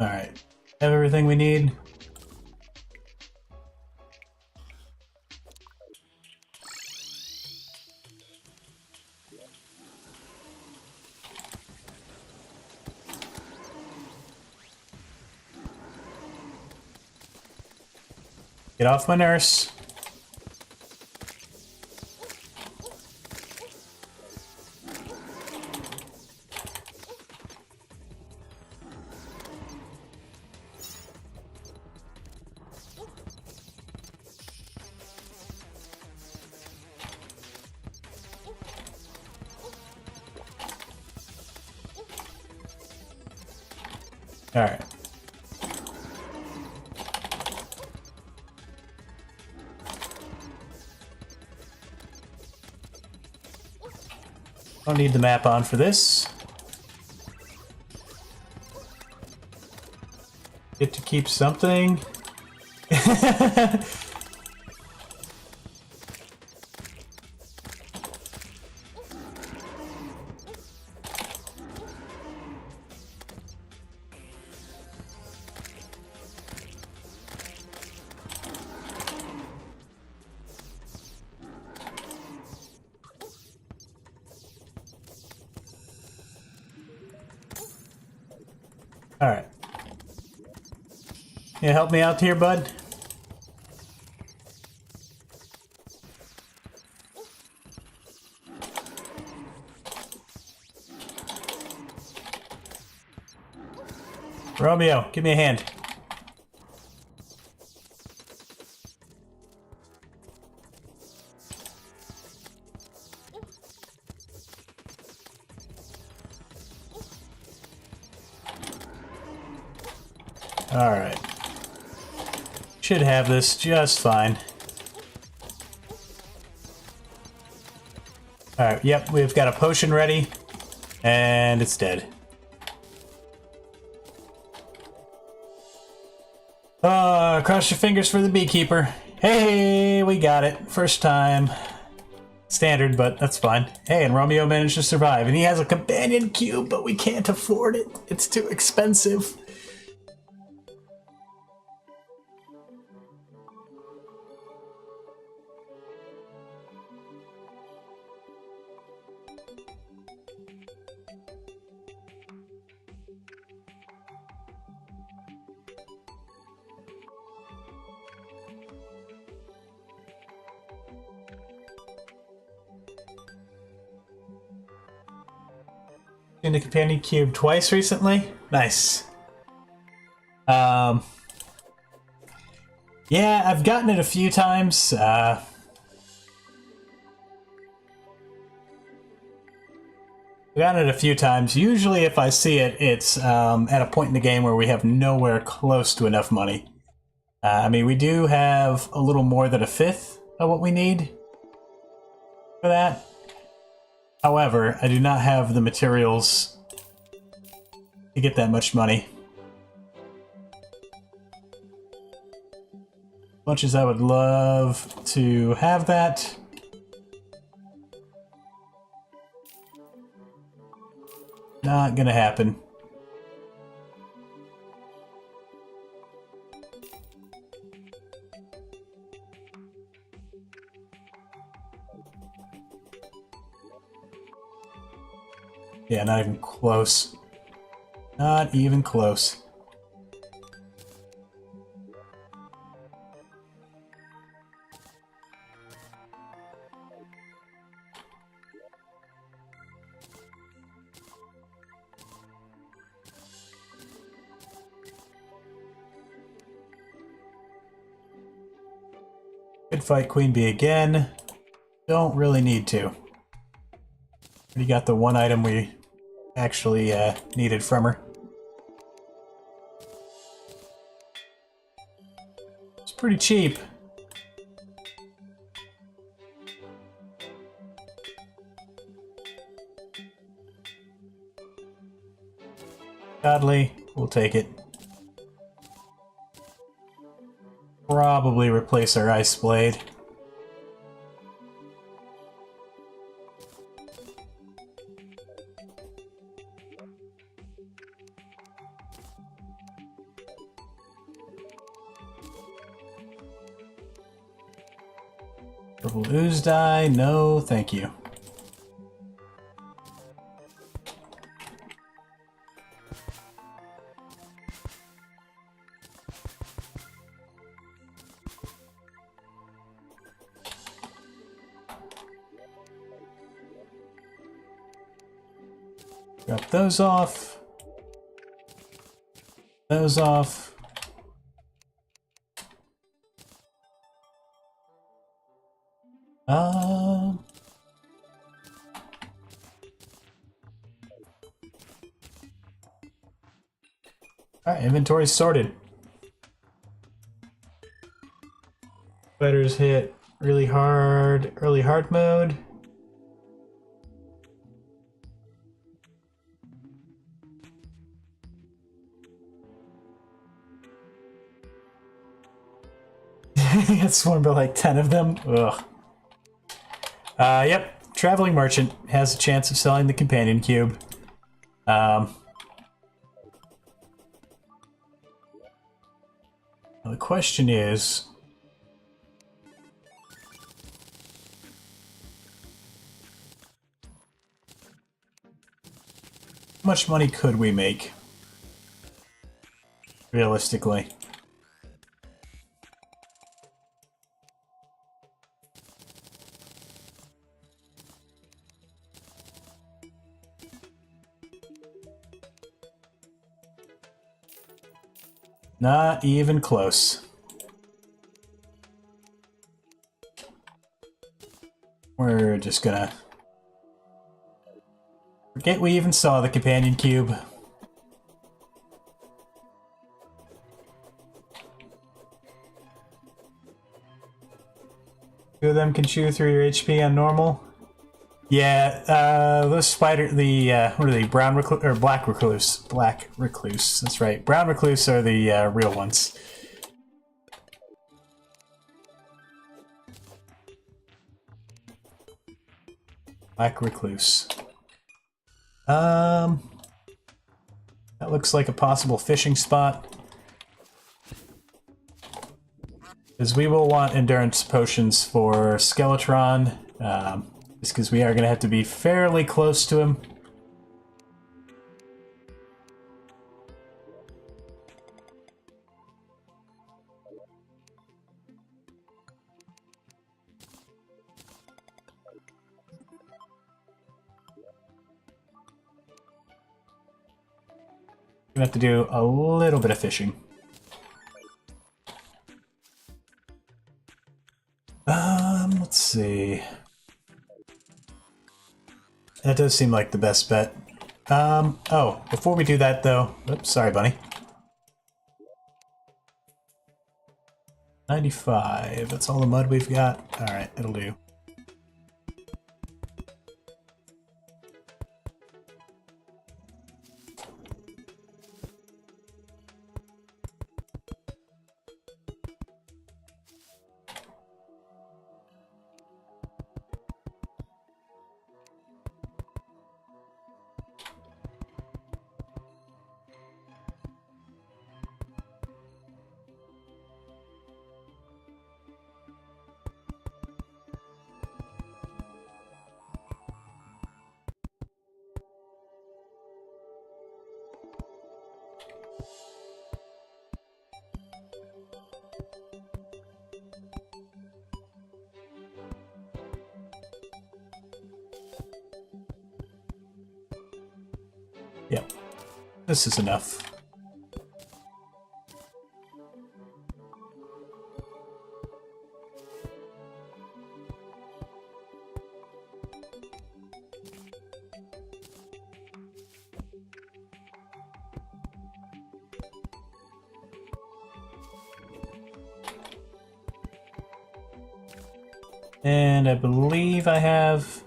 Alright. Have everything we need? Get off my nurse. All right. Don't need the map on for this. Get to keep something. All right. You help me out here, bud? Romeo, give me a hand. All right. Should have this just fine. All right, yep, we've got a potion ready, and it's dead. Cross your fingers for the beekeeper. Hey, we got it. First time. Standard, but that's fine. Hey, and Romeo managed to survive, and he has a companion cube, but we can't afford it. It's too expensive. In the companion cube twice recently. Nice. Yeah, I've gotten it a few times. I've gotten it a few times. Usually if I see it, it's at a point in the game where we have nowhere close to enough money. I mean, we do have a little more than a fifth of what we need for that. However, I do not have the materials to get that much money. As much as I would love to have that. Not gonna happen. Yeah, not even close. Not even close. Could fight Queen Bee again. Don't really need to. Already got the one item we actually needed from her. It's pretty cheap. Godly, we'll take it. Probably replace our ice blade. Purple ooze dye, no thank you. Drop those off. Those off. Alright, inventory sorted. Spiders hit really hard, early hard mode. It's swarmed by like 10 of them. Ugh. Yep. Traveling merchant has a chance of selling the companion cube. The question is, how much money could we make? Realistically. Not even close. We're just gonna forget we even saw the companion cube. Two of them can chew through your HP on normal. Yeah, the spider, what are they, brown recluse, or black recluse? Black recluse, that's right. Brown recluse are the real ones. Black recluse. That looks like a possible fishing spot. Because we will want endurance potions for Skeletron. Just because we are going to have to be fairly close to him. Gonna have to do a little bit of fishing. Let's see. That does seem like the best bet. Oh, before we do that though, oops, sorry, bunny. 95, that's all the mud we've got. Alright, it'll do. Yep, this is enough. And I believe I have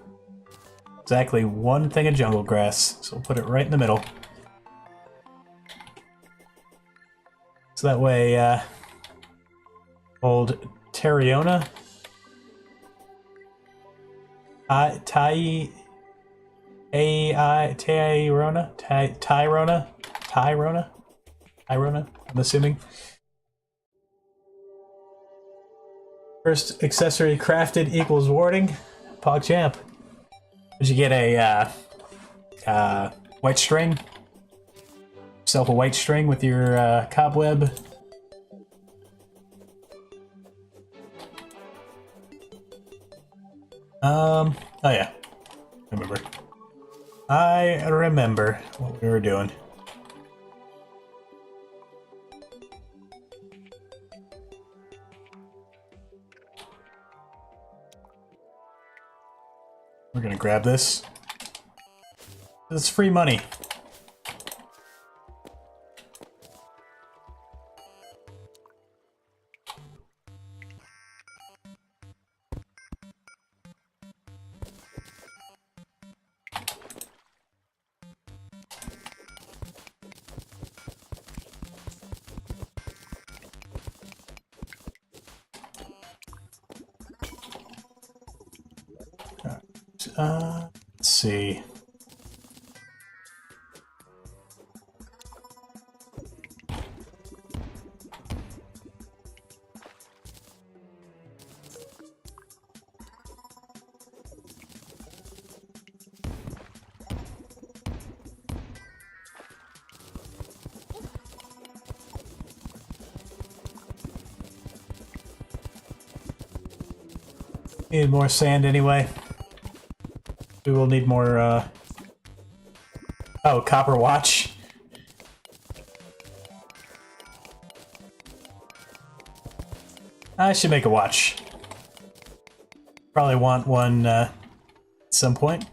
exactly one thing of jungle grass, so we'll put it right in the middle. So that way, old Terraria, Tyrona, I'm assuming. First accessory crafted equals warding. PogChamp. Did you get a white string? Yourself a white string with your cobweb. Oh yeah, I remember. I remember what we were doing. We're gonna grab this. It's free money. Let's see. Need more sand anyway. We will need more, oh, copper watch. I should make a watch. Probably want one, at some point.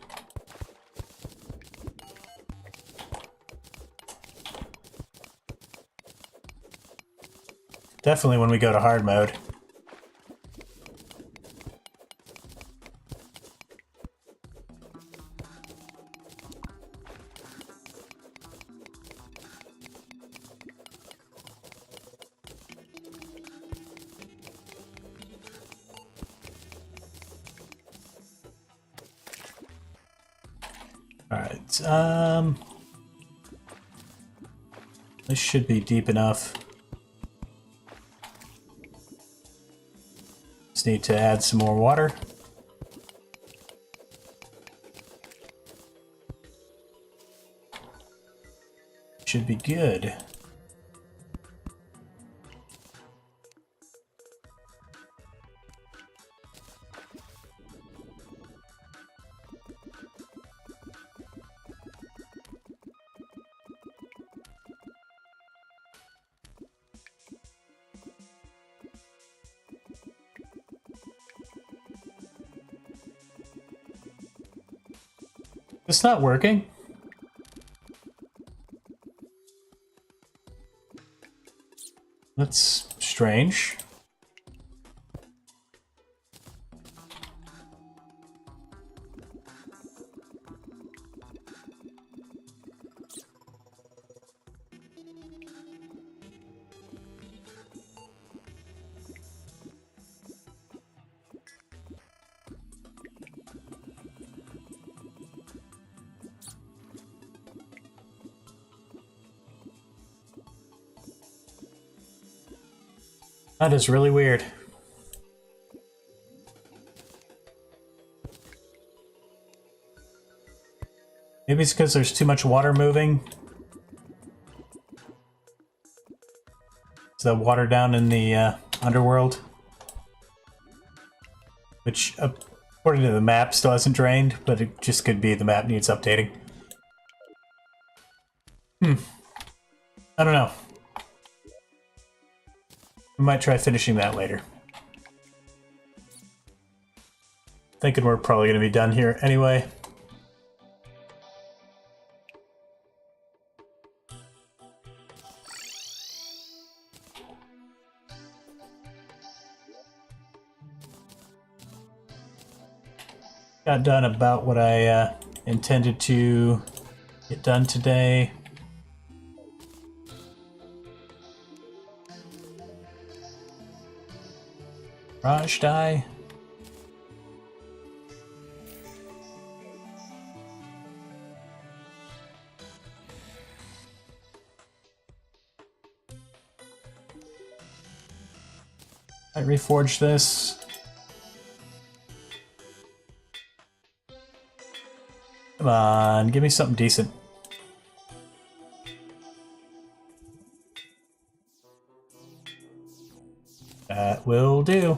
Definitely when we go to hard mode. Alright, this should be deep enough. Just need to add some more water. Should be good. It's not working. That's strange. That is really weird. Maybe it's because there's too much water moving. It's the water down in the underworld. Which, according to the map, still hasn't drained, but it just could be the map needs updating. I don't know. We might try finishing that later. Thinking we're probably going to be done here anyway. Got done about what I intended to get done today. Raj die. I reforged this. Come on, give me something decent. That will do.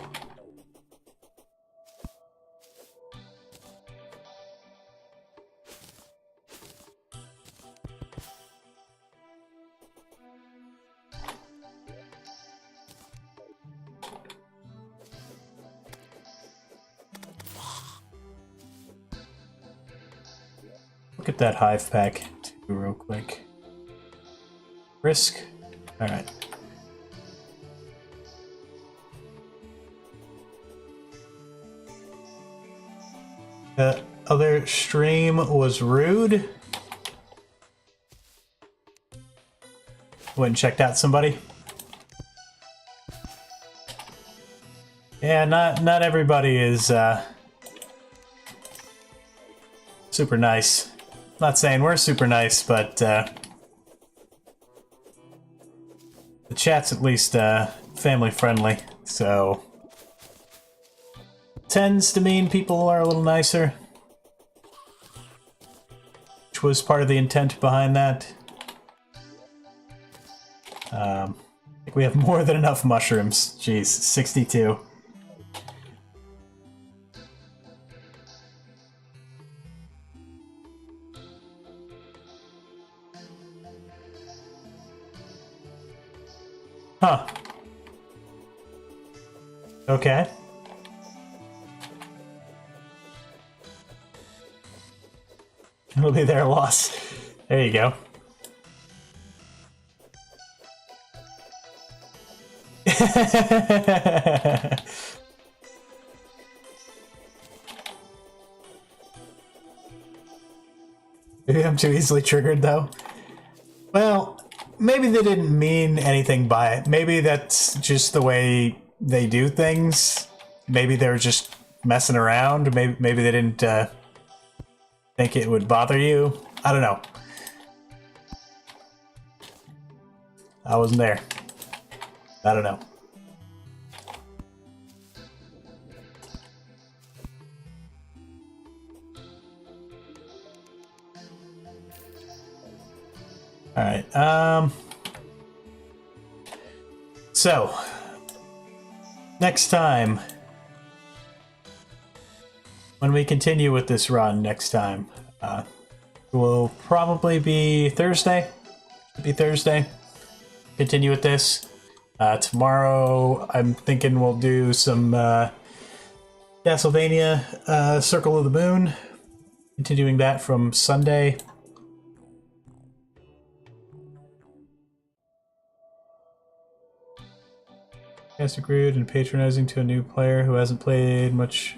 look at that hive pack too real quick. Risk. All right. Other stream was rude. Went and checked out somebody. Yeah, not everybody is super nice. Not saying we're super nice, but the chat's at least family friendly, so tends to mean people are a little nicer, which was part of the intent behind that. I think we have more than enough mushrooms. Jeez, 62. Huh. Okay. It'll be their loss. There you go. Maybe I'm too easily triggered, though. Well, maybe they didn't mean anything by it. Maybe that's just the way they do things. Maybe they were just messing around. Maybe they didn't think it would bother you. I don't know. I wasn't there. I don't know. All right. So next time, when we continue with this run next time, will probably be Thursday. Continue with this. Tomorrow, I'm thinking we'll do some Castlevania Circle of the Moon. Continuing that from Sunday. Cast rude and patronizing to a new player who hasn't played much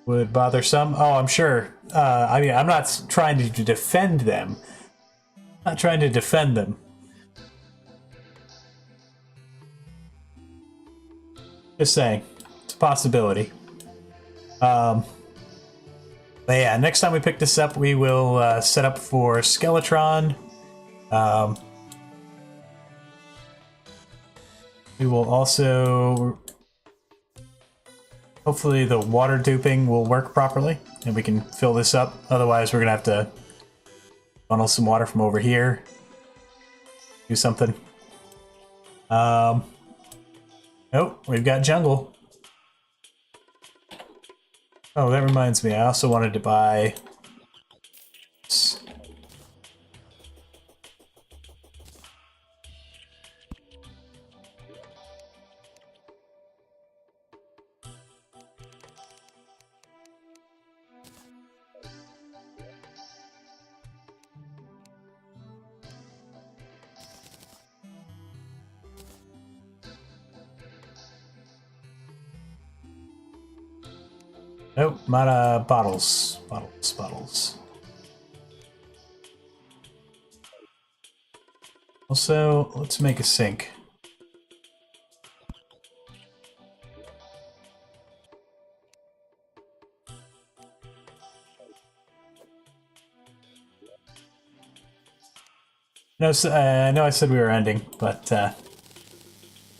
would bother some. Oh, I'm sure. I mean, I'm not trying to defend them. Not trying to defend them. Just saying. It's a possibility. But yeah, next time we pick this up, we will set up for Skeletron. We will also... Hopefully the water duping will work properly, and we can fill this up. Otherwise, we're going to have to funnel some water from over here. Do something. Oh, we've got jungle. Oh, that reminds me. I also wanted to buy... Nope, not bottles. Bottles. Also, let's make a sink. No, I know I said we were ending, but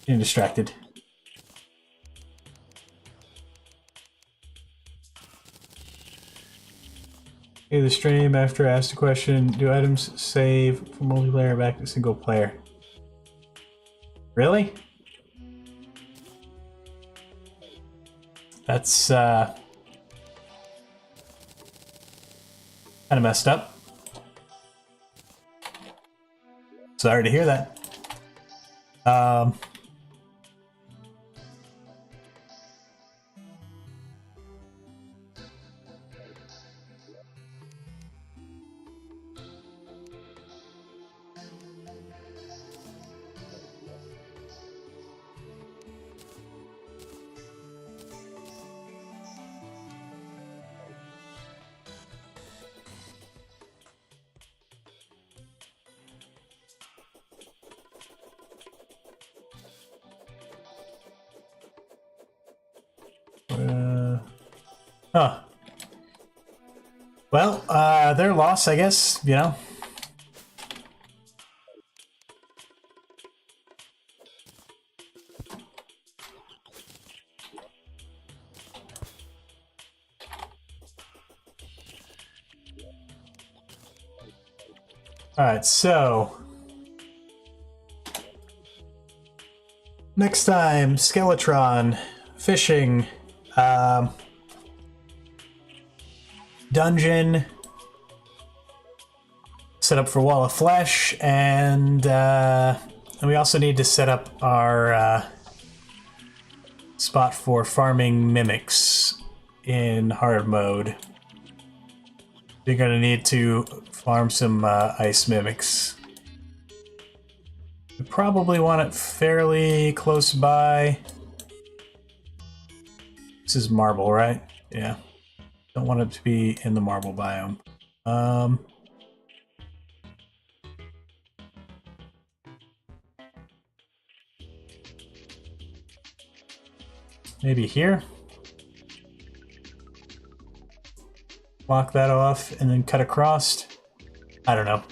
getting distracted. The stream after I asked a question, do items save from multiplayer back to single player? Really? That's kind of messed up. Sorry to hear that. Huh. Well, their loss, I guess, you know. Alright, so... next time, Skeletron, fishing, dungeon, set up for Wall of Flesh, and we also need to set up our spot for farming mimics in hard mode. You're gonna need to farm some ice mimics. We probably want it fairly close by. This is marble, right? Yeah. Don't want it to be in the marble biome. Maybe here? Block that off and then cut across. I don't know.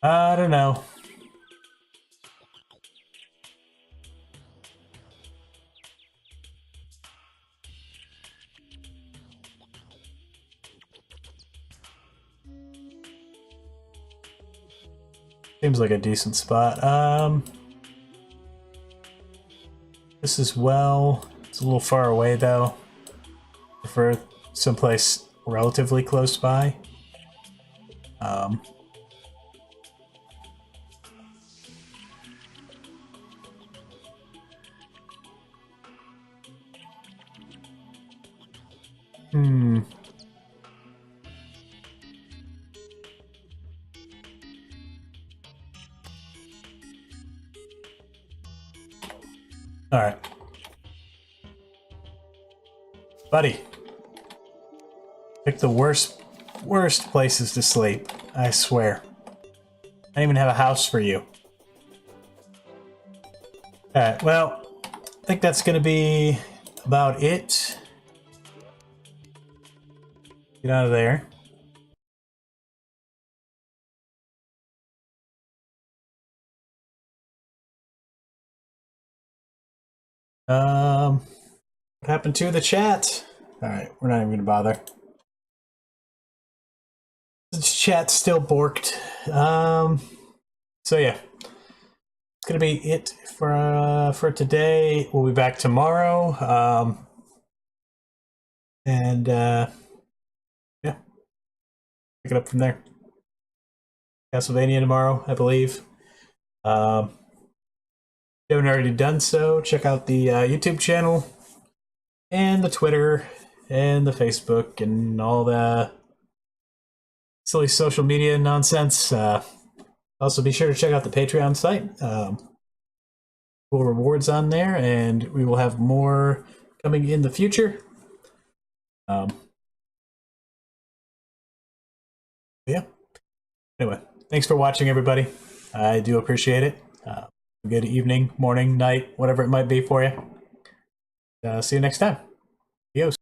I don't know. Seems like a decent spot. This as well. It's a little far away though. Prefer someplace relatively close by. Alright. Buddy. Pick the worst places to sleep. I swear. I don't even have a house for you. Alright, well, I think that's gonna be about it. Get out of there. What happened to the chat? Alright, we're not even gonna bother. The chat's still borked. So yeah. It's gonna be it for today. We'll be back tomorrow. Yeah. Pick it up from there. Castlevania tomorrow, I believe. If you haven't already done so, check out the YouTube channel and the Twitter and the Facebook and all the silly social media nonsense. Also, be sure to check out the Patreon site. Cool rewards on there, and we will have more coming in the future. Yeah. Anyway, thanks for watching, everybody. I do appreciate it. Good evening, morning, night, whatever it might be for you. See you next time. Adios.